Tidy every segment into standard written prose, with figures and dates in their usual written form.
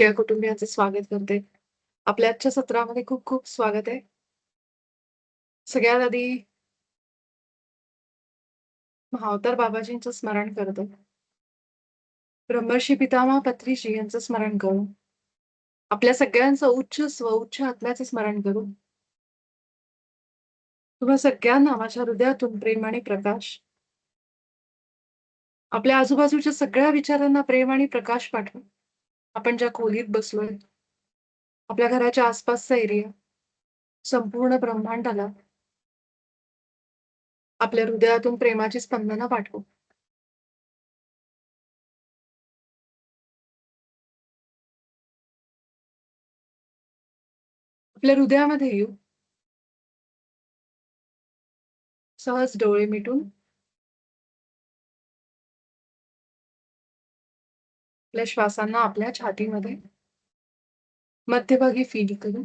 सगळ्या कुटुंबियांचे स्वागत करते. आपल्या आजच्या सत्रामध्ये खूप खूप स्वागत आहे. सगळ्यात आधी महाअवतार बाबाजींचं स्मरण करतो. ब्रह्मर्षी पितामह पत्रीजी यांचं स्मरण करू. आपल्या सगळ्यांचं उच्च स्व, उच्च आत्म्याचं स्मरण करू. तुम्हा सगळ्यांना माझ्या हृदयातून प्रेम आणि प्रकाश. आपल्या आजूबाजूच्या सगळ्या विचारांना प्रेम आणि प्रकाश पाठवा. आपण ज्या खोलीत बसलोय, आपल्या घराच्या आसपासचा एरिया, संपूर्ण ब्रह्मांडाला आपल्या हृदयातून प्रेमाची स्पंदनं पाठवू. आपल्या हृदयामध्ये येऊ. सहज डोळे मिटून आपल्या श्वासांना आपल्या छातीमध्ये मध्यभागी फील करू.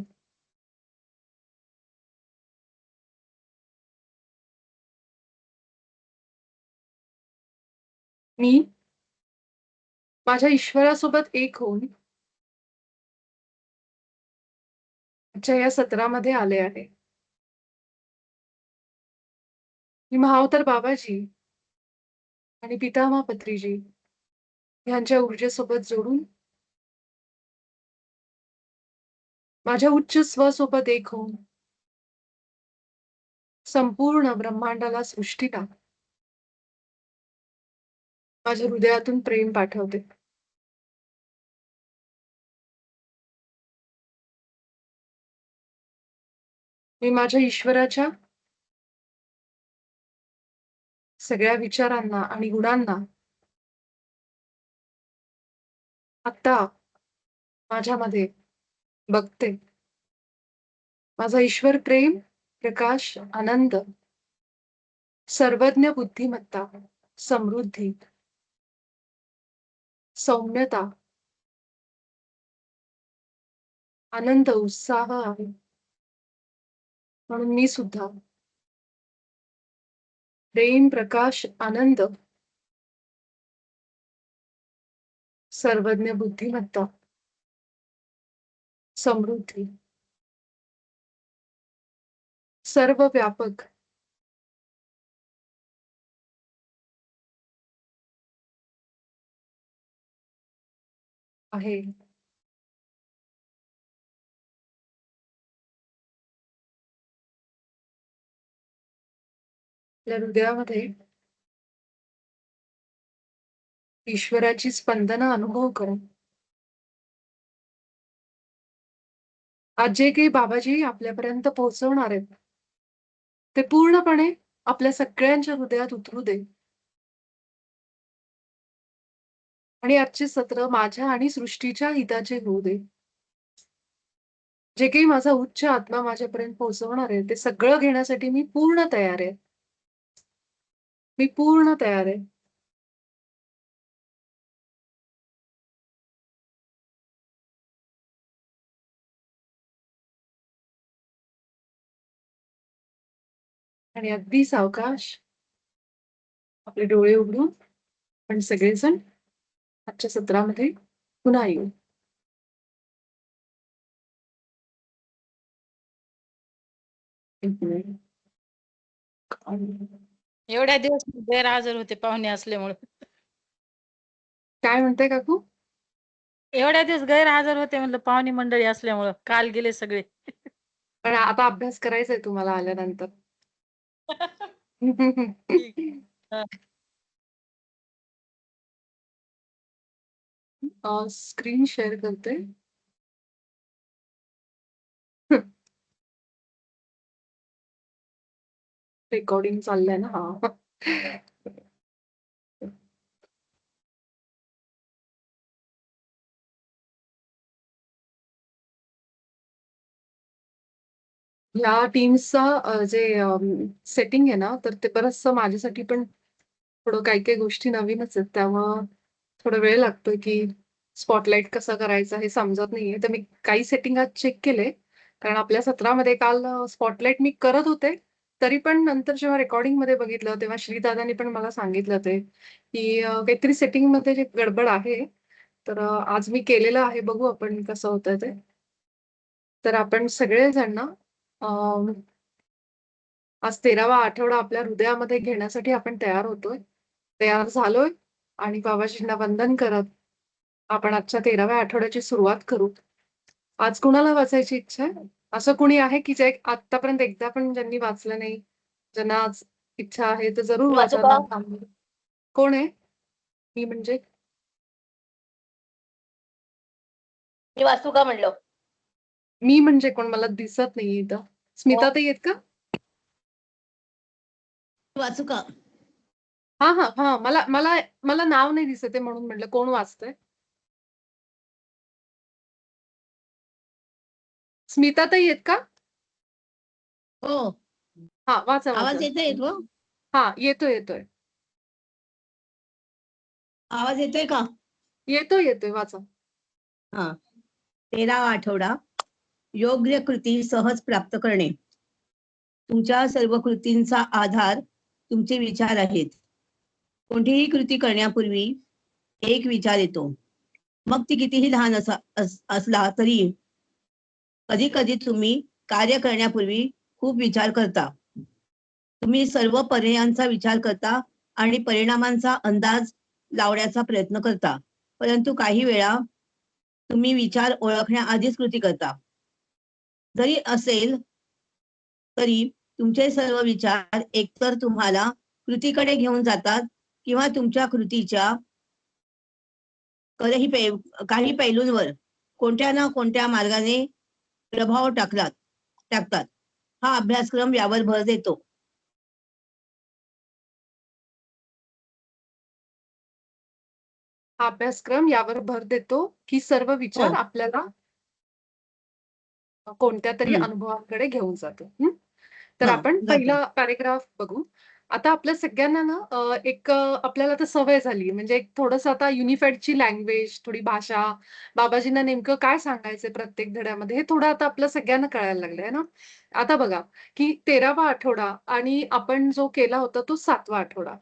मी माझ्या ईश्वरासोबत एक होऊन आजच्या या सत्रामध्ये आले आहे. मी महाअवतार बाबाजी आणि पितामह पत्रीजी यांच्या ऊर्जेसोबत जोडून माझ्या उच्च स्वसोबत एक होऊन संपूर्ण ब्रह्मांडाला, सृष्टीला माझ्या हृदयातून प्रेम पाठवते. मी माझ्या ईश्वराच्या सगळ्या विचारांना आणि गुणांना आता माझ्यामध्ये बघते. माझा ईश्वर प्रेम, प्रकाश, आनंद, सर्वज्ञ बुद्धिमत्ता, समृद्धी, सौम्यता, आनंद, उत्साह आहे. म्हणून मी सुद्धा प्रेम, प्रकाश, आनंद, सर्वज्ञ बुद्धिमत्ता, समृद्धी, सर्वव्यापक आहे. आपल्या हृदयामध्ये ईश्वराची स्पंदनं अनुभव करा. आज जे काही बाबाजी आपल्यापर्यंत पोहोचवणार आहेत, ते पूर्णपणे आपल्या सगळ्यांच्या हृदयात उतरू दे. आणि आजचे सत्र माझ्या आणि सृष्टीच्या हिताचे होऊ दे. जे काही माझा उच्च आत्मा माझ्यापर्यंत पोहोचवणार आहे, ते सगळं घेण्यासाठी मी पूर्ण तयार आहे. मी पूर्ण तयार आहे. आणि अगदी सावकाश आपले डोळे उघडून आपण सगळेजण आजच्या सत्रामध्ये पुन्हा येऊ. एक मिनिट. एवढ्या दिवस मी गैरहजर होते पाहुणे असल्यामुळे. काय म्हणताय काकू? एवढ्या दिवस गैरहजर होते म्हणलं पाहुणे मंडळी असल्यामुळं. काल गेले सगळे. पण आता अभ्यास करायचा आहे तुम्हाला आल्यानंतर. ठीक. हा. स्क्रीन शेअर करते. रेकॉर्डिंग चाललंय ना. हा. या टीम्सचा जे सेटिंग आहे ना, तर ते बरचसं माझ्यासाठी पण थोडं काही-काही गोष्टी नवीनच आहेत. त्यामुळं थोडा वेळ लागतोय, की स्पॉटलाईट कसं करायचं हे समजत नाहीये. तर मी काही सेटिंग आज चेक केले. कारण आपल्या सत्रामध्ये काल स्पॉटलाईट मी करत होते. तरी पण नंतर जेव्हा रेकॉर्डिंगमध्ये बघितलं, तेव्हा श्रीदादांनी पण मला सांगितलं ते, की काहीतरी सेटिंगमध्ये जे गडबड आहे, तर आज मी केलेलं आहे. बघू आपण कसं होतंय ते. तर आपण सगळेजण ना आज 13वा आठवडा आपल्या हृदयामध्ये घेण्यासाठी आपण तयार होतोय. तयार झालोय आणि बाबाजींना वंदन करत आपण आजच्या 13व्या आठवड्याची सुरुवात करू. आज कुणाला वाचायची इच्छा आहे? असं कुणी आहे की जे आत्तापर्यंत एकदा पण ज्यांनी वाचलं नाही? ज्यांना आज इच्छा आहे तर जरूर मी वाचू वाचा का? ना थांबून. कोण आहे? मी म्हणजे? मी वाचू का म्हणलं? मी म्हणजे कोण? मला दिसत नाहीये इथं. स्मिता ताई आहेत का? वाचू का? हां, हां, हां. मला मला मला नाव नाही दिसत आहे म्हणून म्हटलं कोण वाचतंय? स्मिता ताई आहेत का? हो. हां, वाचा, आवाज वाचा. येतोय हो? हां, येतोय, येतोय. आवाज येतोय का? येतोय, येतोय. वाचा. हा. 13वा आठवडा. योग्य कृती सहज प्राप्त करणे. तुमच्या सर्व कृतींचा आधार तुमचे विचार आहेत. कोणतीही कृती करण्यापूर्वी एक विचार येतो. मग ती कितीही लहान असला तरी कधी कधी तुम्ही कार्य करण्यापूर्वी खूप विचार करता. तुम्ही सर्व पर्यायांचा विचार करता आणि परिणामांचा अंदाज लावण्याचा प्रयत्न करता. परंतु काही वेळा तुम्ही विचार ओळखण्याआधीच कृती करता. जरी असेल तरी तुमचे सर्व विचार एकतर तुम्हाला कृतीकडे घेऊन जातात किंवा तुमच्या कृतीच्या काही पैलूंवर कोणत्या ना कोणत्या मार्गाने प्रभाव टाकतात. हा अभ्यासक्रम यावर भर देतो. हा अभ्यासक्रम यावर भर देतो, की सर्व विचार हो. आपल्याला कोणत्यातरी हम्म. अनुभवांकडे घेऊन जातो. तर हा, आपण जातो. पहिला पॅराग्राफ बघू. आता आपल्या सगळ्यांना ना आपल्याला तर सवय झाली म्हणजे एक थोडंसं आता युनिफाईडची लँग्वेज, थोडी भाषा, बाबाजींना नेमकं काय सांगायचंय प्रत्येक धड्यामध्ये हे थोडं आता आपल्या सगळ्यांना कळायला लागलंय ना. आता बघा, की 13वा आठवडा आणि आपण जो केला होता तो 7वा आठवडा.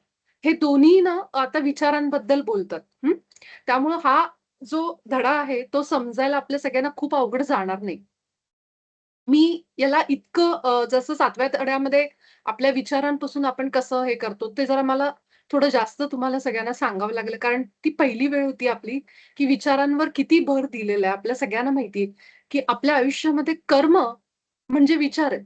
हे दोन्ही ना आता विचारांबद्दल बोलतात. त्यामुळं हा जो धडा आहे तो समजायला आपल्या सगळ्यांना खूप अवघड जाणार नाही. मी याला इतकं जसं 7व्या धड्यामध्ये आपल्या विचारांपासून आपण कसं हे करतो, ते जरा मला थोडं जास्त तुम्हाला सगळ्यांना सांगावं लागलं. कारण ती पहिली वेळ होती आपली, की विचारांवर किती भर दिलेला आहे. आपल्या सगळ्यांना माहिती आहे, की आपल्या आयुष्यामध्ये कर्म म्हणजे विचार आहेत.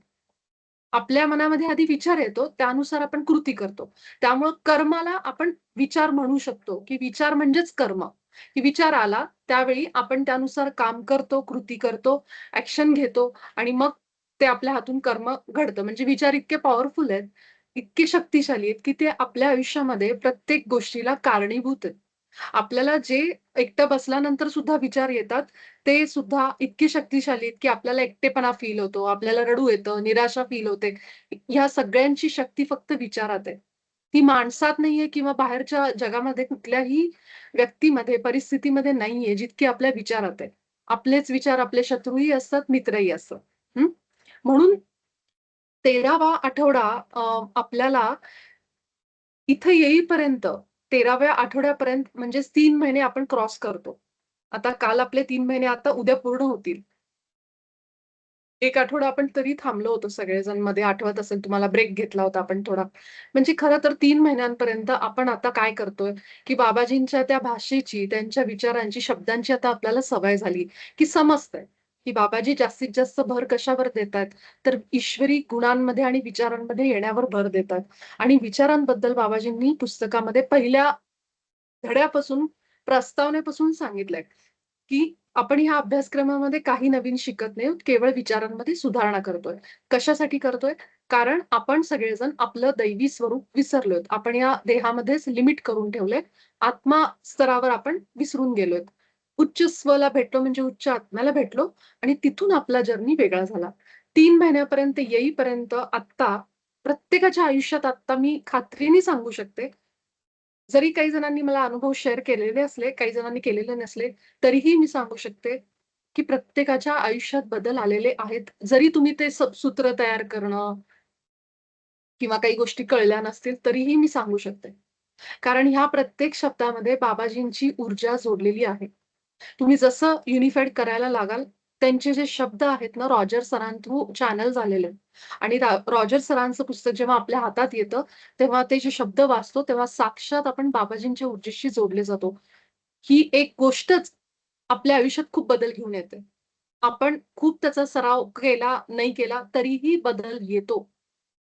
आपल्या मनामध्ये आधी विचार येतो, त्यानुसार आपण कृती करतो. त्यामुळं कर्माला आपण विचार म्हणू शकतो, की विचार म्हणजेच कर्म. की विचार आला, त्यावेळी आपण त्यानुसार काम करतो, कृती करतो, ॲक्शन घेतो आणि मग ते आपल्या हातून कर्म घडतं. म्हणजे विचार इतके पॉवरफुल आहेत, इतके शक्तिशाली आहेत, की ते आपल्या आयुष्यामध्ये प्रत्येक गोष्टीला कारणीभूत आहेत. आपल्याला जे एकटं बसल्यानंतर सुद्धा विचार येतात, ते सुद्धा इतके शक्तिशाली आहेत, की आपल्याला एकटेपणा फील होतो, आपल्याला रडू येतं, निराशा फील होते. ह्या सगळ्यांची शक्ती फक्त विचारात आहे. ती माणसात नाहीये किंवा बाहेरच्या जगामध्ये कुठल्याही व्यक्तीमध्ये, परिस्थितीमध्ये नाहीये, जितकी आपल्या विचारात आहे. आपलेच विचार आपले शत्रूही असतात, मित्रही असतात. हं. म्हणून 13वा आठवडा आपल्याला इथं येईपर्यंत 13व्या आठवड्यापर्यंत म्हणजेच 3 महिने आपण क्रॉस करतो. आता काल आपले 3 महिने आता उद्या पूर्ण होतील. 1 आठवडा आपण तरी थांबलो होतो सगळेजण मध्ये आठवत असेल तुम्हाला ब्रेक घेतला होता आपण थोडा. म्हणजे खरं तर 3 महिन्यांपर्यंत आपण आता काय करतोय, की बाबाजींच्या त्या भाषेची, त्यांच्या विचारांची, शब्दांची आता आपल्याला सवय झाली, की समजतंय, की बाबाजी जास्तीत जास्त भर कशावर देतायत, तर ईश्वरी गुणांमध्ये आणि विचारांमध्ये येण्यावर भर देतात. आणि विचारांबद्दल बाबाजींनी पुस्तकामध्ये पहिल्या धड्यापासून, प्रस्तावनेपासून सांगितलंय, की आपण ह्या अभ्यासक्रमामध्ये काही नवीन शिकत नाही आहोत, केवळ विचारांमध्ये सुधारणा करतोय. कशासाठी करतोय? कारण आपण सगळेजण आपलं दैवी स्वरूप विसरलोय. आपण या देहामध्येच लिमिट करून ठेवलंय. आत्मा स्तरावर आपण विसरून गेलोय. उच्च स्वला भेटलो म्हणजे उच्च आत्म्याला भेटलो आणि तिथून आपला जर्नी वेगळा झाला. 3 महिन्यापर्यंत येईपर्यंत आत्ता प्रत्येकाच्या आयुष्यात आत्ता मी खात्रीने सांगू शकते, जरी काही जणांनी मला अनुभव शेअर केलेले असले, काही जणांनी केलेले नसले, तरीही मी सांगू शकते, की प्रत्येकाच्या आयुष्यात बदल आलेले आहेत. जरी तुम्ही ते सूत्र तयार करणं किंवा काही गोष्टी कळल्या नसतील, तरीही मी सांगू शकते. कारण ह्या प्रत्येक शब्दामध्ये बाबाजींची ऊर्जा जोडलेली आहे. तुम्ही जसं युनिफाईड करायला लागाल, त्यांचे जे शब्द आहेत ना, रॉजर सरांथ्रू चॅनल झालेले आहेत. आणि रॉजर सरांचं पुस्तक जेव्हा आपल्या हातात येतं, तेव्हा ते जे शब्द वाचतो, तेव्हा साक्षात आपण बाबाजींच्या ऊर्जेशी जोडले जातो. ही एक गोष्टच आपल्या आयुष्यात खूप बदल घेऊन येते. आपण खूप त्याचा सराव केला, नाही केला, तरीही बदल येतो.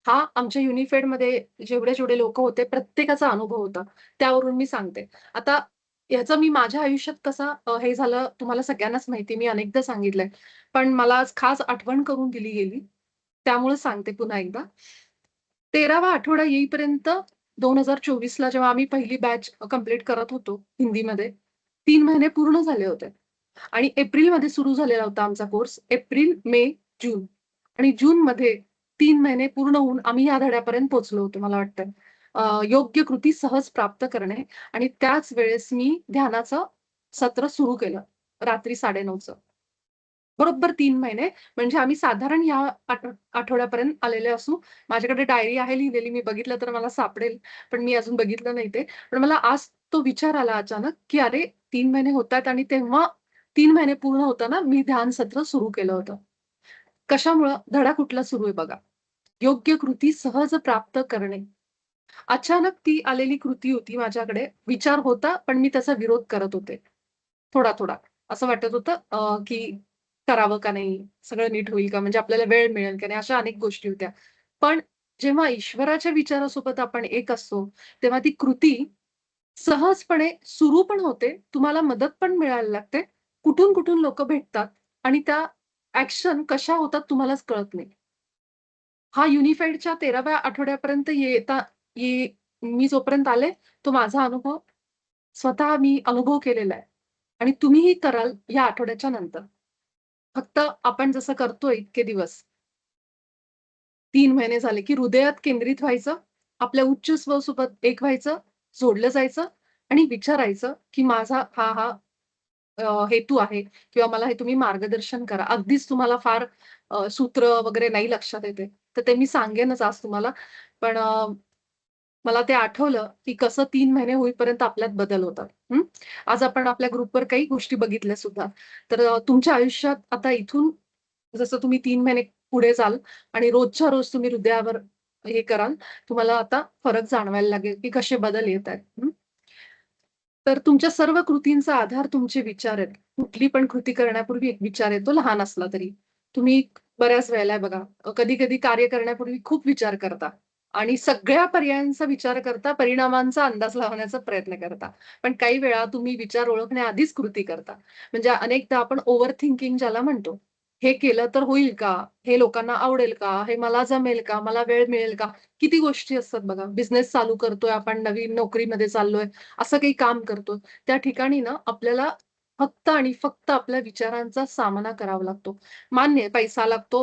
हा आमच्या युनिफेडमध्ये जेवढे लोकं होते, प्रत्येकाचा अनुभव होता. त्यावरून मी सांगते. आता ह्याचं मी माझ्या आयुष्यात कसा हे झालं तुम्हाला सगळ्यांनाच माहिती मी अनेकदा सांगितलंय. पण मला आज खास आठवण करून दिली गेली. त्यामुळे सांगते पुन्हा एकदा. 13वा आठवडा येईपर्यंत 2024ला जेव्हा आम्ही पहिली बॅच कंप्लीट करत होतो हिंदीमध्ये, 3 महिने पूर्ण झाले होते. आणि एप्रिलमध्ये सुरू झालेला होता आमचा कोर्स. एप्रिल, मे, जून आणि जूनमध्ये 3 महिने पूर्ण होऊन आम्ही या धड्यापर्यंत पोहोचलो होतो मला वाटतंय. योग्य कृती सहज प्राप्त करणे आणि त्याच वेळेस मी ध्यानाचं सत्र सुरू केलं रात्री 9:30चं. बरोबर 3 महिने म्हणजे आम्ही साधारण ह्या आठवड्यापर्यंत आलेले असू. माझ्याकडे डायरी आहे लिहिलेली. मी बघितलं तर मला सापडेल. पण मी अजून बघितलं नाही ते. पण मला आज तो विचार आला अचानक, की अरे 3 महिने होतायत आणि तेव्हा 3 महिने पूर्ण होताना मी ध्यान सत्र सुरू केलं होतं. कशामुळं? धडा कुठला सुरू आहे बघा. योग्य कृती सहज प्राप्त करणे. अचानक ती आलेली कृती होती माझ्याकडे. विचार होता, पण मी त्याचा विरोध करत होते. थोडा-थोडा. असं वाटत होतं की करावं का नाही? सगळं नीट होईल का? म्हणजे आपल्याला वेळ मिळेल का नाही? अशा अनेक गोष्टी होत्या. पण जेव्हा ईश्वराच्या विचारासोबत आपण एक असतो, तेव्हा ती कृती सहजपणे सुरू पण होते. तुम्हाला मदत पण मिळायला लागते. कुठून-कुठून लोकं भेटतात आणि त्या ॲक्शन कशा होतात तुम्हालाच कळत नाही. हा युनिफाईडच्या 13व्या आठवड्यापर्यंत ये मी जोपर्यंत आले, तो माझा अनुभव स्वतः मी अनुभव केलेला आहे आणि तुम्हीही कराल या आठवड्याच्या नंतर. फक्त आपण जसं करतोय इतके दिवस, 3 महिने झाले, की हृदयात केंद्रित व्हायचं, आपल्या उच्च स्वसोबत एक व्हायचं, जोडलं जायचं आणि विचारायचं, की माझा हा हेतू आहे किंवा मला हे तुम्ही मार्गदर्शन करा. अगदीच तुम्हाला फार सूत्र वगैरे नाही लक्षात येते, तर ते मी सांगेनच आज तुम्हाला. पण मला ते आठवलं, की कसं 3 महिने होईपर्यंत आपल्यात बदल होतात. हं. आज आपण आपल्या ग्रुपवर काही गोष्टी बघितल्या सुद्धा. तर तुमच्या आयुष्यात आता इथून जसं तुम्ही 3 महिने पुढे जाल आणि रोजच्या रोज तुम्ही हृदयावर हे कराल, तुम्हाला आता फरक जाणवायला लागेल, की कसे बदल येत आहेत. तर तुमच्या सर्व कृतींचा आधार तुमचे विचार आहेत. कुठली पण कृती करण्यापूर्वी एक विचार येतो, लहान असला तरी. तुम्ही बऱ्याच वेळेला आहे बघा, कधी-कधी कार्य करण्यापूर्वी खूप विचार करता आणि सगळ्या पर्यायांचा विचार करता, परिणामांचा अंदाज लावण्याचा प्रयत्न करता. पण काही वेळा तुम्ही विचार ओळखण्याआधीच कृती करता. म्हणजे अनेकदा आपण ओव्हर थिंकिंग ज्याला म्हणतो. हे केलं तर होईल का? हे लोकांना आवडेल का? हे मला जमेल का? मला वेळ मिळेल का? किती गोष्टी असतात बघा. बिझनेस चालू करतोय आपण, नवीन नोकरीमध्ये चाललोय. असं काही काम करतो. त्या ठिकाणी ना आपल्याला फक्त आणि फक्त आपल्या विचारांचा सामना करावा लागतो. मान्य आहे पैसा लागतो,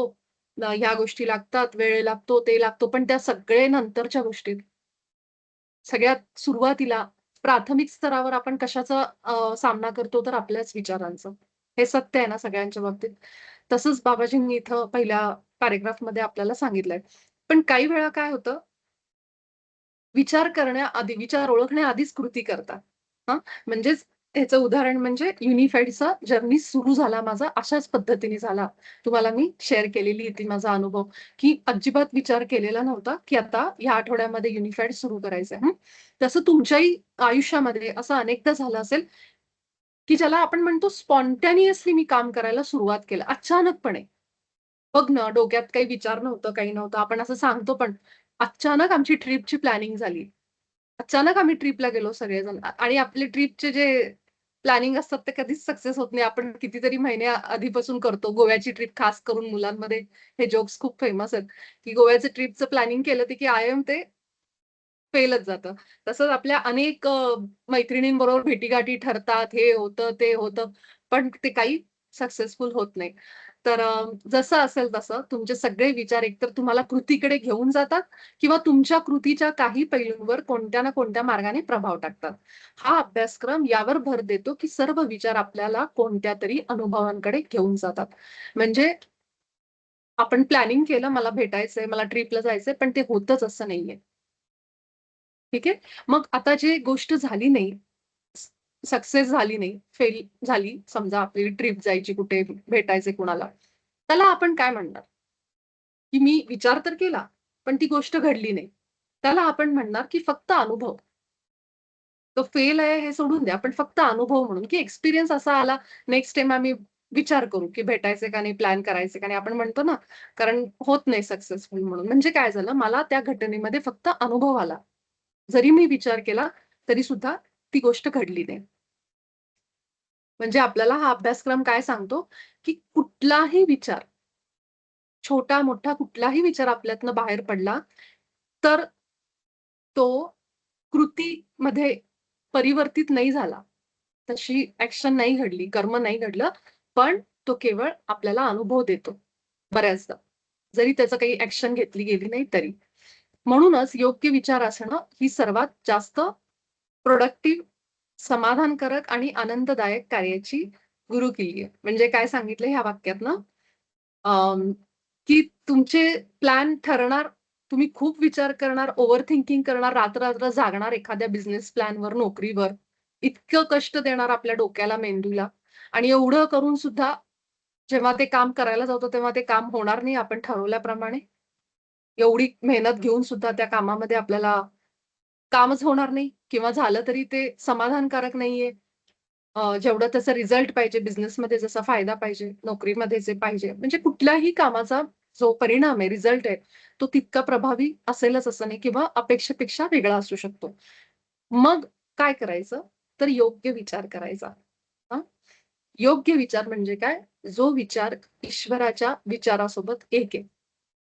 ह्या गोष्टी लागतात, वेळ लागतो, ते लागतो, पण त्या सगळे नंतरच्या गोष्टी. सगळ्यात सुरुवातीला प्राथमिक स्तरावर आपण कशाचा सामना करतो तर आपल्याच विचारांचा. हे सत्य आहे ना सगळ्यांच्या बाबतीत. तसंच बाबाजींनी इथं पहिल्या पॅराग्राफमध्ये आपल्याला सांगितलंय. पण काही वेळा काय होतं विचार ओळखण्याआधीच कृती करतात. हां, म्हणजेच ह्याचं उदाहरण म्हणजे युनिफाईडचा जर्नी सुरू झाला माझा अशाच पद्धतीने झाला. तुम्हाला मी शेअर केलेली ती माझा अनुभव, की अजिबात विचार केलेला नव्हता, की आता या आठवड्यामध्ये युनिफाईड सुरू करायचंय. तसं तुमच्याही आयुष्यामध्ये असं अनेकदा झालं असेल, की ज्याला आपण म्हणतो स्पॉन्टेनियसली मी काम करायला सुरुवात केलं अचानकपणे. बघ ना, डोक्यात काही विचार नव्हतं, काही नव्हतं. आपण असं सांगतो पण. अचानक आमची ट्रिपची प्लॅनिंग झाली. अचानक आम्ही ट्रिपला गेलो सगळेजण आणि आपले ट्रिपचे जे प्लॅनिंग असतात ते कधीच सक्सेस होत नाही. आपण कितीतरी महिने आधीपासून करतो. गोव्याची ट्रिप खास करून मुलांमध्ये हे जोक्स खूप फेमस आहेत, की गोव्याचं ट्रिपचं प्लॅनिंग केलं ते की कायम ते फेलच जातं. तसंच आपल्या अनेक मैत्रिणींबरोबर भेटीगाठी ठरतात. हे होतं, ते होतं. पण ते काही सक्सेसफुल होत नाही. तर जसं असेल तसं तुमचे सगळे विचार एकतर तुम्हाला कृतीकडे घेऊन जातात किंवा तुमच्या कृतीच्या काही पैलूंवर कोणत्या ना कोणत्या मार्गाने प्रभाव टाकतात. हा अभ्यासक्रम यावर भर देतो, की सर्व विचार आपल्याला कोणत्यातरी अनुभवांकडे घेऊन जातात. म्हणजे आपण प्लॅनिंग केलं, मला भेटायचंय, मला ट्रिपला जायचंय, पण ते होतच असं नाहीये. ठीक आहे. मग आता जे गोष्ट झाली नाही, स सक्सेस झाली नाही, फेल झाली, समजा आपली ट्रिप जायची कुठे, भेटायचे कुणाला, त्याला आपण काय म्हणणार? की मी विचार तर केला, पण ती गोष्ट घडली नाही. त्याला आपण म्हणणार की फक्त अनुभव. तो फेल आहे हे सोडून द्या, पण फक्त अनुभव म्हणून, की एक्सपिरियन्स असा आला, नेक्स्ट टाईम आम्ही विचार करू, की भेटायचे का नाही, प्लॅन करायचे का नाही. आपण म्हणतो ना, कारण होत नाही सक्सेसफुल म्हणून. म्हणजे काय झालं, मला त्या घटनेमध्ये फक्त अनुभव आला. जरी मी विचार केला, तरी सुद्धा ती गोष्ट घडली नाही. म्हणजे आपल्याला हा अभ्यासक्रम काय सांगतो, की कुठलाही विचार, छोटा-मोठा कुठलाही विचार आपल्यातनं बाहेर पडला, तर तो कृतीमध्ये परिवर्तित नाही झाला. तशी ॲक्शन नाही घडली, कर्म नाही घडलं, पण तो केवळ आपल्याला अनुभव देतो बऱ्याचदा. जरी त्याचं काही ॲक्शन घेतली गेली नाही तरी. म्हणूनच योग्य विचार असणं ही सर्वात जास्त प्रोडक्टिव्ह, समाधानकारक आणि आनंददायक कार्याची गुरुकिल्ली आहे. म्हणजे काय सांगितलं ह्या वाक्यातनं? अं, की तुमचे प्लॅन ठरणार, तुम्ही खूप विचार करणार, ओव्हर थिंकिंग करणार, रात्र-रात्र जागणार एखाद्या बिझनेस प्लॅनवर, नोकरीवर. इतकं कष्ट देणार आपल्या डोक्याला, मेंदूला आणि एवढं करून सुद्धा जेव्हा ते काम करायला जातो, तेव्हा ते काम होणार नाही आपण ठरवल्याप्रमाणे. एवढी मेहनत घेऊन सुद्धा त्या कामामध्ये आपल्याला कामच होणार नाही किंवा झालं तरी ते समाधानकारक नाहीये. जेवढं त्याचा रिझल्ट पाहिजे, बिझनेसमध्ये जसा फायदा पाहिजे, नोकरीमध्ये जे पाहिजे, म्हणजे कुठल्याही कामाचा जो परिणाम आहे, रिझल्ट आहे, तो तितका प्रभावी असेलच असं नाही किंवा अपेक्षेपेक्षा वेगळा असू शकतो. मग काय करायचं? तर योग्य विचार करायचा. हां. योग्य विचार म्हणजे काय? जो विचार ईश्वराच्या विचारासोबत एक आहे.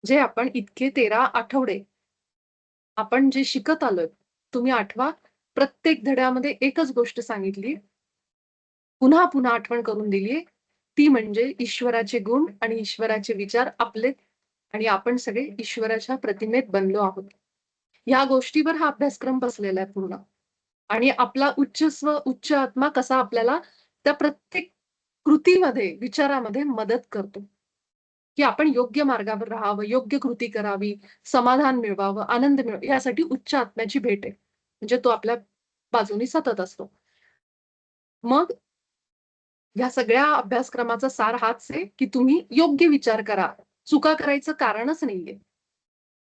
जे आपण इतके 13 आठवडे आपण जे शिकत आलोय, तुम्ही आठवा, प्रत्येक धड्यामध्ये एकच गोष्ट सांगितली, पुन्हा-पुन्हा आठवण करून दिलीये, ती म्हणजे ईश्वराचे गुण आणि ईश्वराचे विचार आपलेत आणि आपण सगळे ईश्वराच्या प्रतिमेत बनलो आहोत. ह्या गोष्टीवर हा अभ्यासक्रम बसलेला आहे पूर्ण. आणि आपला उच्च स्व, उच्च आत्मा कसा आपल्याला त्या प्रत्येक कृतीमध्ये, विचारामध्ये मदत करतो, की आपण योग्य मार्गावर राहावं, योग्य कृती करावी, समाधान मिळवावं, आनंद मिळवावा यासाठी उच्च आत्म्याची भेट आहे. म्हणजे तो आपल्या बाजूनी सतत असतो. मग ह्या सगळ्या अभ्यासक्रमाचा सार हाच आहे, की तुम्ही योग्य विचार करा. चुका करायचं कारणच नाहीये.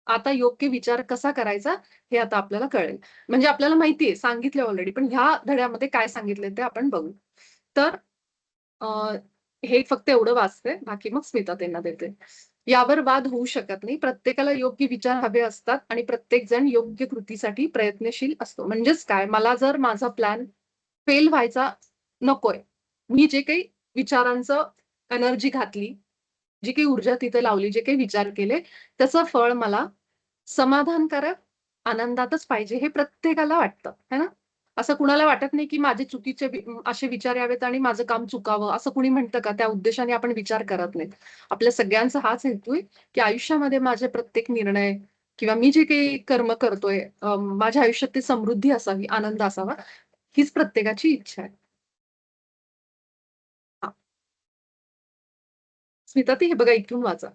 आता योग्य विचार कसा करायचा हे आता आपल्याला कळेल. म्हणजे आपल्याला माहिती आहे, सांगितलंय ऑलरेडी, पण ह्या धड्यामध्ये काय सांगितलंय ते आपण बघू. तर अ, हे फक्त एवढं वाचते, बाकी मग स्मिता त्यांना देते. यावर वाद होऊ शकत नाही. प्रत्येकाला योग्य विचार हवे असतात आणि प्रत्येक जण योग्य कृतीसाठी प्रयत्नशील असतो. म्हणजेच काय, मला जर माझा प्लॅन फेल व्हायचा नकोय. मी जे काही विचारांचं एनर्जी घातली, जी काही ऊर्जा तिथे लावली, जे काही विचार केले, त्याचं फळ मला समाधानकारक आनंदातच पाहिजे हे प्रत्येकाला वाटतं, है ना? असं कुणाला वाटत नाही, की माझे चुकीचे असे विचार यावेत आणि माझं काम चुकावं, असं कुणी म्हणतं का? त्या उद्देशाने आपण विचार करत नाहीत. आपल्या सगळ्यांचा हाच हेतू आहे, की आयुष्यामध्ये माझे प्रत्येक निर्णय किंवा मी जे काही कर्म करतोय, माझ्या आयुष्यात ती समृद्धी असावी, आनंद असावा, हीच प्रत्येकाची इच्छा आहे. हां. स्मिताताई, हे बघा इथून वाचा.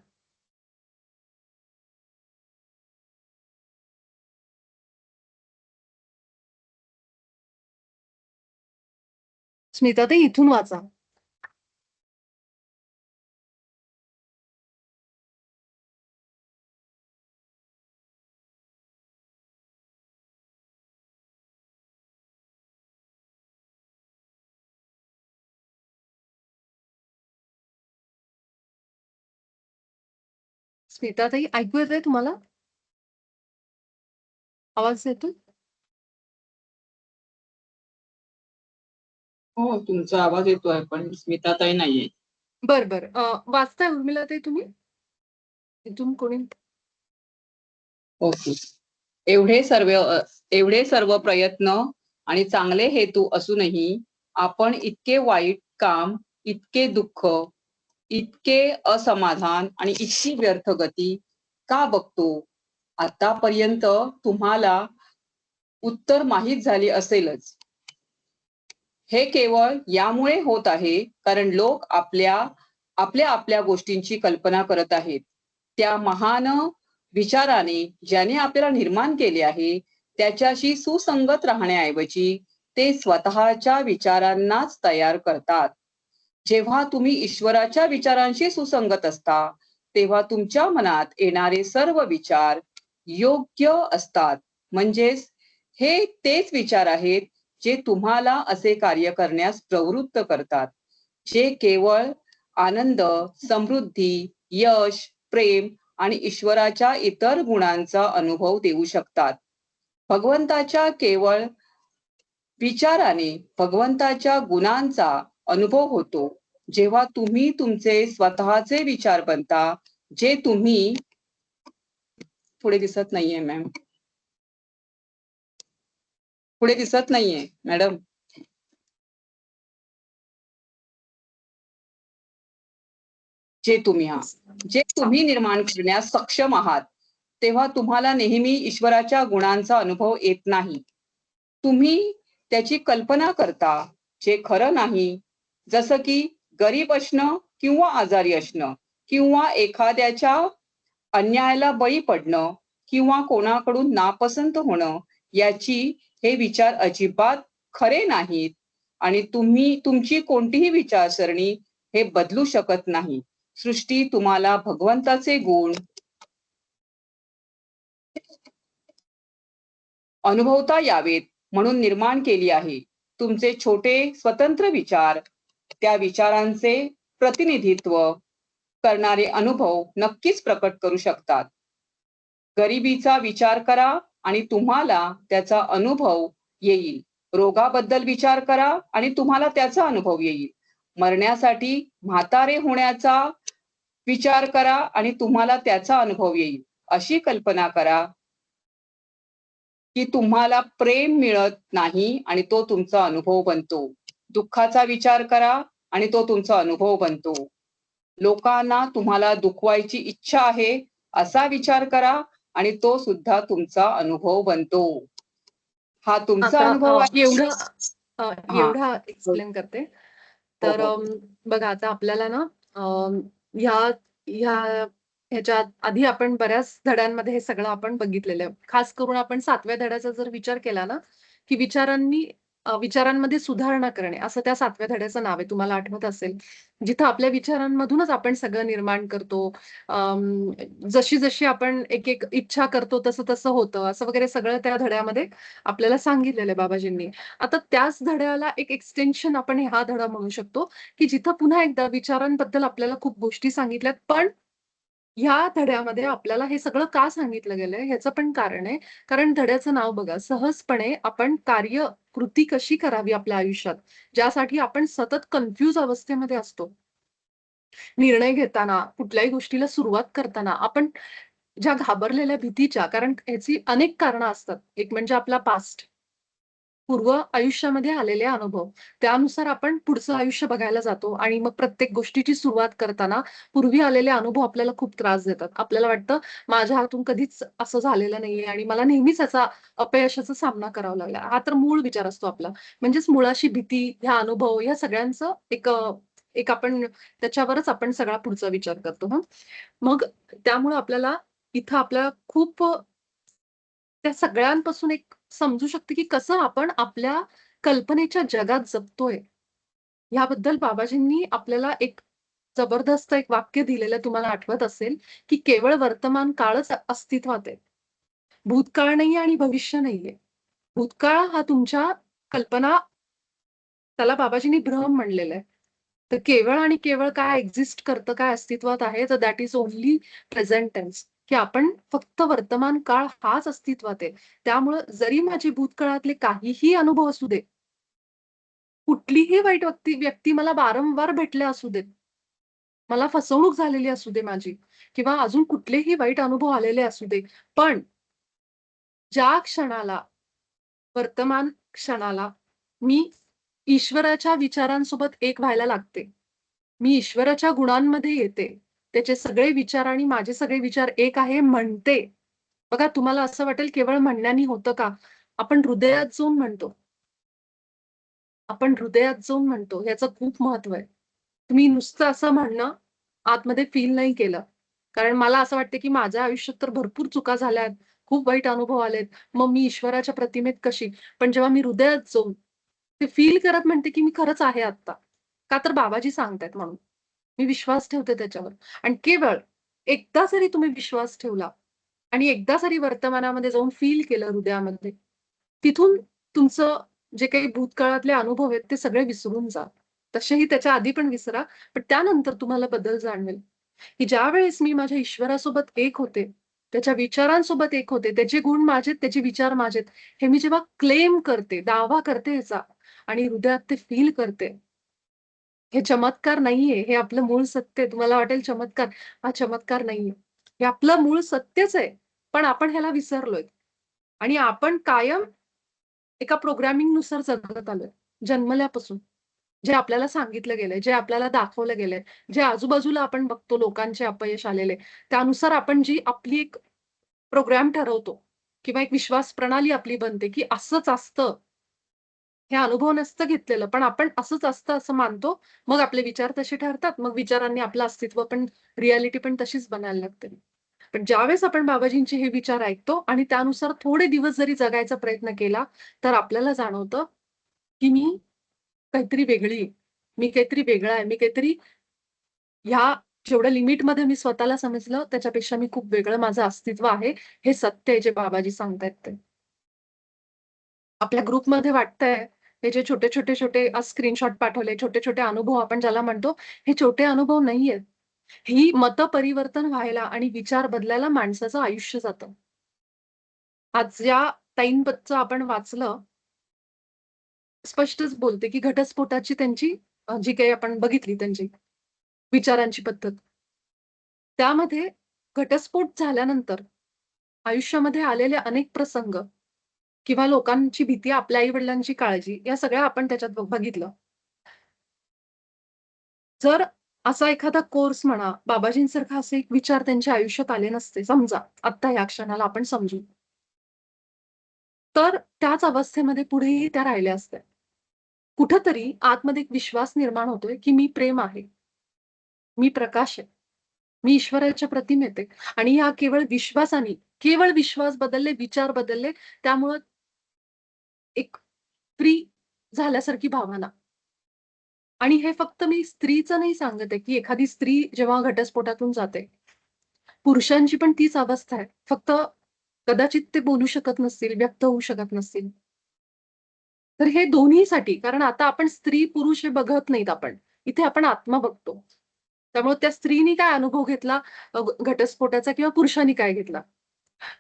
स्मिताताई, इथून वाचा. स्मिताताई, ऐकू येतंय तुम्हाला? आवाज येतोय? हो, तुमचा आवाज येतोय, पण स्मिताताई नाहीये. बरं, बरं. वाचताय उर्मिलाताई तुम्ही? इथून कोणी? ओके. एवढे सर्व प्रयत्न आणि चांगले हेतू असूनही आपण इतके वाईट काम, इतके दुःख, इतके असमाधान आणि इतकी व्यर्थ गती का बघतो? आतापर्यंत तुम्हाला उत्तर माहीत झाले असेलच. हे केवळ यामुळे होत आहे कारण लोक आपल्या आपल्या गोष्टींची कल्पना करत आहेत. त्या महान विचाराने ज्याने आपल्याला निर्माण केले आहे त्याच्याशी सुसंगत राहण्याऐवजी ते स्वतःच्या विचारांनाच तयार करतात. जेव्हा तुम्ही ईश्वराच्या विचारांशी सुसंगत असता तेव्हा तुमच्या मनात येणारे सर्व विचार योग्य असतात. म्हणजेच हे तेच विचार आहेत जे तुम्हाला असे कार्य करण्यास प्रवृत्त करतात, जे केवळ आनंद, समृद्धी, यश, प्रेम आणि ईश्वराच्या इतर गुणांचा अनुभव देऊ शकतात. भगवंताच्या केवळ विचाराने भगवंताच्या गुणांचा अनुभव होतो जेव्हा तुम्ही तुमचे स्वतःचे विचार बनता, जे तुम्ही पुढे दिसत नाहीये मॅम, पुढे दिसत नाहीये मॅडम. जे तुम्ही निर्माण करण्यास सक्षम आहात तेव्हा तुम्हाला नेहमी ईश्वराच्या गुणांचा अनुभव येत नाही. तुम्ही त्याची कल्पना करता, जे खरं नाही. जसं की गरीब असणं किंवा आजारी असणं किंवा एखाद्याच्या अन्यायाला बळी पडणं किंवा कोणाकडून नापसंत होणं, याची हे विचार अजिबात खरे नाहीत आणि तुमची कोणतीही विचारसरणी हे बदलू शकत नाही. सृष्टी तुम्हाला भगवंताचे गुण अनुभवता यावेत म्हणून निर्माण केली आहे. तुमचे छोटे स्वतंत्र विचार त्या विचारांचे प्रतिनिधित्व करणारे अनुभव नक्कीच प्रकट करू शकतात. गरिबीचा विचार करा आणि तुम्हाला त्याचा अनुभव येईल. रोगाबद्दल विचार करा आणि तुम्हाला त्याचा अनुभव येईल. मरण्यासाठी म्हातारे होण्याचा विचार करा आणि तुम्हाला त्याचा अनुभव येईल. अशी कल्पना करा की तुम्हाला प्रेम मिळत नाही आणि तो तुमचा अनुभव बनतो. दुःखाचा विचार करा आणि तो तुमचा अनुभव बनतो. लोकांना तुम्हाला दुखवायची इच्छा आहे असा विचार करा आणि तो सुद्धा तुमचा अनुभव बनतो. हा तुमचा आता अनुभव आहे. एवढा एक्सप्लेन करते. तर बघा आता आपल्याला ना ह्याच्या आधी आपण बऱ्याच धड्यांमध्ये हे सगळं आपण बघितलेलं आहे. खास करून आपण 7व्या धड्याचा जर विचार केला ना, की विचारांमध्ये सुधारणा करणे असं त्या 7व्या धड्याचं नाव आहे. तुम्हाला आठवत असेल, जिथं आपल्या विचारांमधूनच आपण सगळं निर्माण करतो. जशी जशी आपण एक एक इच्छा करतो तसं तसं होतं, असं वगैरे सगळं त्या धड्यामध्ये आपल्याला सांगितलेलं आहे बाबाजींनी. आता त्याच धड्याला एक एक्सटेन्शन आपण हा धडा म्हणू शकतो, की जिथं पुन्हा एकदा विचारांबद्दल आपल्याला खूप गोष्टी सांगितल्यात. पण ह्या धड्यामध्ये आपल्याला हे सगळं का सांगितलं गेलंय ह्याचं पण कारण आहे. कारण धड्याचं नाव बघा, सहजपणे आपण कृती कशी करावी आपल्या आयुष्यात, ज्यासाठी आपण सतत कन्फ्यूज अवस्थेमध्ये असतो. निर्णय घेताना, कुठल्याही गोष्टीला सुरुवात करताना आपण ज्या घाबरलेल्या भीतीच्या, कारण ह्याची अनेक कारणं असतात. एक म्हणजे आपला पास्ट, पूर्व आयुष्यामध्ये आलेले अनुभव. त्यानुसार आपण पुढचं आयुष्य बघायला जातो आणि मग प्रत्येक गोष्टीची सुरुवात करताना पूर्वी आलेले अनुभव आपल्याला खूप त्रास देतात. आपल्याला वाटतं माझ्या हातून कधीच असं झालेलं नाहीये आणि मला नेहमीच याचा अपयशाचा सामना करावा लागला. हा तर मूळ विचार असतो आपला. म्हणजेच मुळाशी भीती, ह्या अनुभव, ह्या सगळ्यांचं एक आपण त्याच्यावरच आपण सगळा पुढचा विचार करतो हं. मग त्यामुळे आपल्याला इथं आपल्याला खूप त्या सगळ्यांपासून एक समजू शकते, की कसं आपण आपल्या कल्पनेच्या जगात जगतोय. याबद्दल बाबाजींनी आपल्याला एक जबरदस्त एक वाक्य दिलेलं तुम्हाला आठवत असेल, की केवळ वर्तमान काळच अस्तित्वात आहे. भूतकाळ नाहीये आणि भविष्य नाहीये. भूतकाळ हा तुमच्या कल्पना, त्याला बाबाजींनी भ्रम म्हणलेलं आहे. तर केवळ आणि केवळ काय एक्झिस्ट करतं, काय अस्तित्वात आहे, तर that is only present tense. की आपण फक्त वर्तमान काळ हाच अस्तित्वात आहे. त्यामुळं जरी माझे भूतकाळातले काहीही अनुभव असू दे, कुठलीही वाईट व्यक्ती मला वारंवार भेटल्या असू देत, मला फसवणूक झालेली असू दे माझी किंवा अजून कुठलेही वाईट अनुभव आलेले असू दे, पण ज्या क्षणाला, वर्तमान क्षणाला मी ईश्वराच्या विचारांसोबत एक व्हायला लागते, मी ईश्वराच्या गुणांमध्ये येते, त्याचे सगळे विचार आणि माझे सगळे विचार एक आहे म्हणते. बघा तुम्हाला असं वाटेल केवळ म्हणण्याने होतं का? आपण हृदयात जाऊन म्हणतो. आपण हृदयात जाऊन म्हणतो. ह्याचं खूप महत्व आहे. तुम्ही नुसतं असं म्हणणं आतमध्ये फील नाही केलं. कारण मला असं वाटतं, की माझ्या आयुष्यात तर भरपूर चुका झाल्यात, खूप वाईट अनुभव आलेत. मग मी ईश्वराच्या प्रतिमेत कशी? पण जेव्हा मी हृदयात जाऊन ते फील करत म्हणते की मी खरंच आहे आता. का तर बाबाजी सांगतायत म्हणून. मी विश्वास ठेवते त्याच्यावर. आणि केवळ एकदा जरी तुम्ही विश्वास ठेवला आणि एकदा जरी वर्तमानामध्ये जाऊन फील केलं हृदयामध्ये, तिथून तुमचं जे काही भूतकाळातले अनुभव आहेत ते सगळे विसरून जा. तसेही त्याच्या आधी पण विसरा, पण त्यानंतर तुम्हाला बदल जाणवेल, की ज्यावेळेस मी माझ्या ईश्वरासोबत एक होते, त्याच्या विचारांसोबत एक होते, त्याचे गुण माझेत, त्याचे विचार माझेत, हे मी जेव्हा क्लेम करते, दावा करते ह्याचा आणि हृदयात ते फील करते, हे चमत्कार नाहीये. हे आपलं मूळ सत्य आहे. तुम्हाला वाटेल चमत्कार. हा चमत्कार नाहीये. हे आपलं मूळ सत्यच आहे. पण आपण ह्याला विसरलोय. आणि आपण कायम एका प्रोग्रामिंगनुसार जगत आलोय. जन्मल्यापासून. जे आपल्याला सांगितलं गेलंय, जे आपल्याला दाखवलं गेलंय, जे आजूबाजूला आपण बघतो लोकांचे अपयश आलेले, त्यानुसार आपण जी आपली एक प्रोग्राम ठरवतो किंवा एक विश्वास प्रणाली आपली बनते, की असंच असतं. हे अनुभव नसतं घेतलेलं, पण आपण असंच असतं असं मानतो. मग आपले विचार तसे ठरतात. मग विचारांनी आपलं अस्तित्व पण, रिॲलिटी पण तशीच बनायला लागते. पण ज्यावेळेस आपण बाबाजींचे हे विचार ऐकतो आणि त्यानुसार थोडे दिवस जरी जगायचा प्रयत्न केला, तर आपल्याला जाणवतं, की मी काहीतरी वेगळी आहे. मी काहीतरी वेगळा आहे. मी काहीतरी ह्या जेवढ्या लिमिटमध्ये मी स्वतःला समजलं, त्याच्यापेक्षा मी खूप वेगळं माझं अस्तित्व आहे. हे सत्य आहे जे बाबाजी सांगतायत ते. आपल्या ग्रुपमध्ये वाटतंय, हे जे छोटे स्क्रीनशॉट पाठवले, छोटे-छोटे अनुभव आपण ज्याला म्हणतो, हे छोटे अनुभव नाहीयेत. ही मतपरिवर्तन व्हायला आणि विचार बदलायला माणसाचं आयुष्य जातं. आज ज्या ताईंबद्दलचं आपण वाचलं, स्पष्टच बोलते, की घटस्फोटाची त्यांची जी काही आपण बघितली त्यांची विचारांची पद्धत. त्यामध्ये घटस्फोट झाल्यानंतर आयुष्यामध्ये आलेले अनेक प्रसंग किंवा लोकांची भीती, आपल्या आई-वडिलांची काळजी, या सगळ्या आपण त्याच्यात बघितलं. जर असा एखादा कोर्स म्हणा, बाबाजींसारखा असे एक विचार त्यांच्या आयुष्यात आले नसते, समजा आत्ता या क्षणाला आपण समजू, तर त्याच अवस्थेमध्ये पुढेही त्या राहिल्या असत्या. कुठेतरी आतमध्ये एक विश्वास निर्माण होतोय, की मी प्रेम आहे, मी प्रकाश आहे, मी ईश्वराच्या प्रतिमेत आहे आणि ह्या केवळ विश्वासाने, केवळ विश्वास बदलले, विचार बदलले, त्यामुळं एक फ्री झाल्यासारखी भावना. आणि हे फक्त मी स्त्रीचं नाही सांगत आहे, की एखादी स्त्री जेव्हा घटस्फोटातून जाते, पुरुषांची पण तीच अवस्था आहे. फक्त कदाचित ते बोलू शकत नसतील, व्यक्त होऊ शकत नसतील. तर हे दोन्हीसाठी, कारण आता आपण स्त्री-पुरुष हे बघत नाहीत आपण. इथे आपण आत्मा बघतो. त्यामुळे त्या स्त्रीनी काय अनुभव घेतला घटस्फोटाचा किंवा पुरुषांनी काय घेतला.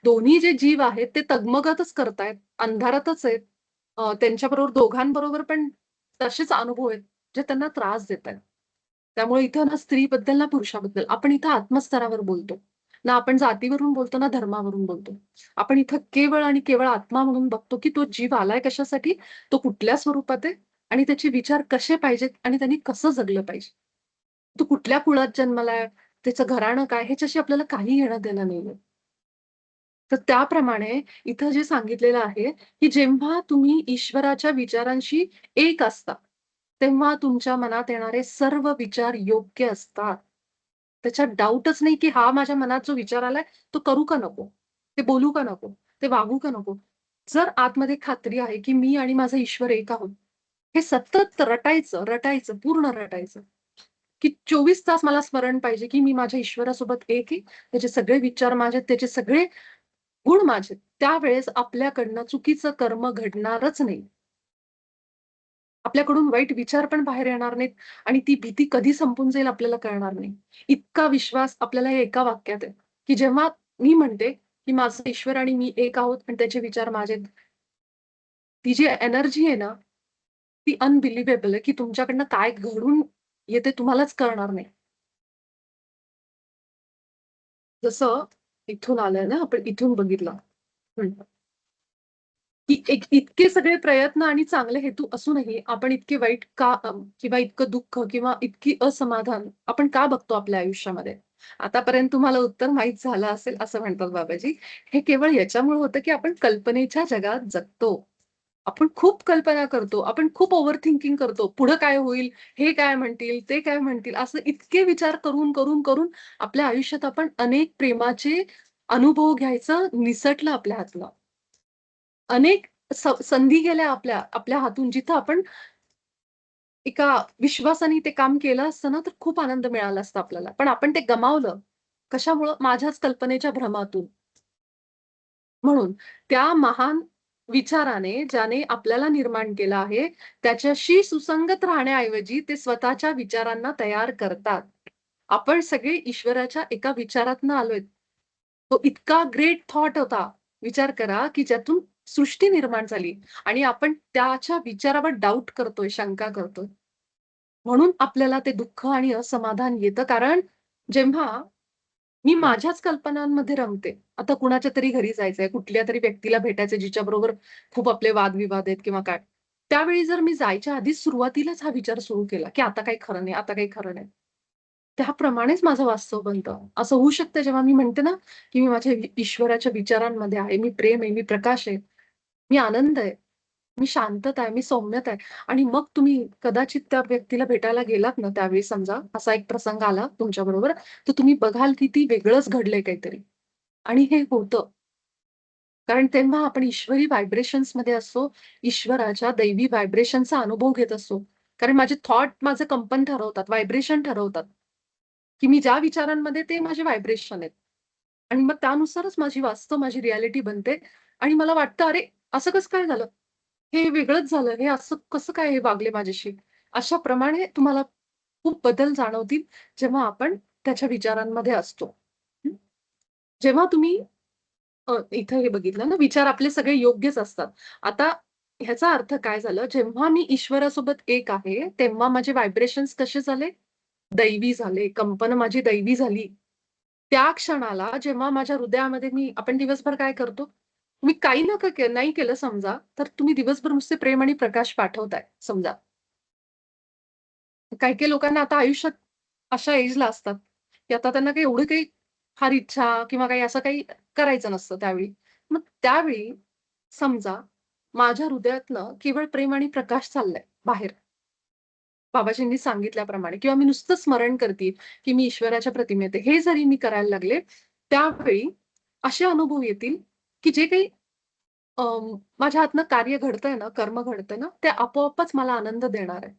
दोन्ही जे जीव आहेत ते तगमगतच करतायत, अंधारातच आहेत. त्यांच्याबरोबर दोघांबरोबर पण तसेच अनुभव आहेत, जे त्यांना त्रास देतायत. त्यामुळे इथं ना स्त्रीबद्दल ना पुरुषाबद्दल आपण इथं आत्मस्तरावर बोलतो. ना आपण जातीवरून बोलतो, ना धर्मावरून बोलतो. आपण इथं केवळ आणि केवळ आत्मा म्हणून बघतो, की तो जीव आलाय कशासाठी, तो कुठल्या स्वरूपात आहे आणि त्याचे विचार कसे पाहिजेत आणि त्यांनी कसं जगलं पाहिजे. तो कुठल्या कुळात जन्मलाय, त्याचं घराणं काय, ह्याच्याशी आपल्याला काही घेणं-देणं नाहीये. तर त्याप्रमाणे इथं जे सांगितलेलं आहे, की जेव्हा तुम्ही ईश्वराच्या विचारांशी एक असता, तेव्हा तुमच्या मनात येणारे सर्व विचार योग्य असतात. त्याच्यात डाऊटच नाही, की हा माझ्या मनात जो विचार आलाय, तो करू का नको? ते बोलू का नको? ते वागू का नको? जर आतमध्ये खात्री आहे, की मी आणि माझा ईश्वर एक आहोत. हे सतत रटायचं, रटायचं, पूर्ण रटायचं, की 24 तास मला स्मरण पाहिजे, की मी माझ्या ईश्वरासोबत एक आहे. त्याचे सगळे विचार माझे, त्याचे सगळे गुण माझे. त्यावेळेस आपल्याकडनं चुकीचं कर्म घडणारच नाही. आपल्याकडून वाईट विचार पण बाहेर येणार नाहीत आणि ती भीती कधी संपून जाईल आपल्याला कळणार नाही. इतका विश्वास आपल्याला या एका वाक्यात आहे, की जेव्हा मी म्हणते, की माझा ईश्वर आणि मी एक आहोत आणि त्याचे विचार माझेत. ती जी एनर्जी आहे ना, ती अनबिलिव्हेबल आहे, की तुमच्याकडनं काय घडून येते तुम्हालाच कळणार नाही. जसं इथून आलंय ना, आपण इथून बघितलं. की एक इतके सगळे प्रयत्न आणि चांगले हेतू असूनही आपण इतके वाईट का किंवा इतकं दुःख किंवा इतकी असमाधान आपण का बघतो आपल्या आयुष्यामध्ये? आतापर्यंत तुम्हाला उत्तर माहीत झालं असेल असं म्हणतात बाबाजी. हे केवळ याच्यामुळे होतं, की आपण कल्पनेच्या जगात जगतो. आपण खूप कल्पना करतो. आपण खूप ओव्हर थिंकिंग करतो. पुढं काय होईल? हे काय म्हणतील? ते काय म्हणतील? असं इतके विचार करून आपल्या आयुष्यात आपण अनेक प्रेमाचे अनुभव घ्यायचं निसटलं आपल्या हातनं. अनेक संधी गेल्या आपल्या आपल्या हातून, जिथं आपण एका विश्वासाने ते काम केलं असतं ना, तर खूप आनंद मिळाला असता आपल्याला. पण आपण ते गमावलं. कशामुळं? माझ्याच कल्पनेच्या भ्रमातून. म्हणून त्या महान विचाराने ज्याने आपल्याला निर्माण केलं आहे, त्याच्याशी सुसंगत राहण्याऐवजी ते स्वतःच्या विचारांना तयार करतात. आपण सगळे ईश्वराच्या एका विचारातनं आलोय. तो इतका ग्रेट थॉट होता. विचार करा, की ज्यातून सृष्टी निर्माण झाली आणि आपण त्याच्या विचारावर डाउट करतोय, शंका करतोय. म्हणून आपल्याला ते दुःख आणि असमाधान येतं. कारण जेव्हा मी माझ्याच कल्पनांमध्ये रमते. आता कुणाच्या तरी घरी जायचंय, कुठल्या तरी व्यक्तीला भेटायचंय जिच्याबरोबर खूप आपले वादविवाद आहेत किंवा काय. त्यावेळी जर मी जायच्या आधीच सुरुवातीलाच हा विचार सुरू केला, की आता काही खरं नाही, आता काही खरं नाही. त्याप्रमाणेच माझं वास्तव बनतं. असं होऊ शकतं जेव्हा मी म्हणते ना, की मी माझ्या ईश्वराच्या विचारांमध्ये आहे. मी प्रेम आहे, मी प्रकाश आहे, मी आनंद आहे, मी शांतता आहे, मी सौम्यता आहे. आणि मग तुम्ही कदाचित त्या व्यक्तीला भेटायला गेलात ना त्यावेळी समजा असा एक प्रसंग आला तुमच्याबरोबर, तर तुम्ही बघाल की ती वेगळंच घडलंय काहीतरी. आणि हे होतं. कारण तेव्हा आपण ईश्वरी व्हायब्रेशन्समध्ये असतो. ईश्वराच्या दैवी व्हायब्रेशनचा अनुभव घेत असतो. कारण माझे थॉट माझं कंपन ठरवतात, व्हायब्रेशन ठरवतात, की मी ज्या विचारांमध्ये ते माझे व्हायब्रेशन आहेत. आणि मग त्यानुसारच माझी वास्तव, माझी रिॲलिटी बनते आणि मला वाटतं, "अरे, असं कसं काय झालं? हे वेगळंच झालं. हे असं कसं काय हे वागले माझ्याशी?" अशाप्रमाणे तुम्हाला खूप बदल जाणवतील, जेव्हा आपण त्याच्या विचारांमध्ये असतो. हं. जेव्हा तुम्ही इथं हे बघितलं ना, विचार आपले सगळे योग्यच असतात. आता ह्याचा अर्थ काय झालं, जेव्हा मी ईश्वरासोबत एक आहे, तेव्हा माझे व्हायब्रेशन्स कसे झाले? दैवी झाले, कंपन माझी दैवी झाली. त्या क्षणाला जेव्हा माझ्या हृदयामध्ये आपण दिवसभर काय करतो? तुम्ही काही नका नाही केलं समजा, तर तुम्ही दिवसभर नुसते प्रेम आणि प्रकाश पाठवताय समजा. काही-काही लोकांना आता आयुष्यात अशा एजला असतात, की आता त्यांना काही एवढं काही फार इच्छा किंवा काही असं काही करायचं नसतं त्यावेळी. मग त्यावेळी समजा माझ्या हृदयातनं केवळ प्रेम आणि प्रकाश चाललाय बाहेर. बाबाजींनी सांगितल्याप्रमाणे किंवा मी नुसतं स्मरण करतीये, की मी ईश्वराच्या प्रतिमेत आहे. हे जरी मी करायला लागले, त्यावेळी असे अनुभव येतील, की जे काही माझ्या हातनं कार्य घडतंय ना, कर्म घडतंय ना, ते आपोआपच मला आनंद देणार आहे.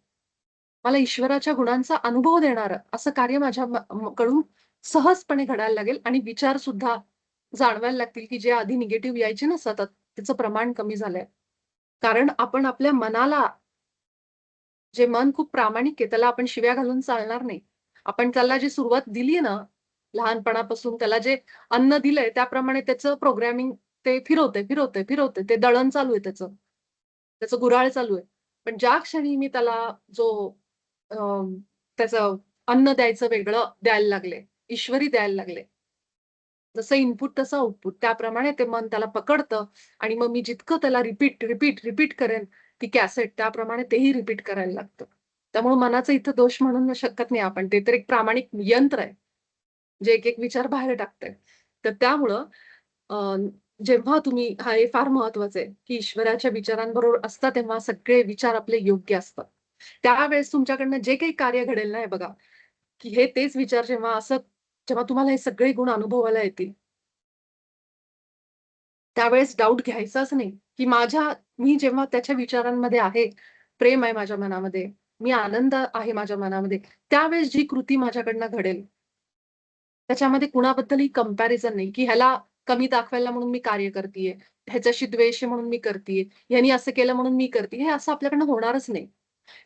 मला ईश्वराच्या गुणांचा अनुभव देणारं असं कार्य माझ्या कडून सहजपणे घडायला लागेल आणि विचार सुद्धा जाणवायला लागतील, की जे आधी निगेटिव्ह यायचे ना सतत, त्याचं प्रमाण कमी झालंय. कारण आपण आपल्या मनाला जे मन खूप प्रामाणिक आहे, त्याला आपण शिव्या घालून चालणार नाही. आपण त्याला जी सुरुवात दिली ना, लहानपणापासून त्याला जे अन्न दिलंय, त्याप्रमाणे त्याचं प्रोग्रामिंग ते फिरवतंय, फिरवतंय, फिरवतंय. ते दळण चालू आहे त्याचं. त्याचं गुऱ्हाळ चालू आहे. पण ज्या क्षणी मी त्याला जो अ, त्याचं अन्न द्यायचं वेगळं द्यायला लागले, ईश्वरी द्यायला लागले. जसं इनपुट तसं आउटपुट. त्याप्रमाणे ते मन त्याला पकडतं आणि मग मी जितकं त्याला रिपीट, रिपीट, रिपीट करेन ती कॅसेट त्याप्रमाणे तेही रिपीट करायला लागतं. त्यामुळे मनाचा इथं दोष म्हणू शकत नाही आपण. ते तर एक प्रामाणिक यंत्र आहे, जे एक-एक विचार बाहेर टाकतंय. तर त्यामुळं अ, जेव्हा तुम्ही हे फार महत्वाचं आहे, की ईश्वराच्या विचारांबरोबर असता तेव्हा सगळे विचार आपले योग्य असतात. त्यावेळेस तुमच्याकडनं जे काही कार्य घडेल ना, हे बघा, की हे तेच विचार जेव्हा तुम्हाला हे सगळे गुण अनुभवायला येतील, त्यावेळेस डाउट घ्यायचाच नाही, की मी जेव्हा त्याच्या विचारांमध्ये आहे, प्रेम आहे माझ्या मनामध्ये, मी आनंद आहे माझ्या मनामध्ये, त्यावेळेस जी कृती माझ्याकडनं घडेल, त्याच्यामध्ये कुणाबद्दलही कंपॅरिझन नाही, की ह्याला कमी दाखवायला म्हणून मी कार्य करतीये, ह्याच्याशी द्वेष आहे म्हणून मी करतीये, ह्यानी असं केलं म्हणून मी करतीये, हे असं आपल्याकडनं होणारच नाही.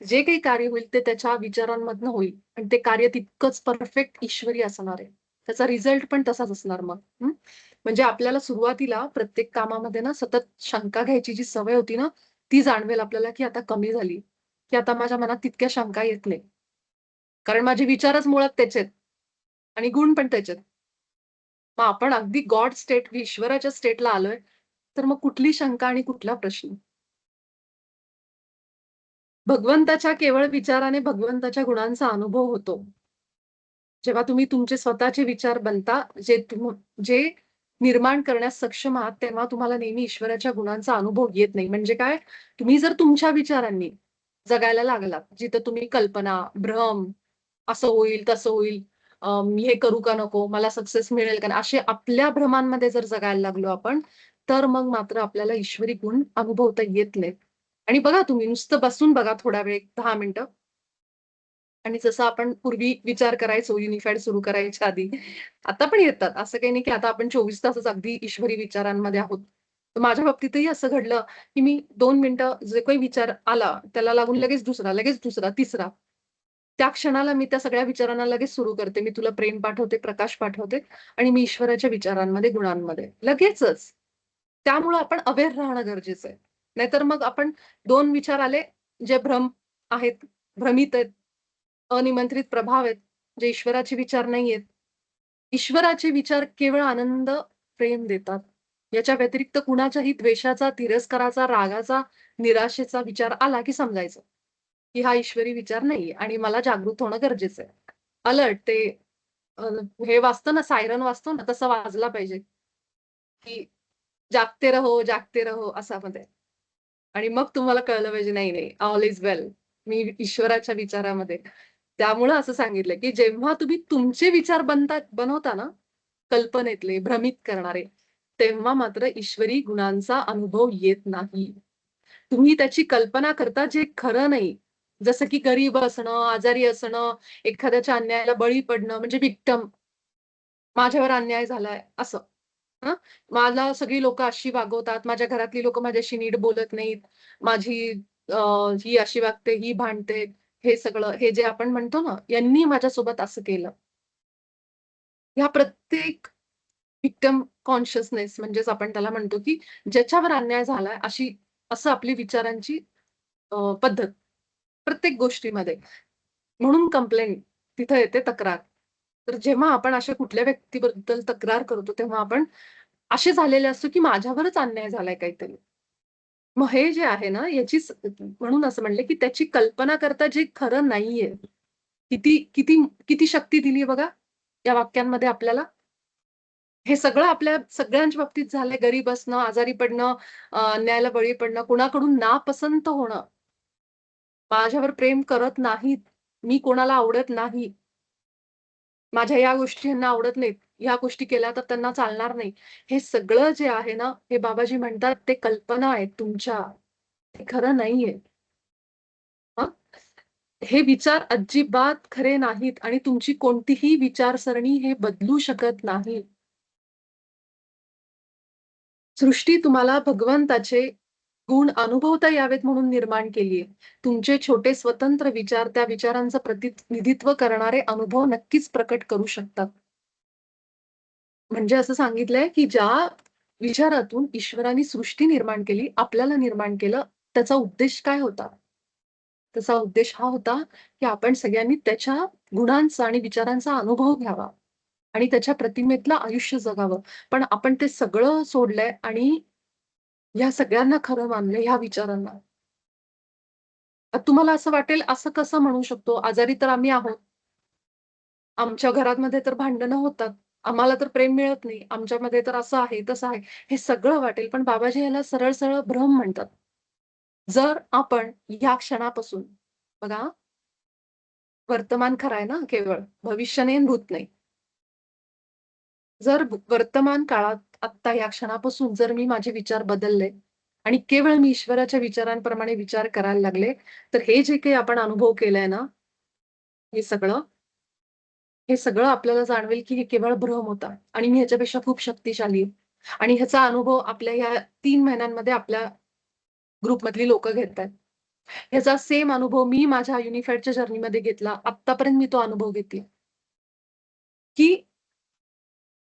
जे काही कार्य होईल ते त्याच्या विचारांमधनं होईल आणि ते कार्य तितकंच परफेक्ट ईश्वरी असणार आहे. त्याचा रिझल्ट पण तसाच असणार मग. म्हणजे आपल्याला सुरुवातीला प्रत्येक कामामध्ये ना सतत शंका घ्यायची जी सवय होती ना, ती जाणवेल आपल्याला, की आता कमी झाली, की आता माझ्या मनात तितक्या शंका येत नाही. कारण माझे विचारच मुळात त्याचे आहेत आणि गुण पण त्याचे आहेत. मग आपण अगदी गॉड स्टेट, ईश्वराच्या स्टेटला आलोय, तर मग कुठली शंका आणि कुठला प्रश्न? भगवंताच्या केवळ विचाराने भगवंताच्या गुणांचा अनुभव होतो. जेव्हा तुम्ही तुमचे स्वतःचे विचार बनता, जे निर्माण करण्यास सक्षम आहात, तेव्हा तुम्हाला नेहमी ईश्वराच्या गुणांचा अनुभव येत नाही. म्हणजे काय? तुम्ही जर तुमच्या विचारांनी जगायला लागलात, जिथं तुम्ही कल्पना, भ्रम, असं होईल, तसं होईल, मी हे करू का नको? मला सक्सेस मिळेल का नाही? असे आपल्या भ्रमांमध्ये जर जगायला लागलो आपण, तर मग मात्र आपल्याला ईश्वरी गुण अनुभवता येत नाहीत. आणि बघा तुम्ही नुसतं बसून बघा थोडा वेळ 10 मिनिटं आणि जसं आपण पूर्वी विचार करायचो युनिफाईड सुरू करायच्या आधी, आता पण येतात. असं काही नाही की आता आपण 24 तासच अगदी ईश्वरी विचारांमध्ये आहोत. तर माझ्या बाबतीतही असं घडलं, की मी 2 मिनिटं जे काही विचार आला, त्याला लागून लगेच दुसरा, तिसरा. त्या क्षणाला मी त्या सगळ्या विचारांना लगेच सुरू करते. मी तुला प्रेम पाठवते, प्रकाश पाठवते आणि मी ईश्वराच्या विचारांमध्ये, गुणांमध्ये लगेचच. त्यामुळं आपण अवेअर राहणं गरजेचं आहे. नाहीतर मग आपण 2 विचार आले, जे भ्रम आहेत, भ्रमित आहेत, अनिमंत्रित प्रभाव आहेत, जे ईश्वराचे विचार नाहीयेत. ईश्वराचे विचार केवळ आनंद, प्रेम देतात. याच्या व्यतिरिक्त कुणाच्याही द्वेषाचा, तिरस्काराचा, रागाचा, निराशेचा विचार आला की समजायचं, की हा ईश्वरी विचार नाहीये आणि मला जागृत होणं गरजेचं आहे. अलर्ट ते अ, हे वाजतं ना, सायरन वाजतो ना, तसा वाजला पाहिजे, की जागते रहो असा मध्ये. आणि मग तुम्हाला कळलं पाहिजे, नाही, नाही, ऑल इज वेल. मी ईश्वराच्या विचारामध्ये. त्यामुळं असं सांगितलं, की जेव्हा तुम्ही तुमचे विचार बनवता ना, कल्पनेतले, भ्रमित करणारे, तेव्हा मात्र ईश्वरी गुणांचा अनुभव येत नाही. तुम्ही त्याची कल्पना करता जे खरं नाही. जसं की गरीब असणं, आजारी असणं, एखाद्याच्या अन्यायाला बळी पडणं म्हणजे व्हिक्टिम. माझ्यावर अन्याय झालाय असं. हं. मला सगळी लोकं अशी वागवतात, माझ्या घरातली लोकं माझ्याशी नीट बोलत नाहीत. माझी अ, ही अशी वागते, ही भांडते. हे सगळं हे जे आपण म्हणतो ना, यांनी माझ्यासोबत असं केलं. ह्या प्रत्येक व्हिक्टिम कॉन्शियसनेस म्हणजेच आपण त्याला म्हणतो, की ज्याच्यावर अन्याय झालाय असं आपली विचारांची पद्धत प्रत्येक गोष्टीमध्ये. म्हणून कंप्लेंट तिथं येते तक्रार. तर जेव्हा आपण अशा कुठल्या व्यक्तीबद्दल तक्रार करतो, तेव्हा आपण असे झालेले असतो, की माझ्यावरच अन्याय झालाय काहीतरी. मग हे जे आहे ना, म्हणून असं म्हणले, की त्याची कल्पना करता जे खरं नाहीये. किती किती किती शक्ती दिली बघा या वाक्यांमध्ये आपल्याला. हे सगळं आपल्या सगळ्यांच्या बाबतीत झालंय. गरीब असणं, आजारी पडणं, अन्यायाला बळी पडणं, कुणाकडून नापसंत होणं, माझ्यावर प्रेम करत नाहीत, मी कोणाला आवडत नाही, माझ्या या गोष्टी ह्यांना आवडत नाहीत, ह्या गोष्टी केल्या तर त्यांना चालणार नाही. हे सगळं जे आहे ना, हे बाबाजी म्हणतात ते कल्पना आहेत तुमच्या. ते खरं नाहीये. हां. हे विचार अजिबात खरे नाहीत आणि तुमची कोणतीही विचारसरणी हे बदलू शकत नाही. सृष्टी तुम्हाला भगवंताचे गुण अनुभवता यावेत म्हणून निर्माण केली आहे. तुमचे छोटे स्वतंत्र विचार त्या विचारांचं प्रतिनिधित्व करणारे अनुभव नक्कीच प्रकट करू शकतात. म्हणजे असं सांगितलंय, की ज्या विचारातून ईश्वराने सृष्टी निर्माण केली, आपल्याला निर्माण केलं, त्याचा उद्देश काय होता? त्याचा उद्देश हा होता, की आपण सगळ्यांनी त्याच्या गुणांचा आणि विचारांचा अनुभव घ्यावा आणि त्याच्या प्रतिमेतलं आयुष्य जगावं. पण आपण ते सगळं सोडलंय आणि ह्या सगळ्यांना खरं मानलंय, ह्या विचारांना. तुम्हाला असं वाटेल, असं कसं म्हणू शकतो? आजारी तर आम्ही आहोत. आमच्या घरामध्ये तर भांडणं होतात. आम्हाला तर प्रेम मिळत नाही. आमच्यामध्ये तर असं आहे, तसं आहे. हे सगळं वाटेल, पण बाबाजी ह्याला सरळ-सरळ भ्रम म्हणतात. जर आपण या क्षणापासून बघा, वर्तमान खरं आहे ना केवळ, भविष्य नाही आणि भूत नाही. जर वर्तमान काळात आत्ता या क्षणापासून जर मी माझे विचार बदलले आणि केवळ मी ईश्वराच्या विचारांप्रमाणे विचार करायला लागले, तर हे जे काही आपण अनुभव केलाय ना, हे सगळं हे सगळं आपल्याला जाणवेल, की हे केवळ भ्रम होता आणि मी ह्याच्यापेक्षा खूप शक्तिशाली आहे. आणि ह्याचा अनुभव आपल्या ह्या 3 महिन्यांमध्ये आपल्या ग्रुपमधली लोकं घेतायत. ह्याचा सेम अनुभव मी माझ्या युनिफाईडच्या जर्नीमध्ये घेतला. आत्तापर्यंत मी तो अनुभव घेतेय, की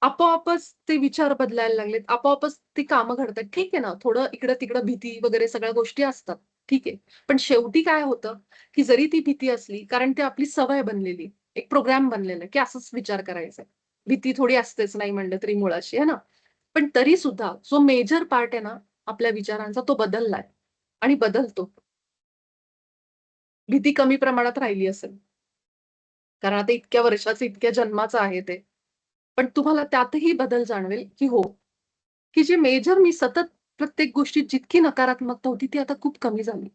आपोआपच ते विचार बदलायला लागलेत. आपोआपच ती कामं घडतायत. ठीक आहे ना, थोडं इकडं-तिकडं भीती वगैरे सगळ्या गोष्टी असतात. ठीक आहे. पण शेवटी काय होतं, की जरी ती भीती असली, कारण ती आपली सवय बनलेली, एक प्रोग्राम बनलेला आहे, की असंच विचार करायचा आहे. भीती थोडी असतेच नाही म्हणलं तरी मुळाशी, आहे ना? पण तरी सुद्धा जो मेजर पार्ट आहे ना, आपल्या विचारांचा तो बदललाय आणि बदलतो. भीती कमी प्रमाणात राहिली असेल. कारण आता इतक्या वर्षाचं, इतक्या जन्माचं आहे ते. पण तुम्हाला त्यातही बदल जाणवेल, की हो, की जे मेजर मी सतत प्रत्येक गोष्टीत जितकी नकारात्मकता होती, ती आता खूप कमी झाली.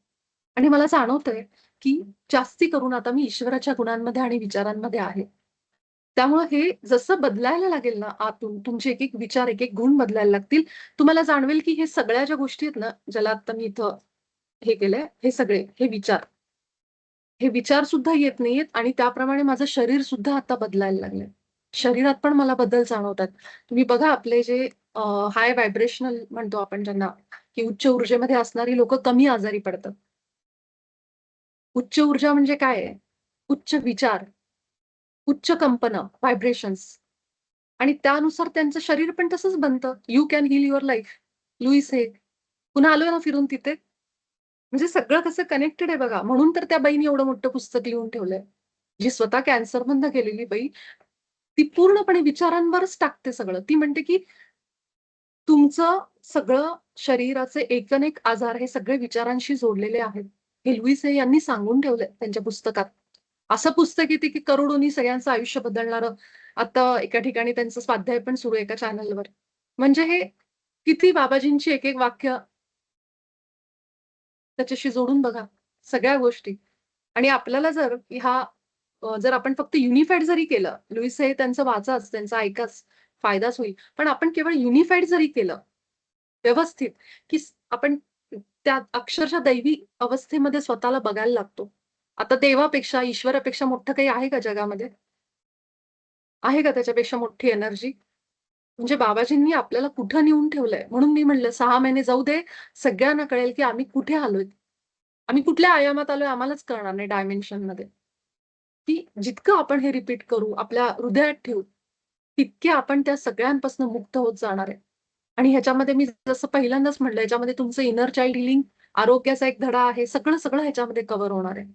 आणि मला जाणवतंय, की जास्ती करून आता मी ईश्वराच्या गुणांमध्ये आणि विचारांमध्ये आहे. त्यामुळे हे जसं बदलायला लागेल ना आतून, तुमचे एक एक विचार, एक एक गुण बदलायला लागतील. तुम्हाला जाणवेल की हे सगळ्या ज्या गोष्टी आहेत ना, ज्याला आता मी इथं हे केलंय, हे सगळे हे विचार सुद्धा येत नाहीयेत आणि त्याप्रमाणे माझं शरीर सुद्धा आता बदलायला लागलंय. शरीरात पण मला बदल जाणवतात. तुम्ही बघा आपले जे हाय व्हायब्रेशनल म्हणतो आपण ज्यांना, की उच्च ऊर्जेमध्ये असणारी लोकं कमी आजारी पडतात. उच्च ऊर्जा म्हणजे काय आहे? उच्च विचार, उच्च कंपनं, व्हायब्रेशन्स आणि त्यानुसार त्यांचं शरीर पण तसंच बनतं. You can heal your life. Louise Hay. पुन्हा आलोय ना फिरून तिथे. म्हणजे सगळं कसं कनेक्टेड आहे बघा. म्हणून तर त्या बाईने एवढं मोठं पुस्तक लिहून ठेवलंय. जी स्वतः कॅन्सरमधनं गेलेली बाई, ती पूर्णपणे विचारांवरच टाकते सगळं. ती म्हणते, की तुमचं सगळं शरीराचे एकूण-एक आजार हे सगळे विचारांशी जोडलेले आहेत. हे लुईस हे यांनी सांगून ठेवलंय त्यांच्या पुस्तकात. असं पुस्तक आहे ते, की करोडोनी सगळ्यांचं आयुष्य बदलणारं. आता एका ठिकाणी त्यांचं स्वाध्याय पण सुरू आहे एका चॅनलवर. म्हणजे हे किती बाबाजींची एक-एक वाक्य त्याच्याशी जोडून बघा, सगळ्या गोष्टी. आणि आपल्याला जर जर आपण फक्त युनिफाईड जरी केलं, लुईस हे त्यांचं वाचाच, त्यांचं ऐकाच, फायदाच होईल. पण आपण केवळ युनिफाईड जरी केलं, व्यवस्थित, की आपण त्या अक्षरशः दैवी अवस्थेमध्ये स्वतःला बघायला लागतो. आता देवापेक्षा, ईश्वरापेक्षा मोठं काही आहे का जगामध्ये? आहे का त्याच्यापेक्षा मोठी एनर्जी? म्हणजे बाबाजींनी आपल्याला कुठं नेऊन ठेवलंय. म्हणून मी म्हणलं 6 महिने जाऊ दे, सगळ्यांना कळेल, की आम्ही कुठे आलोय. आम्ही कुठल्या आयामात आलोय आम्हालाच कळणार नाही डायमेन्शनमध्ये. की जितकं आपण हे रिपीट करू, आपल्या हृदयात ठेवू, तितके आपण त्या सगळ्यांपासून मुक्त होत जाणार आहे. आणि ह्याच्यामध्ये मी जसं पहिल्यांदाच म्हटलं, ह्याच्यामध्ये तुमचं इनर चाइल्ड हीलिंग, आरोग्याचा एक धडा आहे. सगळं ह्याच्यामध्ये कव्हर होणार आहे.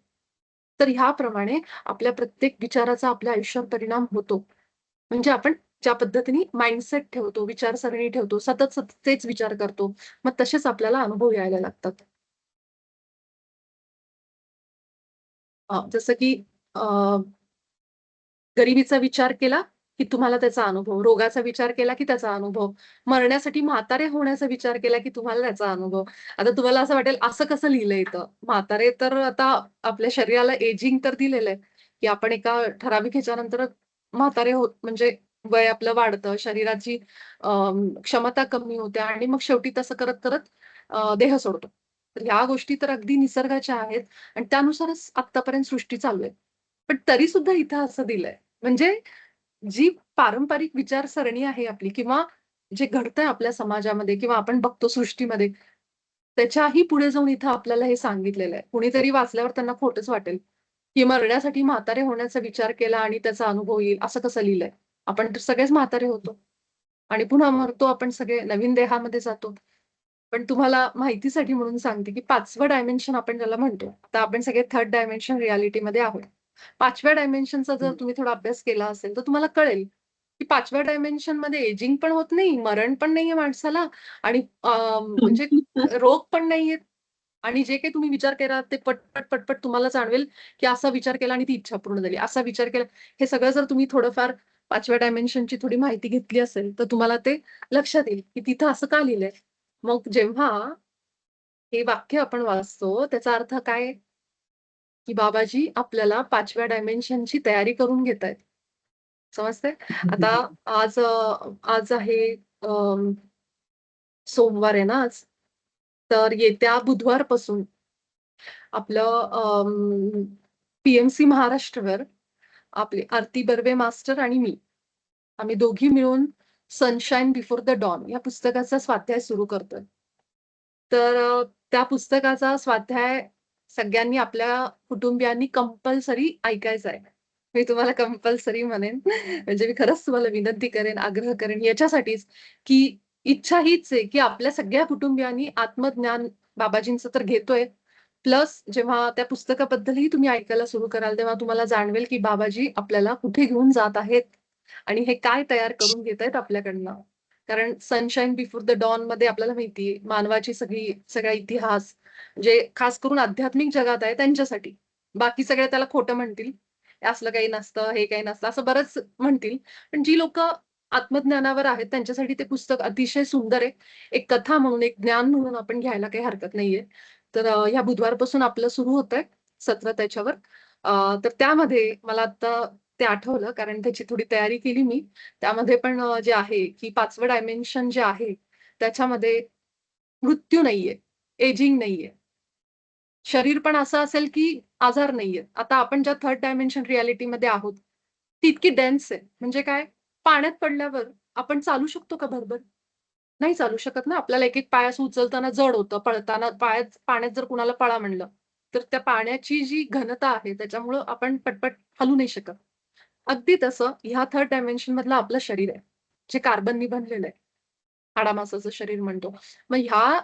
तर ह्याप्रमाणे आपल्या प्रत्येक विचाराचा आपल्या आयुष्यावर परिणाम होतो. म्हणजे आपण ज्या पद्धतीने माइंडसेट ठेवतो, विचारसरणी ठेवतो, सतत तेच विचार करतो. मग तसेच आपल्याला अनुभव यायला लागतात. जसं की अ, गरिबीचा विचार केला, की तुम्हाला त्याचा अनुभव. रोगाचा विचार केला, की त्याचा अनुभव. मरण्यासाठी म्हातारे होण्याचा विचार केला, की तुम्हाला त्याचा अनुभव. आता तुम्हाला असं वाटेल, असं कसं लिहिलंय इथं? म्हातारे तर आता आपल्या शरीराला एजिंग तर दिलेलं आहे, की आपण एका ठराविक ह्याच्यानंतर म्हातारे होत म्हणजे वय आपलं वाढतं, शरीराची क्षमता कमी होते आणि मग शेवटी तसं करत-करत देह सोडतो. तर ह्या गोष्टी तर अगदी निसर्गाच्या आहेत आणि त्यानुसारच आत्तापर्यंत सृष्टी चालू आहे. पण तरी सुद्धा इथं असं दिलंय. म्हणजे जी पारंपरिक विचारसरणी आहे आपली किंवा जे घडतंय आपल्या समाजामध्ये किंवा आपण बघतो सृष्टीमध्ये, त्याच्याही पुढे जाऊन इथं आपल्याला हे सांगितलेलं आहे. कुणीतरी वाचल्यावर त्यांना खोटंच वाटेल, की मरण्यासाठी म्हातारे होण्याचा विचार केला आणि त्याचा अनुभव येईल, असं कसं लिहिलंय? आपण तर सगळेच म्हातारे होतो आणि पुन्हा मरतो आपण सगळे नवीन देहामध्ये जातो. पण तुम्हाला माहितीसाठी म्हणून सांगते, की 5वं डायमेन्शन आपण ज्याला म्हणतो. आता आपण सगळे 3rd डायमेन्शन रिअॅलिटीमध्ये आहोत. 5व्या डायमेन्शनचा जर तुम्ही थोडा अभ्यास केला असेल, तर तुम्हाला कळेल, की 5व्या डायमेन्शनमध्ये एजिंग पण होत नाही, मरण पण नाहीये माणसाला आणि म्हणजे रोग पण नाहीयेत आणि जे काही तुम्ही विचार केलात ते पटपट तुम्हाला जाणवेल, की असा विचार केला आणि ती इच्छा पूर्ण झाली. असा विचार केला. हे सगळं जर तुम्ही थोडंफार 5व्या डायमेन्शनची थोडी माहिती घेतली असेल, तर तुम्हाला ते लक्षात येईल, की तिथं असं का लिहिलंय. मग जेव्हा हे वाक्य आपण वाचतो, त्याचा अर्थ काय? की बाबाजी आपल्याला 5व्या डायमेन्शनची तयारी करून घेतायत. समजतंय? आता आज आज आहे सोमवार आहे ना आज. तर येत्या बुधवारपासून आपलं पी-एम-सी महाराष्ट्रवर आपले आरती बर्वे मास्टर आणि मी, आम्ही दोघी मिळून सनशाईन बिफोर द डॉन या पुस्तकाचा स्वाध्याय सुरू करतोय. तर त्या पुस्तकाचा स्वाध्याय सगळ्यांनी आपल्या कुटुंबियांनी कंपल्सरी ऐकायचा आहे. मी तुम्हाला कंपल्सरी म्हणेन. म्हणजे मी खरंच तुम्हाला विनंती करेन, आग्रह करेन याच्यासाठीच, की इच्छा हीच आहे, की आपल्या सगळ्या कुटुंबियांनी आत्मज्ञान बाबाजींचं तर घेतोय. प्लस जेव्हा त्या पुस्तकाबद्दलही तुम्ही ऐकायला सुरू कराल, तेव्हा तुम्हाला जाणवेल, की बाबाजी आपल्याला कुठे घेऊन जात आहेत आणि हे काय तयार करून घेतायत आपल्याकडनं. कारण सनशाईन बिफोर द डॉनमध्ये आपल्याला माहिती आहे, मानवाची सगळा इतिहास, जे खास करून आध्यात्मिक जगात आहे त्यांच्यासाठी. बाकी सगळे त्याला खोटं म्हणतील. हे असलं काही नसतं, हे काही नसतं, असं बरंच म्हणतील. पण जी लोकं आत्मज्ञानावर आहेत त्यांच्यासाठी ते पुस्तक अतिशय सुंदर आहे. एक कथा म्हणून, एक ज्ञान म्हणून आपण घ्यायला काही हरकत नाहीये. तर ह्या बुधवारपासून आपलं सुरू होतंय सत्र त्याच्यावर. तर त्यामध्ये मला आता ते आठवलं कारण त्याची थोडी तयारी केली मी. त्यामध्ये पण जे आहे की 5वं डायमेन्शन जे आहे त्याच्यामध्ये मृत्यू नाहीये, एजिंग नाहीये. शरीर पण असं असेल की आजार नाहीये. आता आपण ज्या 3rd डायमेन्शन रिअॅलिटीमध्ये आहोत, ती इतकी डेन्स आहे. म्हणजे काय? पाण्यात पडल्यावर आपण चालू शकतो का भरभर? नाही चालू शकत ना. आपल्याला एक-एक पाय असं उचलताना जड होतं. पळताना पाण्यात जर कुणाला पळा म्हणलं, तर त्या पाण्याची जी घनता आहे त्याच्यामुळं आपण पटपट हलू नाही शकत. अगदी तसं ह्या 3rd डायमेन्शन मधलं आपलं शरीर आहे, जे कार्बननी बनलेलं आहे. हाडामासाचं शरीर म्हणतो. मग ह्या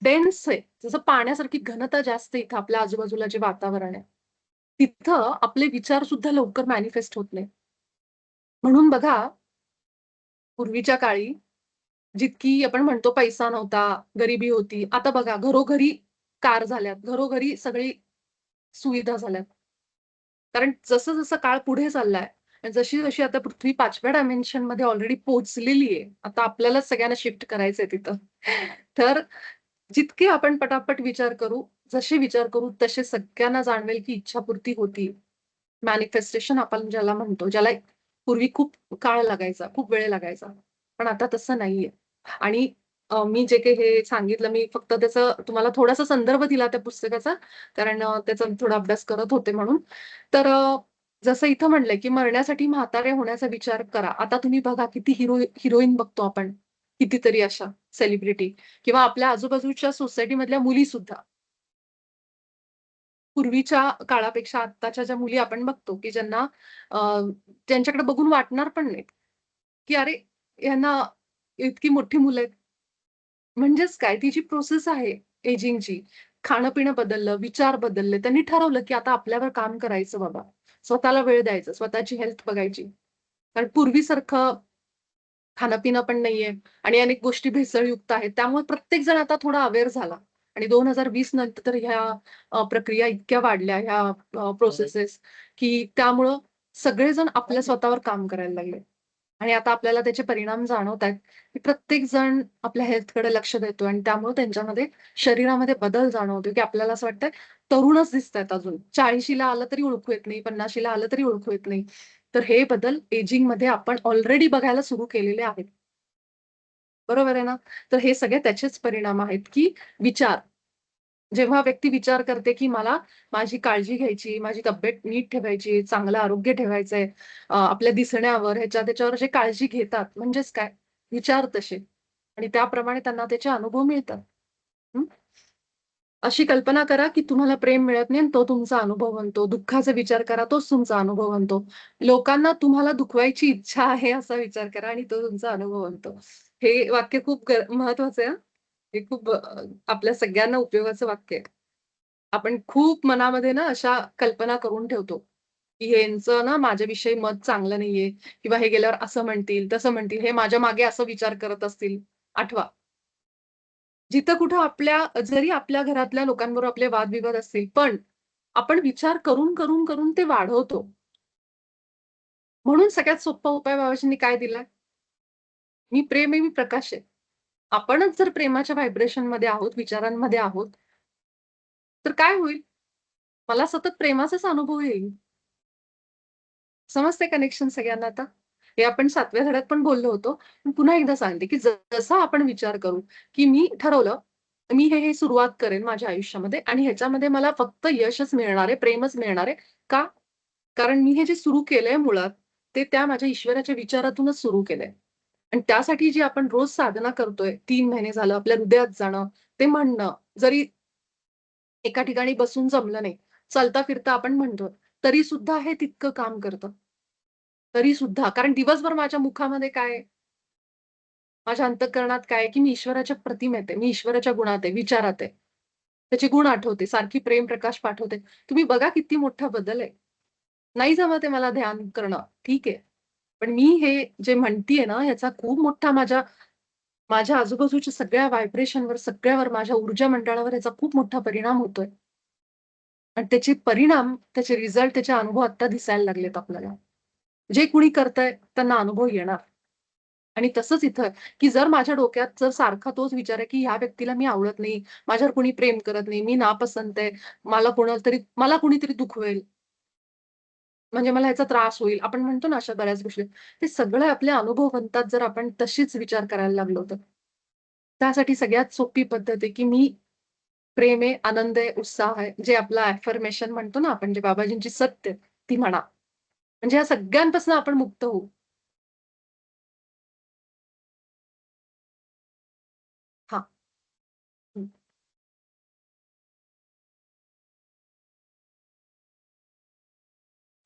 डेन्स आहे. जसं पाण्यासारखी घनता जास्त आहे इथं आपल्या आजूबाजूला जे वातावरण आहे. तिथं आपले विचार सुद्धा लवकर मॅनिफेस्ट होत नाही. म्हणून बघा, पूर्वीच्या काळी जितकी आपण म्हणतो पैसा नव्हता, गरिबी होती. आता बघा घरोघरी कार झाल्यात, घरोघरी सगळी सुविधा झाल्यात. कारण जसं-जसं काळ पुढे चाललाय आणि जशी-जशी आता पृथ्वी 5व्या डायमेन्शनमध्ये ऑलरेडी पोहोचलेली आहे. आता आपल्यालाच सगळ्यांना शिफ्ट करायचंय तिथं. तर जितके आपण पटापट विचार करू, जसे विचार करू तसे सगळ्यांना जाणवेल की इच्छापूर्ती होती. मॅनिफेस्टेशन आपण ज्याला म्हणतो, ज्याला पूर्वी खूप काळ लागायचा, खूप वेळ लागायचा. पण आता तसं नाहीये. आणि मी जे काही हे सांगितलं, मी फक्त त्याचं तुम्हाला थोडासा संदर्भ दिला त्या पुस्तकाचा, कारण त्याचा मी थोडा अभ्यास करत होते म्हणून. तर जसं इथं म्हणलंय, की मरण्यासाठी म्हातारे होण्याचा विचार करा. आता तुम्ही बघा किती हिरोईन बघतो आपण, कितीतरी अशा सेलिब्रिटी किंवा आपल्या आजूबाजूच्या सोसायटीमधल्या मुलीसुद्धा. पूर्वीच्या काळापेक्षा आत्ताच्या ज्या मुली आपण बघतो, की ज्यांना अ, त्यांच्याकडे बघून वाटणार पण नाही, की अरे, यांना इतकी मोठी मुलं आहेत. म्हणजेच काय ती जी प्रोसेस आहे एजिंगची, खाणं-पिणं बदललं, विचार बदलले. त्यांनी ठरवलं, की आता आपल्यावर काम करायचं बाबा. स्वतःला वेळ द्यायचा, स्वतःची हेल्थ बघायची. कारण पूर्वीसारखं खाणं-पिणं पण नाहीये आणि अनेक गोष्टी भेसळयुक्त आहेत. त्यामुळे प्रत्येक जण आता थोडा अवेअर झाला आणि 2020 नंतर ह्या प्रक्रिया इतक्या वाढल्या, ह्या प्रोसेसेस, की त्यामुळं सगळेजण आपल्या स्वतःवर काम करायला लागले. आणि आता आपल्याला त्याचे परिणाम जाणवतायत, की प्रत्येक जण आपल्या हेल्थकडे लक्ष देतोय आणि त्यामुळे त्यांच्यामध्ये शरीरामध्ये बदल जाणवतोय, की आपल्याला असं वाटतंय तरुणच दिसतायत अजून. 40शीला आलं तरी ओळखू येत नाही, 50शीला आलं तरी ओळखू येत नाही. तर हे बदल एजिंगमध्ये आपण ऑलरेडी बघायला सुरू केलेले आहेत. बरोबर आहे ना? तर हे सगळे त्याचेच परिणाम आहेत, की विचार. जेव्हा व्यक्ती विचार करते, की मला माझी काळजी घ्यायची, माझी तब्येत नीट ठेवायची, चांगलं आरोग्य ठेवायचंय, आपल्या दिसण्यावर, ह्याच्या त्याच्यावर जे काळजी घेतात, म्हणजेच काय? विचार तसे आणि त्याप्रमाणे त्यांना त्याचे अनुभव मिळतात. हं. अशी कल्पना करा, की तुम्हाला प्रेम मिळत नाही आणि तो तुमचा अनुभव बनतो. दुःखाचा विचार करा, तोच तुमचा अनुभव बनतो. लोकांना तुम्हाला दुखवायची इच्छा आहे असा विचार करा आणि तो तुमचा अनुभव बनतो. हे वाक्य खूप महत्वाचं आहे हां. हे खूप आपल्या सगळ्यांना उपयोगाचं वाक्य आहे. आपण खूप मनामध्ये ना अशा कल्पना करून ठेवतो, की ह्यांचं ना माझ्याविषयी मत चांगलं नाहीये किंवा हे गेल्यावर असं म्हणतील, तसं म्हणतील, हे माझ्या मागे असं विचार करत असतील. आठवा, जिथं कुठं जरी आपल्या घरातल्या लोकांबरोबर आपले वादविवाद असतील, पण आपण विचार करून ते वाढवतो. म्हणून सगळ्यात सोपा उपाय बाबाजींनी काय दिलाय? मी प्रेम आहे, मी प्रकाश आहे. आपणच जर प्रेमाच्या व्हायब्रेशनमध्ये आहोत, विचारांमध्ये आहोत, तर काय होईल? मला सतत प्रेमाचाच अनुभव येईल. समजतंय कनेक्शन सगळ्यांना आता? हे आपण 7व्या धड्यात पण बोललो होतो. पण पुन्हा एकदा सांगते, की जसा आपण विचार करू, की मी ठरवलं, मी हे सुरुवात करेन माझ्या आयुष्यामध्ये आणि ह्याच्यामध्ये मला फक्त यशच मिळणार आहे, प्रेमच मिळणार आहे. का? कारण मी हे जे सुरू केलंय मुळात, ते त्या माझ्या ईश्वराच्या विचारातूनच सुरू केलंय. आणि त्यासाठी जी आपण रोज साधना करतोय, 3 महिने झालं आपल्या हृदयात जाणं, ते म्हणणं, जरी एका ठिकाणी बसून जमलं नाही, चालता-फिरता आपण म्हणतो, तरी सुद्धा हे तितकं काम करतं. तरी सुद्धा कारण दिवसभर माझ्या मुखामध्ये काय आहे? माझ्या अंतःकरणात काय आहे, की मी ईश्वराच्या प्रतिमेत आहे. मी ईश्वराच्या गुणात आहे, विचारात आहे. त्याचे गुण आठवते, सारखी प्रेम प्रकाश पाठवते. तुम्ही बघा किती मोठा बदल आहे. नाही जमत आहे मला ध्यान करणं, ठीक आहे. पण मी हे जे म्हणतीये ना, ह्याचा खूप मोठा माझ्या माझ्या आजूबाजूच्या सगळ्या व्हायब्रेशनवर, सगळ्यावर, माझ्या ऊर्जा मंडळावर याचा खूप मोठा परिणाम होतोय. आणि त्याचे परिणाम, त्याचे रिझल्ट, त्याचे अनुभव आता दिसायला लागलेत आपल्याला. जे कुणी करतंय त्यांना अनुभव येणार. आणि तसंच इथं, की जर माझ्या डोक्यात जर सारखा तोच विचार आहे, की ह्या व्यक्तीला मी आवडत नाही, माझ्यावर कुणी प्रेम करत नाही, मी नापसंत आहे, मला कुणीतरी दुखवेल. म्हणजे मला ह्याचा त्रास होईल. आपण म्हणतो ना अशा बऱ्याच गोष्टी. ते सगळे आपले अनुभव बनतात जर आपण तशीच विचार करायला लागलो तर. त्यासाठी सगळ्यात सोपी पद्धत आहे, की मी प्रेम आहे, आनंद आहे, उत्साह आहे. जे आपलं अफर्मेशन म्हणतो ना आपण, जे बाबाजींची सत्य आहे, ती म्हणा. म्हणजे या सगळ्यांपासून आपण मुक्त होऊ. हां. हं.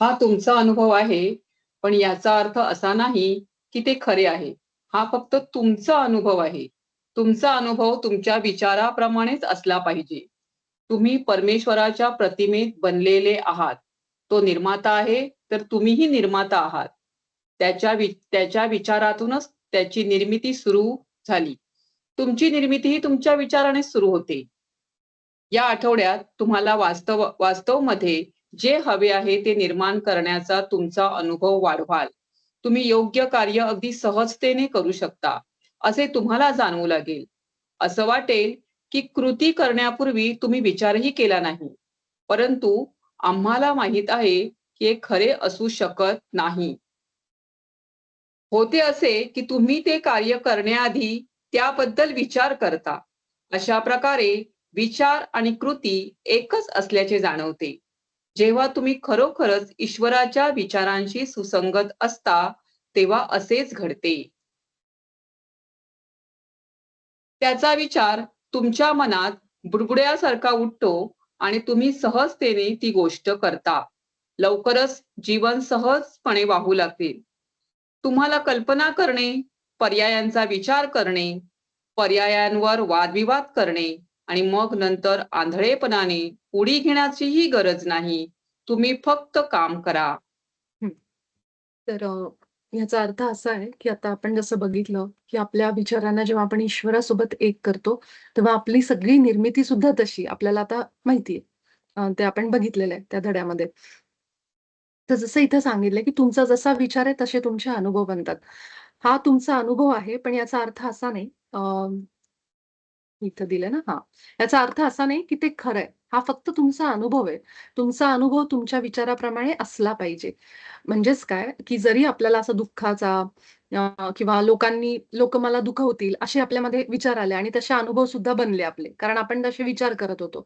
हा तुमचा अनुभव आहे, पण याचा अर्थ असा नाही की ते खरे आहे. हा फक्त तुमचा अनुभव आहे. तुमचा अनुभव तुमच्या विचाराप्रमाणेच असला पाहिजे. तुम्ही परमेश्वराच्या प्रतिमेत बनलेले आहात. तो निर्माता आहे, तर तुम्हीही निर्माता आहात. त्याच्या विचारातूनच त्याची निर्मिती सुरू झाली. तुमची निर्मितीही तुमच्या विचाराने सुरू होते. या आठवड्यात तुम्हाला वास्तवमध्ये जे हवे आहे ते निर्माण करण्याचा तुमचा अनुभव वाढवाल. तुम्ही योग्य कार्य अगदी सहजतेने करू शकता, असे तुम्हाला जाणवू लागेल. असं वाटेल की कृती करण्यापूर्वी तुम्ही विचारही केला नाही. परंतु आम्हाला माहित आहे की हे खरे असू शकत नाही. होते असे की तुम्ही ते कार्य करण्याआधी त्याबद्दल विचार करता. अशा प्रकारे विचार आणि कृती एकच असल्याचे जाणवते. जेव्हा तुम्ही खरोखरच ईश्वराच्या विचारांशी सुसंगत असता, तेव्हा असेच घडते. त्याचा विचार तुमच्या मनात बुडबुड्यासारखा उठतो आणि तुम्ही सहजतेने ती गोष्ट करता. लवकरच जीवन सहजपणे वाहू लागते. तुम्हाला कल्पना करणे, पर्यायांचा विचार करणे, पर्यायांवर वादविवाद करणे आणि मग नंतर आंधळेपणाने उडी घेण्याचीही गरज नाही. तुम्ही फक्त काम करा. हं. तर ह्याचा अर्थ असा आहे, की आता आपण जसं बघितलं, की आपल्या विचारांना जेव्हा आपण ईश्वरासोबत एक करतो, तेव्हा आपली सगळी निर्मिती सुद्धा तशी आपल्याला आता माहिती आहे. ते आपण बघितलेलं आहे त्या धड्यामध्ये. तर जसं इथं सांगितलंय, की तुमचा जसा विचार आहे तसे तुमचे अनुभव बनतात. हा तुमचा अनुभव आहे, पण याचा अर्थ असा नाही इथं दिलंय ना हां. याचा अर्थ असा नाही, की ते खरं आहे. हा फक्त तुमचा अनुभव आहे. तुमचा अनुभव तुमच्या विचाराप्रमाणे असला पाहिजे. म्हणजेच काय, की जरी आपल्याला असा दुःखाचा किंवा लोकं मला दुखवतील असे आपल्यामध्ये विचार आले आणि तसे अनुभव सुद्धा बनले आपले. कारण आपण तसे विचार करत होतो.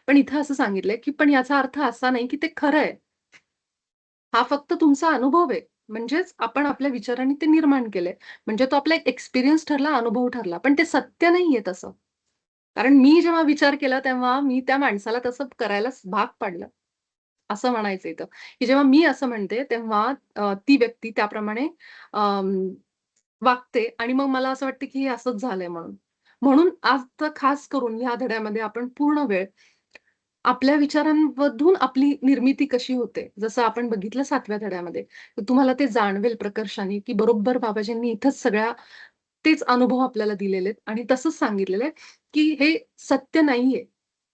पण इथं असं सांगितलंय, की पण याचा अर्थ असा नाही, की ते खरं आहे. हा फक्त तुमचा अनुभव आहे. म्हणजेच आपण आपल्या विचारांनी ते निर्माण केलंय. म्हणजे तो आपला एक एक्सपिरियन्स ठरला, अनुभव ठरला. पण ते सत्य नाहीये तसं. कारण मी जेव्हा विचार केला, तेव्हा मी त्या माणसाला तसं करायलाच भाग पाडलं. असं म्हणायचं इथं, की जेव्हा मी असं म्हणते, तेव्हा ती व्यक्ती त्याप्रमाणे अं, वागते आणि मग मला असं वाटतं, की हे असंच झालंय म्हणून. म्हणून आज तर खास करून ह्या धड्यामध्ये आपण पूर्ण वेळ आपल्या विचारांमधून आपली निर्मिती कशी होते, जसं आपण बघितलं 7व्या धड्यामध्ये. तर तुम्हाला ते जाणवेल प्रकर्षाने, की बरोबर बाबाजींनी इथंच तेच अनुभव आपल्याला दिलेले आहेत आणि तसंच सांगितलेलं आहे, की हे सत्य नाहीये.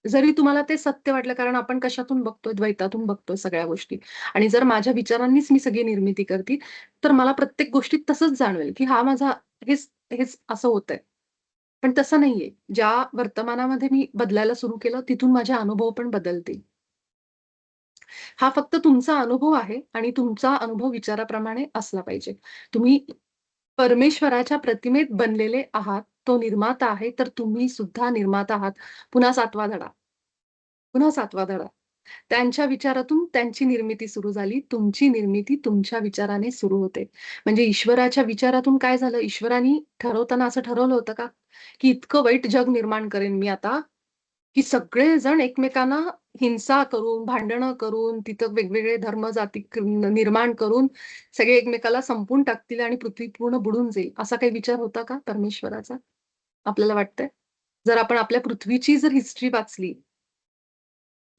जरी तुम्हाला ते सत्य वाटलं कारण आपण कशातून बघतोय? द्वैतातून बघतोय सगळ्या गोष्टी आणि जर माझ्या विचारांनीच मी सगळी निर्मिती करते, तर मला प्रत्येक गोष्टीत तसंच जाणवेल, की हा माझा हेच हेच असं होतंय. पण तसं नाहीये. ज्या वर्तमानामध्ये मी बदलायला सुरू केलं, तिथून माझे अनुभव पण बदलतील. हा फक्त तुमचा अनुभव आहे आणि तुमचा अनुभव विचाराप्रमाणे असला पाहिजे. तुम्ही परमेश्वराच्या प्रतिमेत बनलेले आहात. तो निर्माता आहे, तर तुम्ही सुद्धा निर्माता आहात. पुन्हा 7वा धडा. पुन्हा 7वा धडा. त्यांच्या विचारातून त्यांची निर्मिती सुरू झाली. तुमची निर्मिती तुमच्या विचाराने सुरू होते. म्हणजे ईश्वराच्या विचारातून काय झालं? ईश्वराने ठरवताना असं ठरवलं होतं का? की इतकं वाईट जग निर्माण करेन मी आता, की सगळेजण एकमेकांना हिंसा करून, भांडणं करून, तिथं वेगवेगळे धर्म, जाती निर्माण करून सगळे एकमेकाला संपवून टाकतील आणि पृथ्वी पूर्ण बुडून जाईल. असा काही विचार होता का परमेश्वराचा? आपल्याला वाटतंय? जर आपण आपल्या पृथ्वीची जर हिस्ट्री वाचली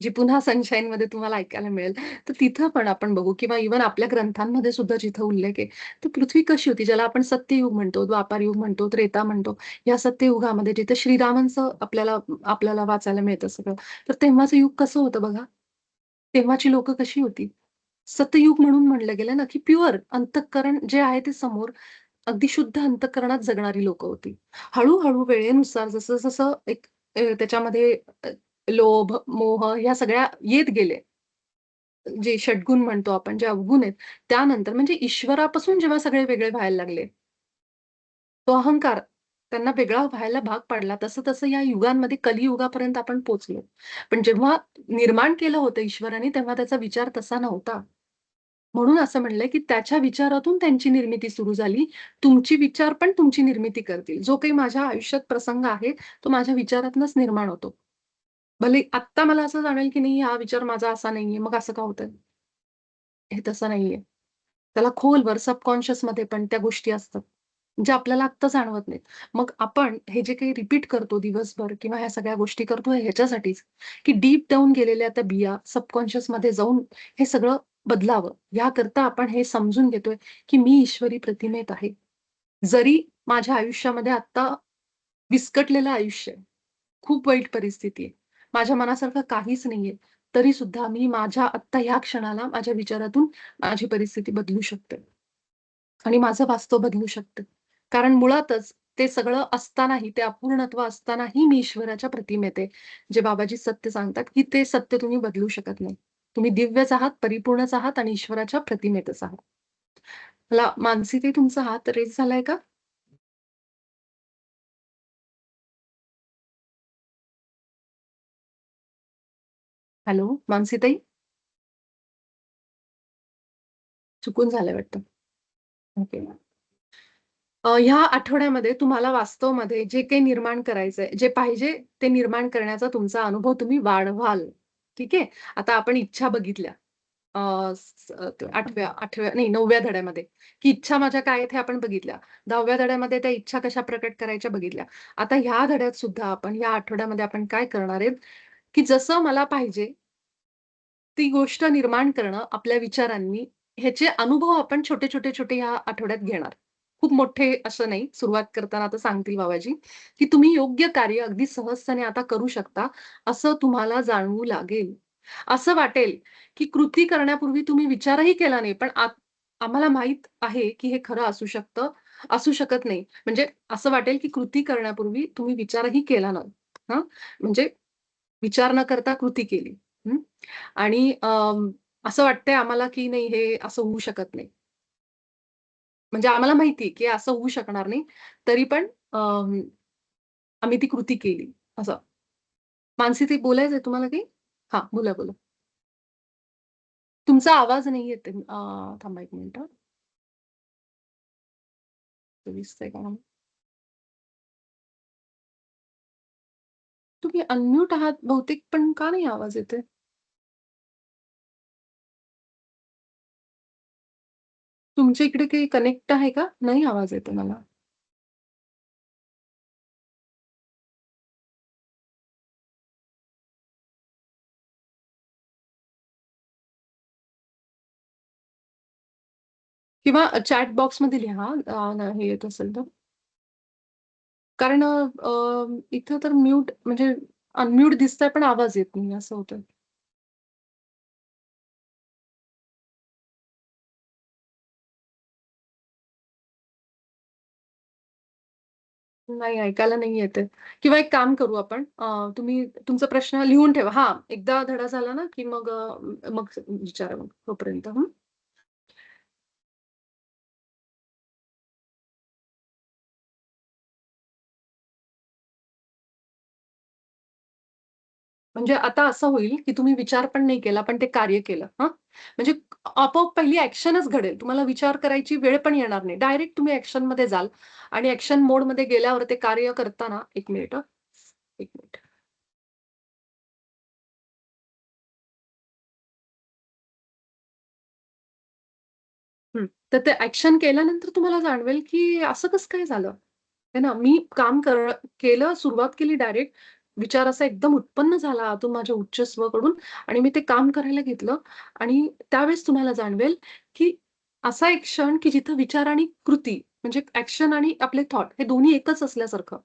जी पुन्हा सनशाईनमध्ये तुम्हाला ऐकायला मिळेल. तर तिथं पण आपण बघू किंवा इव्हन आपल्या ग्रंथांमध्ये सुद्धा जिथं उल्लेख आहे, तर पृथ्वी कशी होती? ज्याला आपण सत्ययुग म्हणतो, द्वापारयुग म्हणतो, त्रेता म्हणतो. या सत्ययुगामध्ये जिथे श्रीरामांचं आपल्याला आपल्याला वाचायला मिळतं सगळं. तर तेव्हाचं युग कसं होतं बघा? तेव्हाची लोकं कशी होती? सतयुग म्हणून म्हटलं गेलं ना, की प्युअर अंतःकरण जे आहे ते समोर अगदी शुद्ध अंतःकरणात जगणारी लोकं होती. हळू-हळू वेळेनुसार जसं-जसं त्याच्यामध्ये लोभ, मोह ह्या सगळ्या येत गेले. जे षड्गुण म्हणतो आपण, जे अवगुण आहेत, त्यानंतर म्हणजे ईश्वरापासून जेव्हा सगळे वेगळे व्हायला लागले, तो अहंकार त्यांना वेगळा व्हायला भाग पाडला. तसं-तसं या युगांमध्ये कलियुगापर्यंत आपण पोहोचलो. पण जेव्हा निर्माण केलं होतं ईश्वराने, तेव्हा त्याचा विचार तसा नव्हता. म्हणून असं म्हणलंय, की त्याच्या विचारातून त्यांची निर्मिती सुरू झाली. तुमची विचार पण तुमची निर्मिती करतील. जो काही माझ्या आयुष्यात प्रसंग आहे, तो माझ्या विचारातूनच निर्माण होतो. भले आत्ता मला असं जाणवेल, की नाही हा विचार माझा असा नाहीये, मग असं का होतंय? हे तसं नाहीये. त्याला खोलवर सबकॉन्शियसमध्ये पण त्या गोष्टी असतात, ज्या आपल्याला आत्ता जाणवत नाहीत. मग आपण हे जे काही रिपीट करतो दिवसभर किंवा ह्या सगळ्या गोष्टी करतोय ह्याच्यासाठीच, की डीप डाउन गेलेल्या त्या बिया सबकॉन्शियसमध्ये जाऊन हे सगळं बदलावं. याकरता आपण हे समजून घेतोय, की मी ईश्वरी प्रतिमेत आहे. जरी माझ्या आयुष्यामध्ये आत्ता विस्कटलेलं आयुष्य आहे. खूप वाईट परिस्थिती आहे. माझ्या मनासारखं काहीच नाहीये. तरी सुद्धा मी माझ्या आत्ता ह्या क्षणाला माझ्या विचारातून माझी परिस्थिती बदलू शकते आणि माझं वास्तव बदलू शकतं. कारण मुळातच ते सगळं असतानाही, ते अपूर्णत्व असतानाही मी ईश्वराच्या प्रतिमेत आहे. जे बाबाजी सत्य सांगतात, की ते सत्य तुम्ही बदलू शकत नाही. तुम्ही दिव्यच आहात, परिपूर्णच आहात आणि ईश्वराच्या प्रतिमेतच आहात. मला मानसी ताई तुमचा हात रेज झालाय का? हॅलो, मानसी ताई? चुकून झालंय वाटतं. ओके. ह्या आठवड्यामध्ये तुम्हाला वास्तवमध्ये जे काही निर्माण करायचंय, जे पाहिजे ते निर्माण करण्याचा तुमचा अनुभव तुम्ही वाढवाल. ठीक आहे? आता आपण इच्छा बघितल्या. अ, 8व्या नाही 9व्या धड्यामध्ये, की इच्छा माझ्या काय आहेत हे आपण बघितल्या. 10व्या धड्यामध्ये त्या इच्छा कशा प्रकट करायच्या बघितल्या. आता ह्या धड्यात सुद्धा आपण ह्या आठवड्यामध्ये आपण काय करणार आहेत, की जसं मला पाहिजे ती गोष्ट निर्माण करणं आपल्या विचारांनी, ह्याचे अनुभव आपण छोटे-छोटे ह्या आठवड्यात घेणार. खूप मोठे असं नाही, सुरुवात करताना आता सांगतील बाबाजी, की तुम्ही योग्य कार्य अगदी सहजतेने आता करू शकता, असं तुम्हाला जाणवू लागेल. असं वाटेल, की कृती करण्यापूर्वी तुम्ही विचारही केला नाही, पण आम्हाला माहीत आहे, की हे खरं असू शकतं, असू शकत नाही. म्हणजे असं वाटेल, की कृती करण्यापूर्वी तुम्ही विचारही केला नाही. हां, म्हणजे विचार न करता कृती केली. हं. आणि असं वाटतंय आम्हाला, की नाही हे असं होऊ शकत नाही. म्हणजे आम्हाला माहिती आहे, की असं होऊ शकणार नाही. तरी पण आम्ही ती कृती केली असं. मानसी ताई बोलायचंय तुम्हाला काही? हां, बोला, बोला. तुमचा आवाज नाही येत आहे. थांबा 1 मिनिटं. दिसतंय का? तुम्ही अनम्यूट आहात बहुतेक, पण का नाही आवाज येत आहे? तुमच्या इकडे काही कनेक्ट आहे का? नाही आवाज येत आहे मला. किंवा चॅट बॉक्समध्ये लिहा हे येत असेल तर. कारण इथं तर म्यूट म्हणजे अनम्यूट दिसतंय पण आवाज येत नाही असं होतंय. नाही ऐकायला नाही येतंय. किंवा एक काम करू आपण तुम्ही तुमचा प्रश्न लिहून ठेवा. हां, एकदा धडा झाला ना, की मग मग विचारा मग तोपर्यंत. हं. म्हणजे आता असं होईल, की तुम्ही विचार पण नाही केला, पण ते कार्य केलं. हां. म्हणजे आपोआप पहिली ॲक्शनच घडेल. तुम्हाला विचार करायची वेळ पण येणार नाही. डायरेक्ट तुम्ही ॲक्शनमध्ये जाल आणि ॲक्शन मोडमध्ये गेल्यावर ते कार्य करताना 1 मिनिट 1 मिनिट. हं. तर ते ॲक्शन केल्यानंतर तुम्हाला जाणवेल, की असं कसं काय झालं? आहे ना, मी काम केलं, सुरुवात केली डायरेक्ट. विचार असा एकदम उत्पन्न झाला आतून माझ्या उच्च स्वकडून आणि मी ते काम करायला घेतलं आणि त्यावेळेस तुम्हाला जाणवेल, की असा एक क्षण, की जिथं विचार आणि कृती म्हणजे ॲक्शन आणि आपले थॉट हे दोन्ही एकच असल्यासारखं.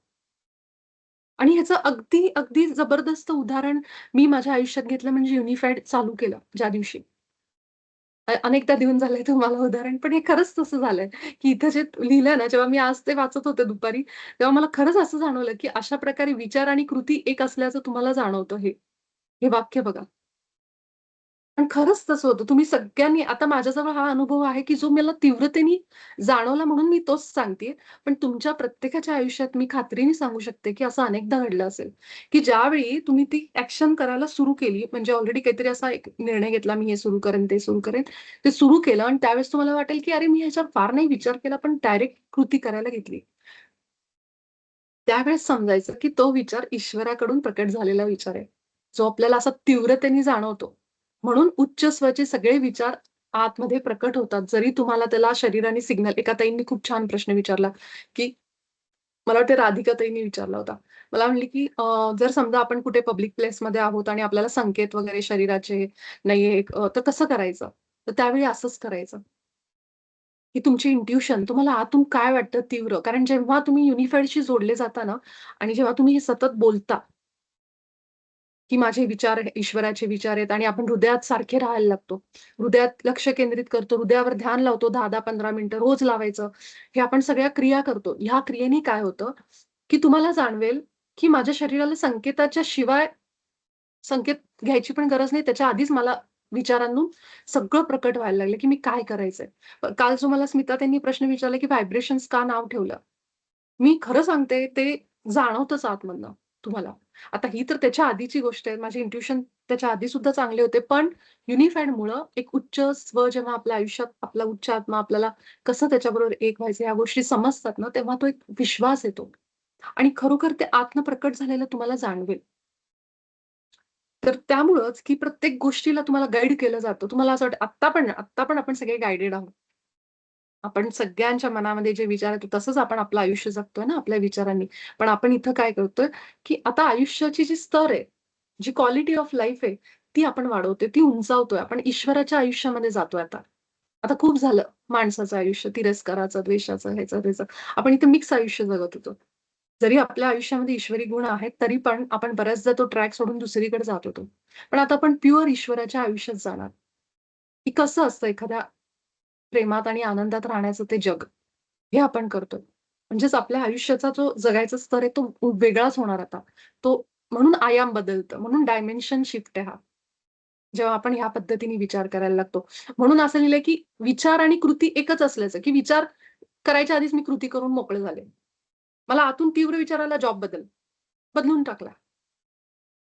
आणि ह्याचं अगदी, अगदी जबरदस्त उदाहरण मी माझ्या आयुष्यात घेतलं म्हणजे युनिफाईड चालू केलं ज्या दिवशी. अनेकदा देऊन झालंय तुम्हाला उदाहरण, पण हे खरंच तसं झालंय, की इथं जे लिहिलंय ना, जेव्हा मी आज ते वाचत होते दुपारी, तेव्हा मला खरंच असं जाणवलं, की अशा प्रकारे विचार आणि कृती एक असल्याचं तुम्हाला जाणवतं हे. हे वाक्य बघा. पण खरंच तसं होतं. तुम्ही सगळ्यांनी आता माझ्याजवळ हा अनुभव आहे, की जो मला तीव्रतेने जाणवला म्हणून मी तोच सांगतेय. पण तुमच्या प्रत्येकाच्या आयुष्यात मी खात्रीने सांगू शकते, की असं अनेकदा घडलं असेल, की ज्यावेळी तुम्ही ती ॲक्शन करायला सुरू केली, म्हणजे ऑलरेडी काहीतरी असा एक निर्णय घेतला, मी हे सुरू करेन, ते सुरू करेन. ते सुरू केलं आणि त्यावेळेस तुम्हाला वाटेल, की अरे मी ह्याच्यावर फार नाही विचार केला, पण डायरेक्ट कृती करायला घेतली. त्यावेळेस समजायचं, की तो विचार ईश्वराकडून प्रकट झालेला विचार आहे. जो आपल्याला असा तीव्रतेने जाणवतो. म्हणून उच्च स्वराचे सगळे विचार आतमध्ये प्रकट होतात. जरी तुम्हाला त्याला शरीराने सिग्नल एका ताईंनी खूप छान प्रश्न विचारला, की मला वाटतं राधिका ताईंनी विचारला होता. मला म्हणली, की जर समजा आपण कुठे पब्लिक प्लेसमध्ये आहोत आणि आपल्याला संकेत वगैरे शरीराचे नाहीये तर कसं करायचं? तर त्यावेळी असंच करायचं. की तुमची इंट्युशन तुम्हाला आतून काय वाटतं तीव्र. कारण जेव्हा तुम्ही युनिफाईडशी जोडले जाता ना आणि जेव्हा तुम्ही हे सतत बोलता, की माझे विचार ईश्वराचे विचार आहेत आणि आपण हृदयात सारखे राहायला लागतो. हृदयात लक्ष केंद्रित करतो, हृदयावर ध्यान लावतो 10-10, 15 मिनिटं रोज लावायचं. हे आपण सगळ्या क्रिया करतो. ह्या क्रियेने काय होतं, की तुम्हाला जाणवेल, की माझ्या शरीराला संकेताच्या शिवाय संकेत घ्यायची पण गरज नाही. त्याच्या आधीच मला विचारांतून सगळं प्रकट व्हायला लागलं, की मी काय करायचंय. काल जो मला स्मिता त्यांनी प्रश्न विचारला, की व्हायब्रेशन्स का नाव ठेवलं? मी खरं सांगते ते जाणवतंच आतमधनं तुम्हाला. आता ही तर त्याच्या आधीची गोष्ट आहे. माझे इंट्युशन त्याच्या आधी सुद्धा चांगले होते. पण युनिफाईडमुळं एक उच्च स्व जेव्हा आपल्या आयुष्यात आपला उच्च आत्मा आपल्याला कसं त्याच्याबरोबर एक व्हायचं ह्या गोष्टी समजतात ना, तेव्हा तो एक विश्वास येतो आणि खरोखर ते आतनं प्रकट झालेलं तुम्हाला जाणवेल. तर त्यामुळंच, की प्रत्येक गोष्टीला तुम्हाला गाईड केलं जातं. तुम्हाला असं वाटतं आत्ता पण आपण सगळे गाईडेड आहोत. आपण सगळ्यांच्या मनामध्ये जे विचार येतो तसंच आपण आपलं आयुष्य जगतोय ना आपल्या विचारांनी. पण आपण इथं काय करतोय, की आता आयुष्याची जी स्तर आहे, जी क्वालिटी ऑफ लाईफ आहे, ती आपण वाढवतोय, ती उंचावतोय. आपण ईश्वराच्या आयुष्यामध्ये जातोय आता. आता खूप झालं माणसाचं आयुष्य तिरस्काराचं, द्वेषाचं, ह्याचं त्याचं. आपण इथे मिक्स आयुष्य जगत होतो. जरी आपल्या आयुष्यामध्ये ईश्वरी गुण आहेत, तरी पण आपण बऱ्याचदा तो ट्रॅक सोडून दुसरीकडे जात होतो. पण आता आपण प्युअर ईश्वराच्या आयुष्यात जाणार, की कसं असतं एखाद्या प्रेमात आणि आनंदात राहण्याचं ते जग. हे आपण करतोय. म्हणजेच आपल्या आयुष्याचा जो जगायचा स्तर आहे तो वेगळाच होणार आता. तो म्हणून आयाम बदलतं. म्हणून डायमेन्शन शिफ्ट आहे हा. जेव्हा आपण ह्या पद्धतीने विचार करायला लागतो. म्हणून असं लिहिलंय, की विचार आणि कृती एकच असल्याचं, की विचार करायच्या आधीच मी कृती करून मोकळे झाले. मला आतून तीव्र विचाराला जॉब बदलून टाकला.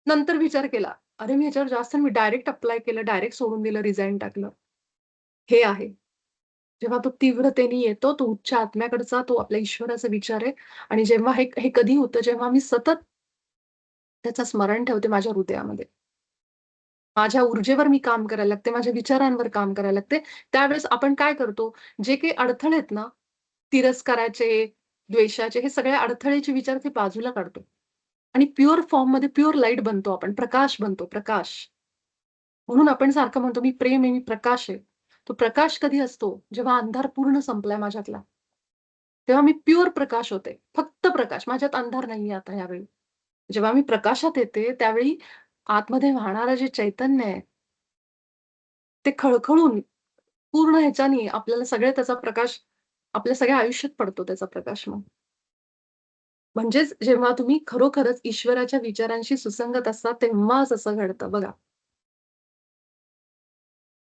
नंतर विचार केला, अरे मी ह्याच्यावर जास्त मी डायरेक्ट अप्लाय केलं, डायरेक्ट सोडून दिलं, रिझाइन टाकलं. हे आहे. जेव्हा तो तीव्रतेने येतो, तो उच्च आत्म्याकडचा तो आपल्या ईश्वराचा विचार आहे आणि जेव्हा हे हे कधी होतं, जेव्हा मी सतत त्याचं स्मरण ठेवते माझ्या हृदयामध्ये. माझ्या ऊर्जेवर मी काम करायला लागते, माझ्या विचारांवर काम करायला लागते. त्यावेळेस आपण काय करतो, जे काही अडथळे आहेत ना, तिरस्काराचे, द्वेषाचे, हे सगळे अडथळेचे विचार ते बाजूला काढतो आणि प्युअर फॉर्ममध्ये प्युअर लाईट बनतो आपण, प्रकाश बनतो, प्रकाश. म्हणून आपण सारखं म्हणतो, "मी प्रेम आहे, मी प्रकाश आहे." तो प्रकाश कधी असतो, जेव्हा अंधार पूर्ण संपलाय माझ्यातला. तेव्हा मी प्युअर प्रकाश होते. फक्त प्रकाश. माझ्यात अंधार नाहीये आता यावेळी. जेव्हा मी प्रकाशात येते, त्यावेळी आतमध्ये वाहणारं जे चैतन्य आहे, ते खळखळून पूर्ण ह्याच्यानी आपल्याला सगळे त्याचा प्रकाश आपल्या सगळ्या आयुष्यात पडतो त्याचा प्रकाश मग. म्हणजेच जेव्हा तुम्ही खरोखरच ईश्वराच्या विचारांशी सुसंगत असता, तेव्हाच असं घडतं बघा.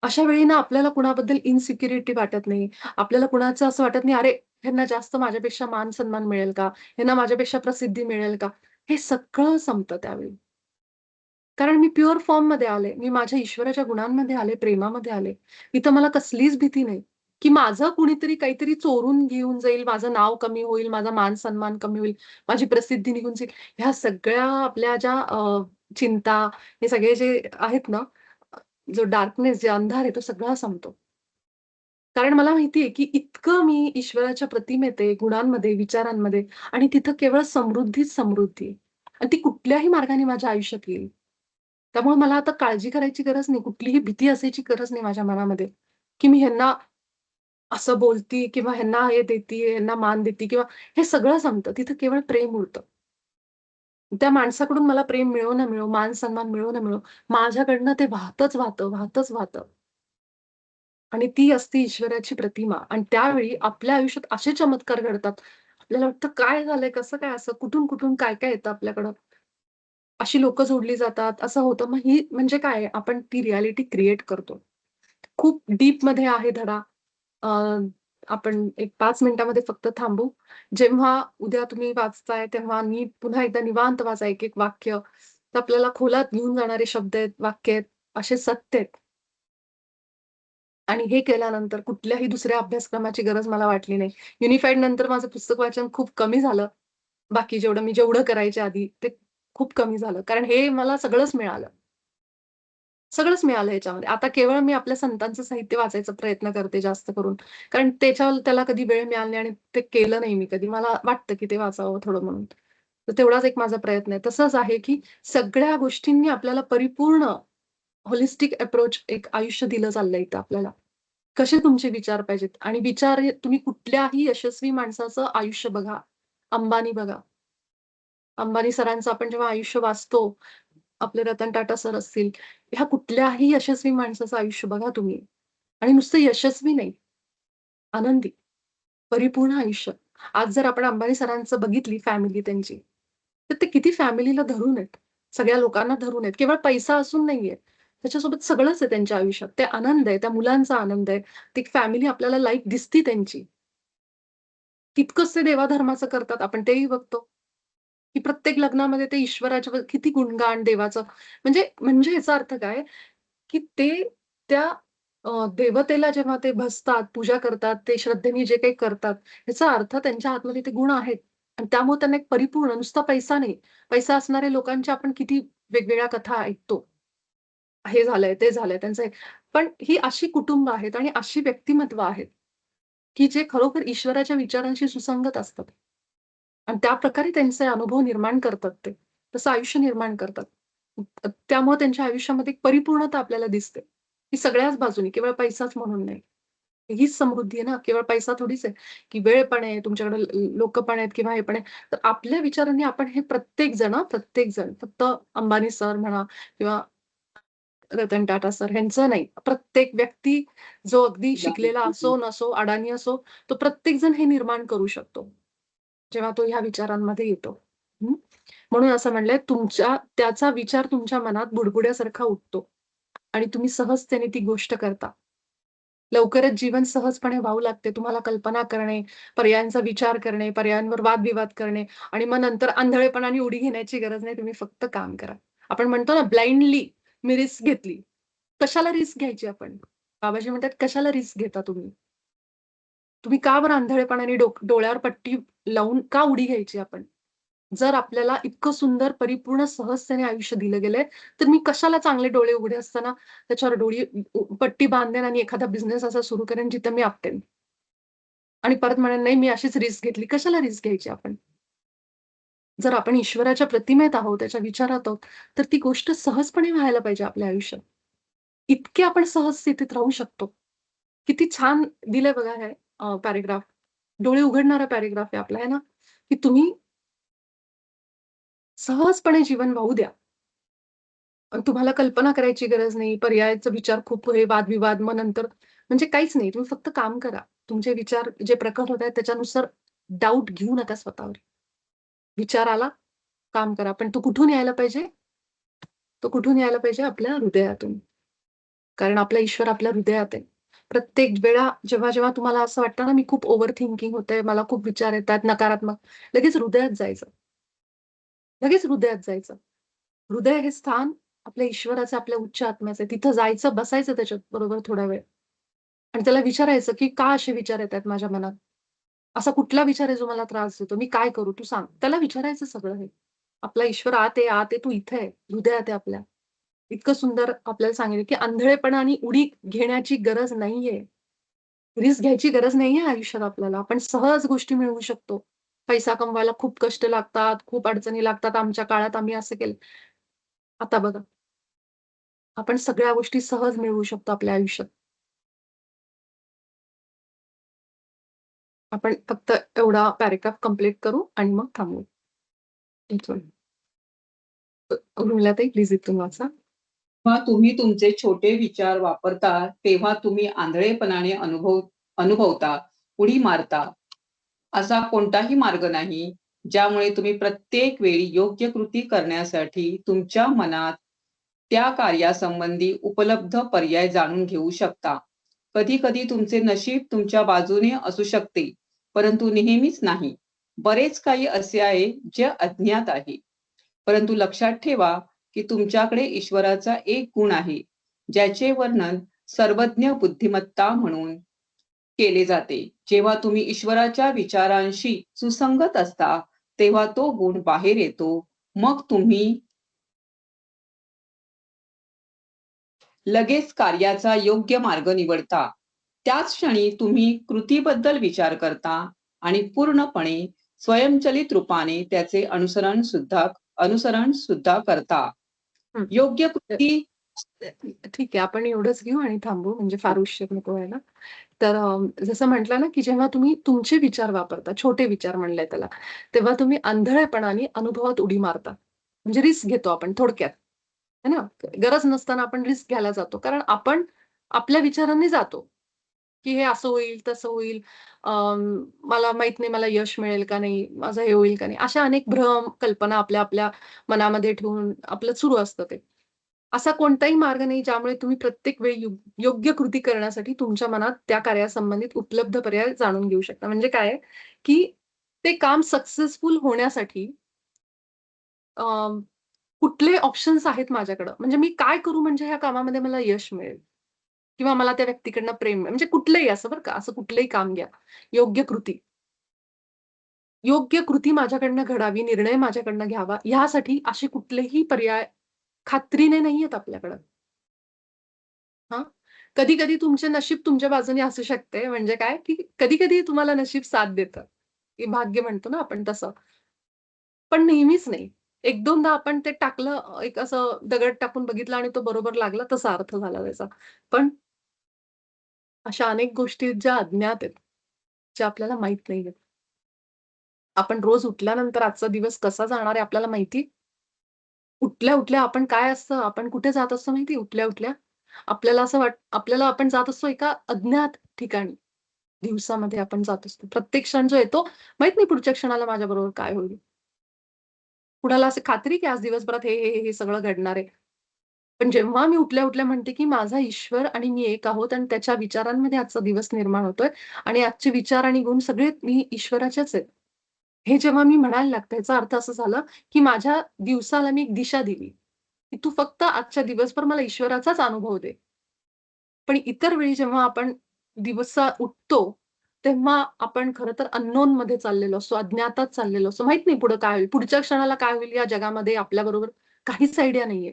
अशा वेळी ना आपल्याला कुणाबद्दल इन्सिक्युरिटी वाटत नाही. आपल्याला कुणाचं असं वाटत नाही, "अरे, ह्यांना जास्त माझ्यापेक्षा मान-सन्मान मिळेल का? ह्यांना माझ्यापेक्षा प्रसिद्धी मिळेल का?" हे सगळं संपतं त्यावेळी. कारण मी प्युअर फॉर्ममध्ये आले. मी माझ्या ईश्वराच्या गुणांमध्ये आले, प्रेमामध्ये आले. इथं मला कसलीच भीती नाही, की माझं कुणीतरी काहीतरी चोरून घेऊन जाईल, माझं नाव कमी होईल, माझा मान-सन्मान कमी होईल, माझी प्रसिद्धी निघून जाईल. ह्या सगळ्या आपल्या ज्या चिंता, हे सगळे जे आहेत ना, जो डार्कनेस, जे अंधार आहे, तो सगळा संपतो. कारण मला माहिती आहे, की इतकं मी ईश्वराच्या प्रतिमेत आहे, गुणांमध्ये, विचारांमध्ये आणि तिथं केवळ समृद्धीच समृद्धी आहे. आणि ती कुठल्याही मार्गाने माझ्या आयुष्यात येईल. त्यामुळे मला आता काळजी करायची गरज नाही. कुठलीही भीती असायची गरज नाही माझ्या मनामध्ये, की मी ह्यांना असं बोलती किंवा ह्यांना हे देतीये, ह्यांना मान देते किंवा हे सगळं संपतं. तिथं केवळ प्रेम उरतं. त्या माणसाकडून मला प्रेम मिळो ना मिळो, मान-सन्मान मिळो ना मिळो, माझ्याकडनं ते वाहतच वाहतं, वाहतच वाहतं. आणि ती असते ईश्वराची प्रतिमा आणि त्यावेळी आपल्या आयुष्यात असे चमत्कार घडतात. आपल्याला वाटतं काय झालंय? कसं काय असं? कुठून-कुठून काय-काय येतं आपल्याकडं? अशी लोक जोडली जातात, असं होतं. मग ही म्हणजे काय आहे, आपण ती रियालिटी क्रिएट करतो. खूप डीप मध्ये आहे धडा. अ, आपण एक 5 मिनिटामध्ये फक्त थांबू. जेव्हा उद्या तुम्ही वाचताय, तेव्हा नीट पुन्हा एकदा निवांत वाचा एक-एक वाक्य. तर आपल्याला खोलात घेऊन जाणारे शब्द आहेत, वाक्य आहेत, असे सत्य आहेत. आणि हे केल्यानंतर कुठल्याही दुसऱ्या अभ्यासक्रमाची गरज मला वाटली नाही. युनिफाईड नंतर माझं पुस्तक वाचन खूप कमी झालं. बाकी जेवढं करायचे आधी ते खूप कमी झालं. कारण हे मला सगळंच मिळालं. सगळंच मिळालं ह्याच्यामध्ये. आता केवळ मी आपल्या संतांचं साहित्य वाचायचा प्रयत्न करते जास्त करून. कारण त्याला कधी वेळ मिळाला नाही आणि ते केलं नाही मी कधी. मला वाटतं की ते वाचावं थोडं म्हणून. तर तेवढाच एक माझा प्रयत्न आहे. तसंच आहे की सगळ्या गोष्टींनी आपल्याला परिपूर्ण होलिस्टिक अप्रोच एक आयुष्य दिलं चाललंय इथं आपल्याला. कसे तुमचे विचार पाहिजेत आणि विचार हे तुम्ही कुठल्याही यशस्वी माणसाचं आयुष्य बघा. अंबानी बघा. अंबानी सरांचं आपण जेव्हा आयुष्य वाचतो, आपले रतन टाटा सर असतील, ह्या कुठल्याही यशस्वी माणसाचं आयुष्य बघा तुम्ही आणि नुसतं यशस्वी नाही, आनंदी, परिपूर्ण आयुष्य. आज जर आपण अंबानी सरांचं बघितली फॅमिली त्यांची, तर ते किती फॅमिलीला धरून आहेत. सगळ्या लोकांना धरून आहेत. केवळ पैसा असून नाहीये. त्याच्यासोबत सगळंच आहे त्यांच्या आयुष्यात. ते आनंद आहे, त्या मुलांचा आनंद आहे. ती फॅमिली आपल्याला लाईक दिसती त्यांची. तितकंच ते देवाधर्माचं करतात, आपण तेही बघतो. की प्रत्येक लग्नामध्ये ते ईश्वराच्या किती गुणगान देवाचं म्हणजे म्हणजे याचा अर्थ काय, की ते त्या देवतेला जेव्हा ते भजतात, पूजा करतात, ते श्रद्धेने जे काही करतात, याचा अर्थ त्यांच्या आतमध्ये ते गुण आहेत. आणि त्यामुळे त्यांना एक परिपूर्ण नुसता पैसा नाही. पैसा असणाऱ्या लोकांच्या आपण किती वेगवेगळ्या कथा ऐकतो. हे झालंय, ते झालंय त्यांचं हे. पण ही अशी कुटुंब आहेत आणि अशी व्यक्तिमत्व आहेत, की जे खरोखर ईश्वराच्या विचारांशी सुसंगत असतात. आणि त्याप्रकारे त्यांचे अनुभव निर्माण करतात ते. तसं आयुष्य निर्माण करतात. त्यामुळे त्यांच्या आयुष्यामध्ये एक परिपूर्णता आपल्याला दिसते. ही सगळ्याच बाजूनी, केवळ पैसाच म्हणून नाही. हीच समृद्धी आहे ना, केवळ पैसा थोडीच आहे, की वेळ पण आहे, तुमच्याकडे लोकं पण आहेत किंवा हे पण आहे. तर आपल्या विचारांनी आपण हे प्रत्येक जण फक्त अंबानी सर म्हणा किंवा रतन टाटा सर ह्यांचं नाही. प्रत्येक व्यक्ती जो अगदी शिकलेला असो, नसो, अडाणी असो, तो प्रत्येक जण हे निर्माण करू शकतो. जेव्हा तो ह्या विचारांमध्ये येतो. हं. म्हणून असं म्हणलंय त्याचा विचार तुमच्या मनात बुडबुड्यासारखा उठतो आणि तुम्ही सहजतेने ती गोष्ट करता. लवकरच जीवन सहजपणे वाहू लागते. तुम्हाला कल्पना करणे, पर्यायांचा विचार करणे, पर्यायांवर वादविवाद करणे आणि मग नंतर आंधळेपणाने उडी घेण्याची गरज नाही. तुम्ही फक्त काम करा. आपण म्हणतो ना ब्लाइंडली मी रिस्क घेतली. कशाला रिस्क घ्यायची आपण? बाबाजी म्हणतात, "कशाला रिस्क घेता तुम्ही? तुम्ही का बरं आंधळेपणाने डोळ्यावर पट्टी लावून का उडी घ्यायची आपण?" जर आपल्याला इतकं सुंदर, परिपूर्ण, सहजतेने आयुष्य दिलं गेलंय, तर मी कशाला चांगले डोळे उघडे असताना त्याच्यावर पट्टी बांधेन आणि एखादा बिझनेस असा सुरू करेन जिथं मी आपटेन. आणि परत म्हणेन, "नाही, मी अशीच रिस्क घेतली." कशाला रिस्क घ्यायची आपण? जर आपण ईश्वराच्या प्रतिमेत आहोत, त्याच्या विचारात आहोत, तर ती गोष्ट सहजपणे व्हायला पाहिजे आपल्या आयुष्यात. इतके आपण सहज स्थितीत राहू शकतो. किती छान दिलंय बघा हे पॅराग्राफ. डोळे उघडणारा पॅराग्राफ आहे आपला, आहे ना? की तुम्ही सहजपणे जीवन वाहू द्या. तुम्हाला कल्पना करायची गरज नाही. पर्यायाचा विचार खूप हे वादविवाद मग नंतर म्हणजे काहीच नाही. तुम्ही फक्त काम करा. तुमचे विचार जे प्रकट होत आहेत त्याच्यानुसार डाउट घेऊ नका स्वतःवर. विचार आला, काम करा. पण तो कुठून यायला पाहिजे? तो कुठून यायला पाहिजे? आपल्या हृदयातून. कारण आपला ईश्वर आपल्या हृदयात आहे. प्रत्येक वेळा जेव्हा तुम्हाला असं वाटतं ना, मी खूप ओव्हर थिंकिंग होतंय, मला खूप विचार येतात नकारात्मक, लगेच हृदयात जायचं. लगेच हृदयात जायचं. हृदय हे स्थान आपल्या ईश्वराचं, आपल्या उच्च आत्म्याचं आहे. तिथं जायचं, बसायचं त्याच्याबरोबर थोडा वेळ आणि त्याला विचारायचं, की का असे विचार येतायत माझ्या मनात? असा कुठला विचार आहे जो मला त्रास देतो? मी काय करू? तू सांग. त्याला विचारायचं सगळं हे. आपला ईश्वर आत आहे, आत आहे. तू इथे आहे. हृदयात आहे आपल्या. इतकं सुंदर आपल्याला सांगितलं, की आंधळेपणाने उडी घेण्याची गरज नाहीये. रिस्क घ्यायची गरज नाहीये आयुष्यात आपल्याला. आपण सहज गोष्टी मिळवू शकतो. पैसा कमवायला खूप कष्ट लागतात, खूप अडचणी लागतात. आमच्या काळात आम्ही असं केलं. आता बघा, आपण सगळ्या गोष्टी सहज मिळवू शकतो आपल्या आयुष्यात. आपण फक्त एवढा पॅराग्राफ कंप्लीट करू आणि मग थांबवू. इथून. उर्मिलाताई प्लीज इथून वाचा. जेव्हा तुम्ही तुमचे छोटे विचार वापरता, तेव्हा तुम्ही आंधळेपणाने अनुभवता, उडी मारता. असा कोणताही मार्ग नाही, ज्यामुळे तुम्ही प्रत्येक वेळी योग्य कृती करण्यासाठी तुमच्या मनात त्या कार्यासंबंधी उपलब्ध पर्याय जाणून घेऊ शकता. कधी कधी तुमचे नशीब तुमच्या बाजूने असू शकते, परंतु नेहमीच नाही. बरेच काही असे आहे जे अज्ञात आहे. परंतु लक्षात ठेवा की तुमच्याकडे ईश्वराचा एक गुण आहे, ज्याचे वर्णन सर्वज्ञ बुद्धिमत्ता म्हणून केले जाते. जेव्हा तुम्ही ईश्वराच्या विचारांशी सुसंगत असता, तेव्हा तो गुण बाहेर येतो. मग तुम्ही लगेच कार्याचा योग्य मार्ग निवडता. त्याच क्षणी तुम्ही कृतीबद्दल विचार करता आणि पूर्णपणे स्वयंचलित रूपाने त्याचे अनुसरण सुद्धा करता. हं. योग्य कृती ठीक आहे, आपण एवढंच घेऊ आणि थांबू, म्हणजे फार उशीर नको व्हायला. तर जसं म्हटलं ना, की जेव्हा तुम्ही तुमचे विचार वापरता, छोटे विचार म्हणलंय त्याला, तेव्हा तुम्ही आंधळेपणाने अनुभवात उडी मारता. म्हणजे रिस्क घेतो आपण थोडक्यात, है ना? गरज नसताना आपण रिस्क घ्यायला जातो. कारण आपण आपल्या विचारांनी जातो, की हे असं होईल, तसं होईल. मला माहीत नाही मला यश मिळेल का नाही, माझं हे होईल का नाही. अशा अनेक भ्रम, कल्पना आपल्या मनामध्ये ठेवून आपलं सुरू असतं ते. असा कोणताही मार्ग नाही ज्यामुळे तुम्ही प्रत्येक वेळी योग्य कृती करण्यासाठी तुमच्या मनात त्या कार्यासंबंधित उपलब्ध पर्याय जाणून घेऊ शकता. म्हणजे काय आहे, की ते काम सक्सेसफुल होण्यासाठी अ, कुठले ऑप्शन्स आहेत माझ्याकडं. म्हणजे मी काय करू म्हणजे ह्या कामामध्ये मला यश मिळेल किंवा मला त्या व्यक्तीकडनं प्रेम मिळेल. म्हणजे कुठलंही असं बरं का, असं कुठलंही काम घ्या. योग्य कृती. योग्य कृती माझ्याकडनं घडावी, निर्णय माझ्याकडनं घ्यावा, ह्यासाठी असे कुठलेही पर्याय खात्रीने नाहीयेत आपल्याकडं. हां. कधी-कधी तुमचे नशीब तुमच्या बाजूने असू शकते. म्हणजे काय, की कधी-कधी तुम्हाला नशीब साथ देतं. की भाग्य म्हणतो ना आपण तसं. पण नेहमीच नाही. 1-2दा आपण ते टाकलं एक असं दगड टाकून बघितला आणि तो बरोबर लागला तसा अर्थ झाला त्याचा. पण अशा अनेक गोष्टी आहेत ज्या अज्ञात आहेत, ज्या आपल्याला माहीत नाहीयेत. आपण रोज उठल्यानंतर आजचा दिवस कसा जाणार आहे आपल्याला माहिती? उठल्या-उठल्या आपण काय असतं, आपण कुठे जात असतो माहिती उठल्या-उठल्या? आपल्याला आपण जात असतो एका अज्ञात ठिकाणी. दिवसामध्ये आपण जात असतो. प्रत्येक क्षण जो येतो, माहीत नाही पुढच्या क्षणाला माझ्याबरोबर काय होईल. कुणाला असं खात्री की आज दिवसभरात हे सगळं घडणार आहे. पण जेव्हा मी उठल्या-उठल्या म्हणते, की माझा ईश्वर आणि मी एक आहोत आणि त्याच्या विचारांमध्ये आजचा दिवस निर्माण होतोय आणि आजचे विचार आणि गुण सगळे मी ईश्वराचेच आहेत. हे जेव्हा मी म्हणायला लागते, याचा अर्थ असं झालं, की माझ्या दिवसाला मी एक दिशा दिली, की तू फक्त आजच्या दिवसभर मला ईश्वराचाच अनुभव दे. पण इतर वेळी जेव्हा आपण उठतो, तेव्हा आपण खरं तर अननोनमध्ये चाललेलो असतो, अज्ञातात चाललेलो असतो. माहीत नाही पुढे काय होईल? पुढच्या क्षणाला काय होईल या जगामध्ये आपल्याबरोबर काहीच आयडिया नाहीये.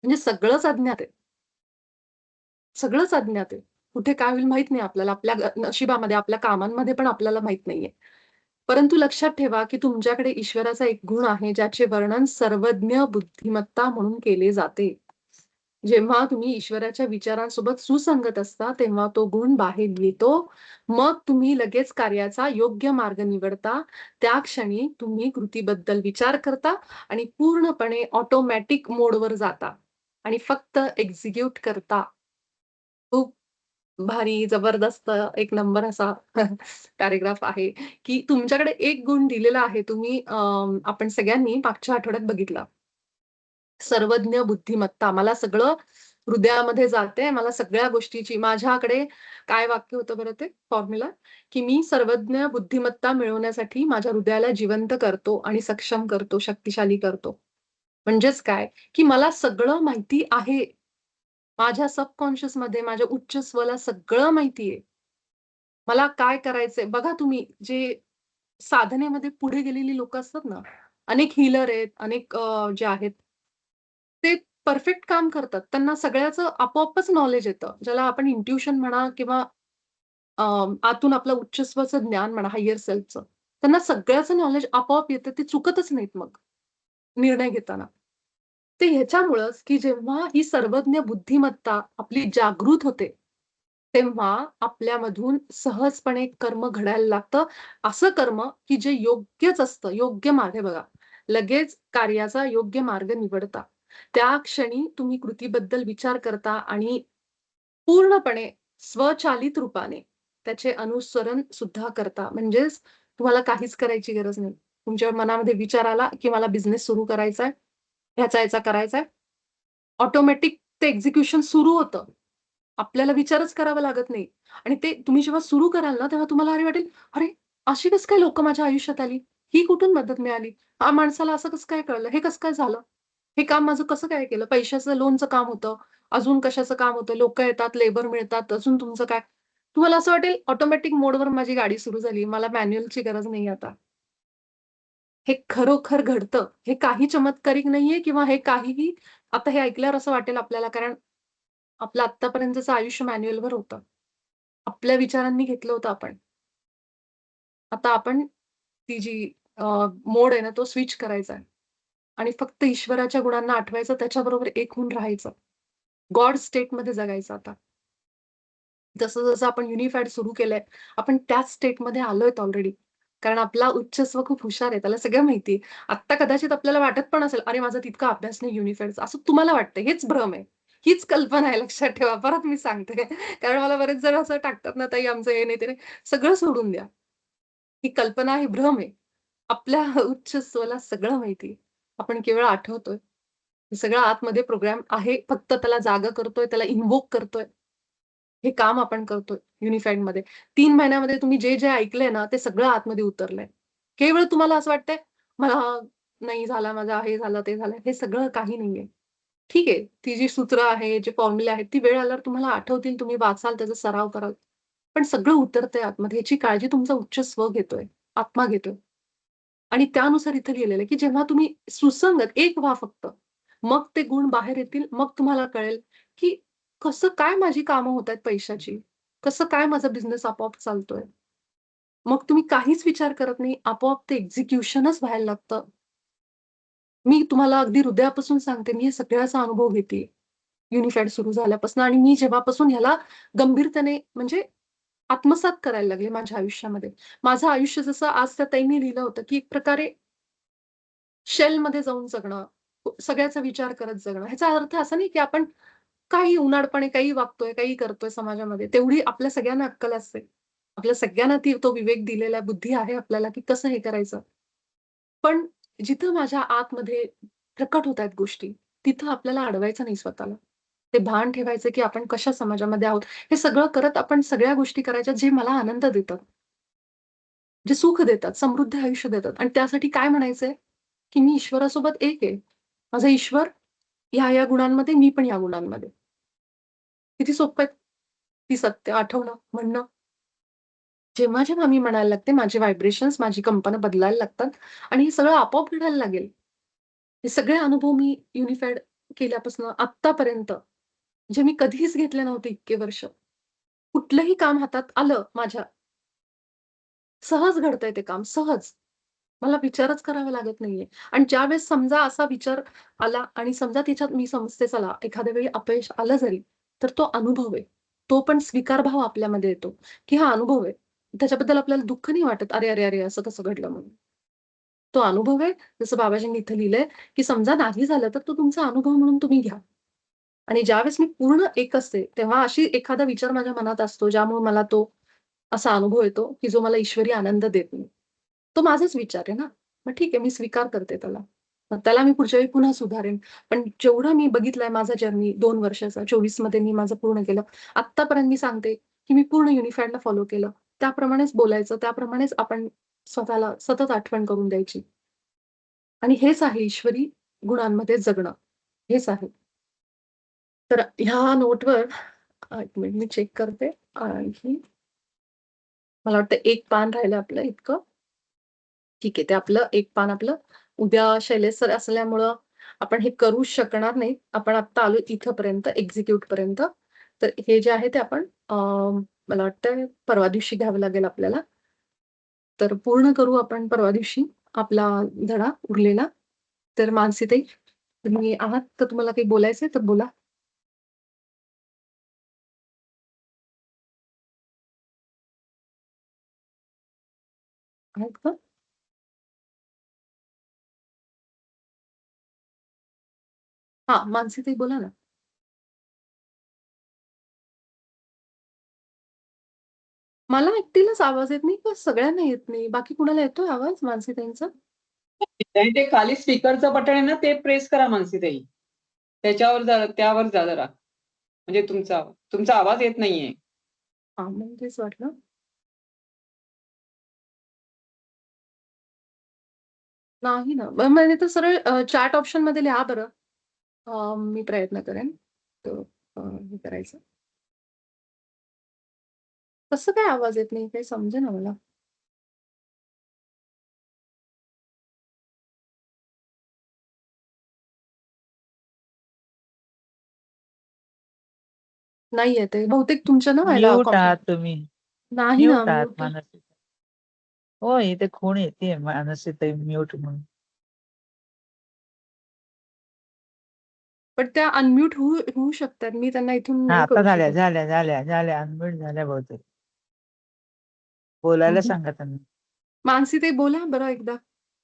म्हणजे सगळंच अज्ञात आहे. सगळंच अज्ञात आहे. कुठे काय होईल माहीत नाही आपल्याला. आपल्या नशिबामध्ये, आपल्या कामांमध्ये पण आपल्याला माहीत नाहीये. परंतु लक्षात ठेवा, की तुमच्याकडे ईश्वराचा एक गुण आहे, ज्याचे वर्णन सर्वज्ञ बुद्धिमत्ता म्हणून केले जाते. जेव्हा तुम्ही ईश्वराच्या विचारांसोबत सुसंगत असता, तेव्हा तो गुण बाहेर येतो. मग तुम्ही लगेच कार्याचा योग्य मार्ग निवडता. त्या क्षणी तुम्ही कृतीबद्दल विचार करता आणि पूर्णपणे ऑटोमॅटिक मोडवर जाता आणि फक्त एक्झिक्यूट करता. खूप भारी, जबरदस्त एक नंबर असा पॅराग्राफ आहे, की तुमच्याकडे एक गुण दिलेला आहे. आपण सगळ्यांनी मागच्या आठवड्यात बघितला. सर्वज्ञ बुद्धिमत्ता. मला सगळं हृदयामध्ये जातंय. मला सगळ्या गोष्टीची माझ्याकडे काय वाक्य होतं बरं ते फॉर्म्युला, की मी सर्वज्ञ बुद्धिमत्ता मिळवण्यासाठी माझ्या हृदयाला जिवंत करतो आणि सक्षम करतो, शक्तिशाली करतो. म्हणजेच काय, की मला सगळं माहिती आहे. माझ्या सबकॉन्शियसमध्ये, माझ्या उच्च स्वला सगळं माहिती आहे. मला काय करायचंय बघा तुम्ही जे साधनेमध्ये पुढे गेलेली लोकं असतात ना, अनेक हीलर आहेत, अनेक जे आहेत, ते परफेक्ट काम करतात. त्यांना सगळ्याचं आपोआपच नॉलेज येतं. ज्याला आपण इंट्युशन म्हणा किंवा अ, आतून आपलं उच्चस्वचं ज्ञान म्हणा, हायर सेल्फचं. त्यांना सगळ्याचं नॉलेज आपोआप येतं. ते चुकतच नाहीत मग, निर्णय घेताना. ते ह्याच्यामुळंच, की जेव्हा ही सर्वज्ञ बुद्धिमत्ता आपली जागृत होते, तेव्हा आपल्यामधून सहजपणे कर्म घडायला लागतं. असं कर्म, की जे योग्यच असतं, योग्य मार्ग बघा. लगेच कार्याचा योग्य मार्ग निवडता. त्या क्षणी तुम्ही कृतीबद्दल विचार करता आणि पूर्णपणे स्वचालित रूपाने त्याचे अनुसरण सुद्धा करता. म्हणजेच तुम्हाला काहीच करायची गरज नाही. तुमच्या मनामध्ये विचार आला, की मला बिझनेस सुरू करायचा आहे, ह्याचा करायचा आहे. ऑटोमॅटिक ते एक्झिक्युशन सुरू होतं. आपल्याला विचारच करावा लागत नाही आणि ते तुम्ही जेव्हा सुरू कराल ना, तेव्हा तुम्हाला वाटेल, "अरे, अशी कसं काय लोकं माझ्या आयुष्यात आली? ही कुठून मदत मिळाली? हा माणसाला असं कसं काय कळलं? हे कसं काय झालं? हे काम माझं कसं काय केलं?" पैशाचं लोनचं काम होतं, अजून कशाचं काम होतं, लोकं येतात, लेबर मिळतात, अजून तुमचं काय? तुम्हाला असं वाटेल ऑटोमॅटिक मोडवर माझी गाडी सुरू झाली. मला मॅन्युअलची गरज नाही आता. हे खरोखर घडतं. हे काही चमत्कारिक नाहीये किंवा हे काहीही आता हे ऐकल्यावर असं वाटेल आपल्याला कारण आपलं आत्तापर्यंतचं आयुष्य मॅन्युअलवर होतं. आपल्या विचारांनी घेतलं होतं आपण. आता आपण ती जी मोड आहे ना, तो स्विच करायचा आहे आणि फक्त ईश्वराच्या गुणांना आठवायचं, त्याच्याबरोबर एक होऊन राहायचं. गॉड स्टेटमध्ये जगायचं आता. जसं-जसं आपण युनिफाईड सुरू केलंय, आपण त्याच स्टेटमध्ये आलोयत ऑलरेडी. कारण आपला उच्च खूप हुशार आहे. त्याला सगळं माहिती आहे. आत्ता कदाचित आपल्याला वाटत पण असेल, "अरे, माझा तितका अभ्यास नाही युनिफाईडचा." असं तुम्हाला वाटतं. हेच भ्रम आहे. हीच कल्पना आहे लक्षात ठेवा. परत मी सांगते. कारण मला बरेच जण असं टाकतात ना, "ताई आमचं हे नाही, ते नाही." सगळं सोडून द्या. ही कल्पना, ही भ्रम आहे. आपल्या उच्च स्वला सगळं माहिती आहे. आपण केवळ आठवतोय. हे सगळं आतमध्ये प्रोग्राम आहे. फक्त त्याला जागा करतोय, त्याला इन्व्होक करतोय. हे काम आपण करतोय युनिफाईडमध्ये. 3 महिन्यामध्ये तुम्ही जे ऐकलंय ना, ते सगळं आतमध्ये उतरलंय. केवळ तुम्हाला असं वाटतंय, मला नाही झाला माझा, हे झालं, ते झालं. हे सगळं काही नाहीये. ठीक आहे, ती जी सूत्र आहे, जे फॉर्म्युले आहेत, ती वेळ आल्यावर तुम्हाला आठवतील, तुम्ही वाचाल, त्याचा सराव कराल. पण सगळं उतरतंय आतमध्ये. याची काळजी तुमचा उच्च स्व घेतोय, आत्मा घेतोय. आणि त्यानुसार इथे लिहिलेलं आहे, की जेव्हा तुम्ही सुसंगत एक व्हा फक्त. मग ते गुण बाहेर येतील. मग तुम्हाला कळेल, की कसं काय माझी कामं होतायत पैशाची. कसं काय माझा बिझनेस आपोआप चालतोय. मग तुम्ही काहीच विचार करत नाही. आपोआप ते एक्झिक्युशनच व्हायला लागतं. मी तुम्हाला अगदी हृदयापासून सांगते, मी हे सगळ्याचा अनुभव घेतेय. युनिफाईड सुरू झाल्यापासून आणि मी जेव्हापासून ह्याला गंभीरतेने म्हणजे आत्मसात करायला लागले माझ्या आयुष्यामध्ये. माझं आयुष्य जसं आज त्या ताईंनी लिहिलं होतं, की एक प्रकारे शेलमध्ये जाऊन जगणं, सगळ्याचा विचार करत जगणं. ह्याचा अर्थ असा नाही, की आपण काही उनाडपणे काही वागतोय, काही करतोय समाजामध्ये. तेवढी आपल्या सगळ्यांना अक्कल असते. आपल्या सगळ्यांना तो विवेक दिलेला बुद्धी आहे आपल्याला, की कसं हे करायचं. पण जिथं माझ्या आतमध्ये प्रकट होतायत गोष्टी, तिथं आपल्याला अडवायचं नाही स्वतःला. ते भान ठेवायचं, की आपण कशा समाजामध्ये आहोत. हे सगळं करत आपण सगळ्या गोष्टी करायच्या जे मला आनंद देतात. जे सुख देतात, समृद्ध आयुष्य देतात आणि त्यासाठी काय म्हणायचंय, की मी ईश्वरासोबत एक आहे. माझा ईश्वर ह्या गुणांमध्ये, मी पण या गुणांमध्ये. किती सोपं आहे ती सत्य आठवणं, म्हणणं. जेव्हा मी म्हणायला लागते, माझे व्हायब्रेशन्स, माझी कंपनं बदलायला लागतात आणि हे सगळं आपोआप घडायला लागेल. हे सगळे अनुभव मी युनिफाईड केल्यापासून आत्तापर्यंत, जे मी कधीच घेतले नव्हते इतके वर्ष. कुठलंही काम हातात आलं माझ्या, सहज घडतंय ते काम, सहज. मला विचारच करावा लागत नाहीये. आणि ज्यावेळेस समजा असा विचार आला आणि समजा त्याच्यात मी समजते चला एखाद्या वेळी अपयश आलं जरी, तर तो अनुभव आहे. तो पण स्वीकारभाव आपल्यामध्ये येतो, की हा अनुभव आहे. त्याच्याबद्दल आपल्याला दुःख नाही वाटत, "अरे, अरे, अरे, असं कसं घडलं?" म्हणून. तो अनुभव आहे, जसं बाबाजींनी इथं लिहिलंय, की समजा नाही झालं, तर तो तुमचा अनुभव म्हणून तुम्ही घ्या. आणि ज्यावेळेस मी पूर्ण एक असते, तेव्हा अशी एखादा विचार माझ्या मनात असतो, ज्यामुळे मला तो असा अनुभव येतो, की जो मला ईश्वरी आनंद देत नाही. तो माझाच विचार आहे ना. मग ठीक आहे, मी स्वीकार करते त्याला. मग त्याला मी पुढच्या वेळी पुन्हा सुधारेन. पण जेवढं मी बघितलंय माझा जर्नी 2 वर्षाचा, 24 मध्ये मी माझं पूर्ण केलं. आत्तापर्यंत मी सांगते, की मी पूर्ण युनिफाईडला फॉलो केलं. त्याप्रमाणेच बोलायचं, त्याप्रमाणेच आपण स्वतःला सतत आठवण करून द्यायची. आणि हेच आहे ईश्वरी गुणांमध्ये जगणं. हेच आहे. तर ह्या नोटवर 1 मिनिट मी चेक करते. आणखी मला वाटतं एक पान राहिलं आपलं इतकं. ठीक आहे. ते आपलं एक पान आपलं उद्या शैलेश सर असल्यामुळं आपण हे करू शकणार नाही. आपण आत्ता आलो इथपर्यंत एक्झिक्यूटपर्यंत. तर हे जे आहे ते आपण मला वाटतंय परवा दिवशी घ्यावं लागेल आपल्याला. तर पूर्ण करू आपण परवा दिवशी आपला धडा उरलेला. तर मानसीताई तुम्ही आहात तर तुम्हाला काही बोलायचंय तर बोला. आहेत का? हां, मानसीताई बोला ना. मला एकटीलाच आवाज येत नाही का सगळ्यांना येत नाही? बाकी कुणाला येतोय आवाज मानसीताईंचा? आणि ते खाली स्पीकरचं बटन आहे ना, ते प्रेस करा मानसीताई. त्यावर जा जरा. म्हणजे तुमचा आवाज येत नाहीये. हा मग तेच वाटलं. नाही ना. म्हणजे तर सरळ चॅट ऑप्शन मध्ये लिहा बरं. मी प्रयत्न करेन. तर हे करायचं. कसं काय आवाज येत नाही काही समजेना मला. नाही येते. बहुतेक तुमच्या ना व्हायला म्यूट आहात तुम्ही. नाही ना म्यूट आहात म्यूट. मानसी. हो इथे खूण येते मानसीताई म्यूट म्हणून. पण त्या अनम्यूट होऊ शकतात. मी त्यांना इथून हा नाही आता करू झाल्या शकत. झाल्या झाल्या झाल्या अनम्यूट झाल्या बहुतेक. बोलायला हम्म. सांगा त्यांना. मानसी ते बोला बरं एकदा.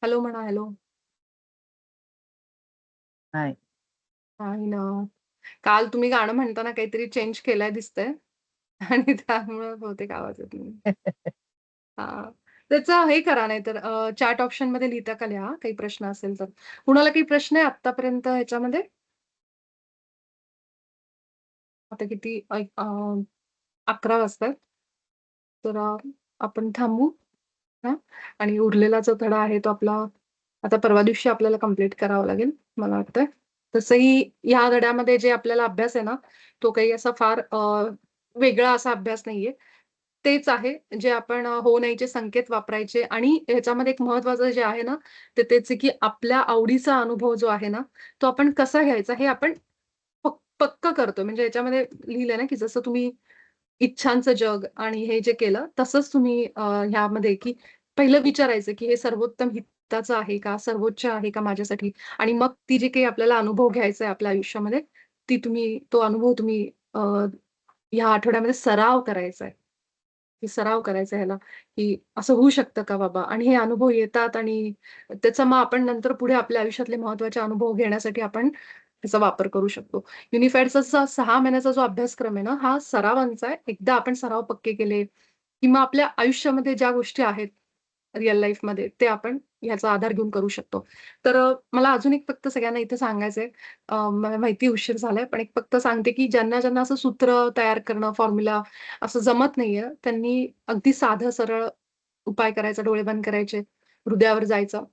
हॅलो म्हणा हॅलो. नाही. नाही ना. काल तुम्ही गाणं म्हणताना काहीतरी चेंज केलाय दिसतंय. आणि त्यामुळे बहुतेक आवाज येत नाही. हा. त्याचं हे करा नाहीतर चॅट ऑप्शन मध्ये लिहिता का लिहा काही प्रश्न असेल तर. कुणाला काही प्रश्न आहे आतापर्यंत ह्याच्यामध्ये? आता किती 11 वाजतायत. तर आपण थांबू. हां. आणि उरलेला जो धडा आहे तो आपला आता परवा दिवशी आपल्याला कंप्लीट करावा लागेल मला वाटतंय. तसंही या धड्यामध्ये जे आपल्याला अभ्यास आहे ना, तो काही असा फार वेगळा असा अभ्यास नाहीये. तेच आहे जे आपण हो नाहीचे संकेत वापरायचे आणि ह्याच्यामध्ये एक महत्त्वाचं जे आहे ना, ते तेच आहे की आपल्या आवडीचा अनुभव जो आहे ना, तो आपण कसा घ्यायचा हे आपण पक्कं करतोय. म्हणजे याच्यामध्ये लिहिलंय ना, की जसं तुम्ही इच्छांचं जग आणि हे जे केलं तसंच तुम्ही ह्यामध्ये की पहिलं विचारायचं की हे सर्वोत्तम हिताचं आहे का? सर्वोच्च आहे का माझ्यासाठी? आणि मग ती जी काही आपल्याला अनुभव घ्यायचा आहे आपल्या आयुष्यामध्ये, तो अनुभव तुम्ही ह्या आठवड्यामध्ये सराव करायचा आहे. की सराव करायचा ह्याला, की असं होऊ शकतं का बाबा? आणि हे अनुभव येतात आणि त्याचा मग आपण नंतर पुढे आपल्या आयुष्यातले महत्त्वाचे अनुभव घेण्यासाठी आपण त्याचा वापर करू शकतो. युनिफेडचा 6 महिन्याचा जो अभ्यासक्रम आहे ना, हा सरावांचा आहे. एकदा आपण सराव पक्के केले, किंवा आपल्या आयुष्यामध्ये ज्या गोष्टी आहेत रिअल लाईफमध्ये, ते आपण ह्याचा आधार घेऊन करू शकतो. तर मला अजून एक फक्त सगळ्यांना इथे सांगायचंय. मला माहिती उशीर झालाय, पण एक फक्त सांगते, की ज्यांना असं सूत्र तयार करणं, फॉर्म्युला असं जमत नाहीये, त्यांनी अगदी साधं सरळ उपाय करायचा, डोळे बंद करायचे, हृदयावर जायचं,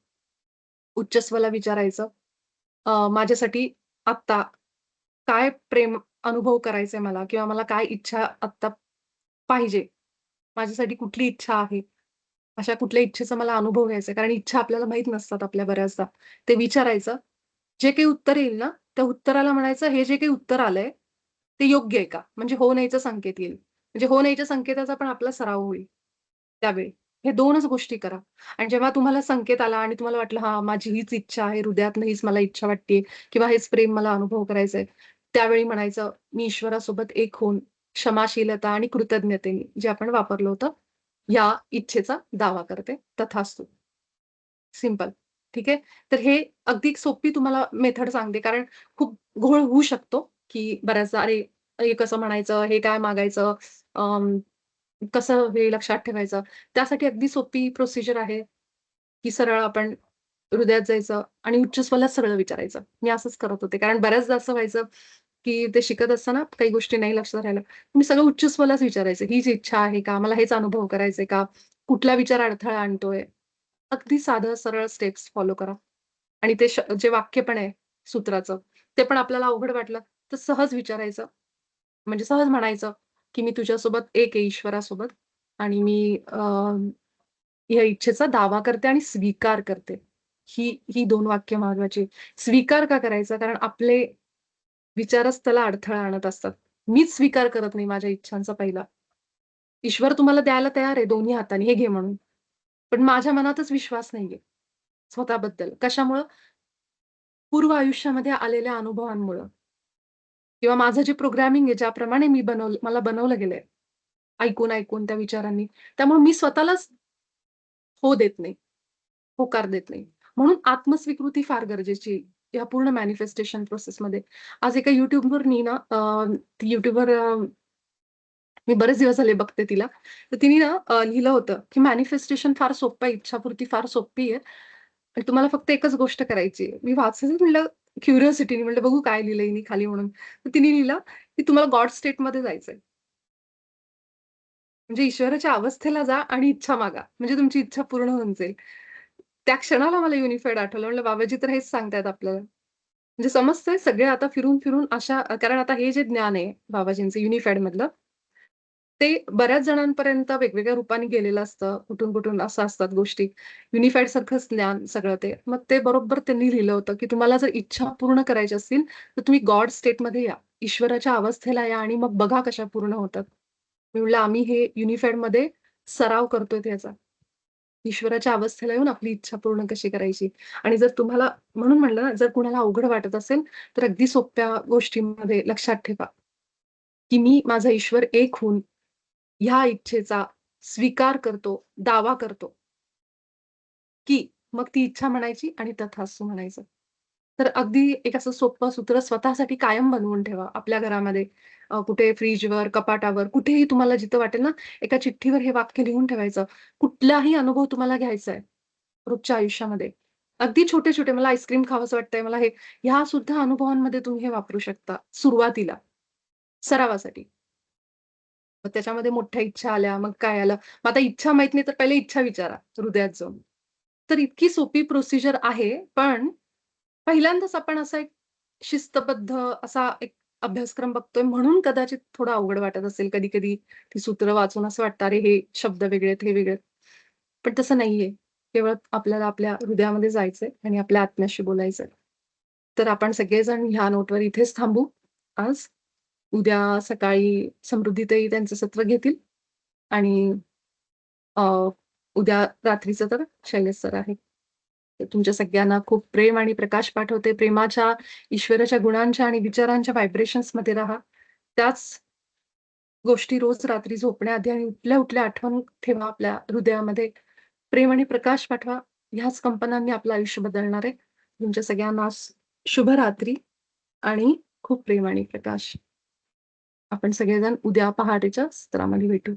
उच्च स्वला विचारायचं, माझ्यासाठी आत्ता काय प्रेम अनुभव करायचंय मला किंवा मला काय इच्छा आत्ता पाहिजे? माझ्यासाठी कुठली इच्छा आहे? अशा कुठल्या इच्छेचा मला अनुभव घ्यायचा आहे. कारण इच्छा आपल्याला माहीत नसतात आपल्या बऱ्याचदा. ते विचारायचं. जे काही उत्तर येईल ना, त्या उत्तराला म्हणायचं, "हे जे काही उत्तर आलंय, ते योग्य आहे का?" म्हणजे हो, नाहीचा संकेत येईल. म्हणजे हो, नाहीच्या संकेताचा पण आपला सराव होईल त्यावेळी. हे 2च गोष्टी करा. आणि जेव्हा तुम्हाला संकेत आला आणि तुम्हाला वाटलं, "हां, माझी हीच इच्छा आहे, हृदयातनं हीच मला इच्छा वाटतेय किंवा हेच प्रेम मला अनुभव करायचंय." त्यावेळी म्हणायचं, "मी ईश्वरासोबत एक होऊन क्षमाशीलता आणि कृतज्ञतेने" जे आपण वापरलं होतं, या इच्छेचा दावा करते. तथास्तु. सिंपल. ठीक आहे. तर हे अगदी सोपी तुम्हाला मेथड सांगते. कारण खूप घोळ होऊ शकतो, की बऱ्याचदा "अरे, हे कसं म्हणायचं? हे काय मागायचं? अं, कसं हे लक्षात ठेवायचं?" त्यासाठी अगदी सोपी प्रोसिजर आहे, की सरळ आपण हृदयात जायचं आणि उच्च स्वरात सगळं विचारायचं. मी असंच करत होते. कारण बऱ्याचदा असं व्हायचं, की ते शिकत असताना काही गोष्टी नाही लक्षात राहिल्या. मी सगळं उच्च स्वरात विचारायचं. हीच इच्छा आहे का? मला हेच अनुभव करायचंय का? कुठला विचार अडथळा आणतोय? अगदी साधं सरळ स्टेप्स फॉलो करा. आणि ते जे वाक्य पण आहे सूत्राचं, ते पण आपल्याला अवघड वाटलं, तर सहज विचारायचं. म्हणजे सहज म्हणायचं, की "मी तुझ्यासोबत एक आहे ईश्वरासोबत आणि मी या इच्छेचा दावा करते आणि स्वीकार करते." ही 2 वाक्य महत्वाची. स्वीकार का करायचा? कारण आपले विचारच त्याला अडथळा आणत असतात. मीच स्वीकार करत नाही माझ्या इच्छांचा पहिला. ईश्वर तुम्हाला द्यायला तयार आहे दोन्ही हाताने, "हे घे" म्हणून. पण माझ्या मनातच विश्वास नाहीये स्वतःबद्दल. कशामुळं? पूर्व आयुष्यामध्ये आलेल्या अनुभवांमुळं किंवा माझं जे प्रोग्रामिंग आहे, ज्याप्रमाणे मला बनवलं गेलंय, ऐकून त्या विचारांनी. त्यामुळे मी स्वतःलाच हो देत नाही, होकार देत नाही. म्हणून आत्मस्वीकृती फार गरजेची आहे, या पूर्ण मॅनिफेस्टेशन प्रोसेसमध्ये. आज एका YouTubeवरनी ना ती YouTubeवर मी बरेच दिवस झाले बघते तिला. तर तिने ना लिहिलं होतं, की मॅनिफेस्टेशन फार सोप्पं आहे, इच्छापूर्ती फार सोपी आहे. आणि तुम्हाला फक्त एकच गोष्ट करायची आहे. मी वाचायचं म्हटलं क्युरिओसिटीने म्हटलं बघू काय लिहिलंय हिने खाली म्हणून. तर तिने लिहिलं, की तुम्हाला गॉड स्टेटमध्ये जायचंय. म्हणजे ईश्वराच्या अवस्थेला जा आणि इच्छा मागा. म्हणजे तुमची इच्छा पूर्ण होऊन जाईल. त्या क्षणाला मला युनिफाईड आठवलं. म्हटलं बाबाजी तर हेच सांगतायत आपल्याला. म्हणजे समजतंय सगळे आता फिरून-फिरून अशा कारण आता हे जे ज्ञान आहे बाबाजींचं युनिफाईड मधलं, ते बऱ्याच जणांपर्यंत वेगवेगळ्या रूपाने गेलेलं असतं. कुठून-कुठून असं असतात गोष्टी. युनिफाईड सारखंच ज्ञान सगळं ते. मग ते बरोबर त्यांनी लिहिलं होतं, की तुम्हाला जर इच्छा पूर्ण करायची असतील, तर तुम्ही गॉड स्टेटमध्ये या. ईश्वराच्या अवस्थेला या आणि मग बघा कशा पूर्ण होतात. मी म्हटलं आम्ही हे युनिफाईडमध्ये सराव करतोय त्याचा. ईश्वराच्या अवस्थेला येऊन आपली इच्छा पूर्ण कशी करायची. आणि जर तुम्हाला म्हणून म्हटलं ना, जर कुणाला अवघड वाटत असेल, तर अगदी सोप्या गोष्टींमध्ये लक्षात ठेवा, की मी माझा ईश्वर एक होऊन ह्या इच्छेचा स्वीकार करतो, दावा करतो, की मग ती इच्छा म्हणायची आणि तथास्तु म्हणायचं. तर अगदी एक असं सोपं सूत्र स्वतःसाठी कायम बनवून ठेवा आपल्या घरामध्ये. कुठे फ्रिजवर, कपाटावर, कुठेही तुम्हाला जिथं वाटेल ना, एका चिठ्ठीवर हे वाक्य लिहून ठेवायचं. कुठलाही अनुभव तुम्हाला घ्यायचा आहे रोजच्या आयुष्यामध्ये. अगदी छोटे-छोटे मला आईस्क्रीम खावंसं वाटतंय, मला हे ह्या सुद्धा अनुभवांमध्ये तुम्ही हे वापरू शकता सुरुवातीला, सरावासाठी. मग त्याच्यामध्ये मोठ्या इच्छा आल्या, मग काय आलं. मग आता इच्छा माहीत नाही तर पहिले इच्छा विचारा हृदयात जाऊन. तर इतकी सोपी प्रोसिजर आहे, पण पहिल्यांदाच आपण असा एक शिस्तबद्ध असा एक अभ्यासक्रम बघतोय म्हणून कदाचित थोडं अवघड वाटत असेल कधी-कधी ती सूत्र वाचून असं वाटतं, "अरे हे शब्द वेगळे आहेत, हे वेगळे आहेत." पण तसं नाहीये. केवळ आपल्याला आपल्या हृदयामध्ये जायचंय आणि आपल्या आत्म्याशी बोलायचंय. तर आपण सगळेजण ह्या नोटवर इथेच थांबू आज. उद्या सकाळी समृद्धीताई त्यांचं सत्र घेतील आणि अ, उद्या रात्रीचं तर शैलेश सर आहे. तर तुमच्या सगळ्यांना खूप प्रेम आणि प्रकाश पाठवते. प्रेमाच्या, ईश्वराच्या गुणांच्या आणि विचारांच्या व्हायब्रेशन्समध्ये राहा. त्याच गोष्टी रोज रात्री झोपण्याआधी आणि उठल्या-उठल्या आठवण ठेवा आपल्या हृदयामध्ये. प्रेम आणि प्रकाश पाठवा. ह्याच कंपनांनी आपलं आयुष्य बदलणार आहे. तुमच्या सगळ्यांना शुभरात्री आणि खूप प्रेम आणि प्रकाश. आपण सगळेजण उद्या पहाटेच्या सत्रामध्ये भेटू.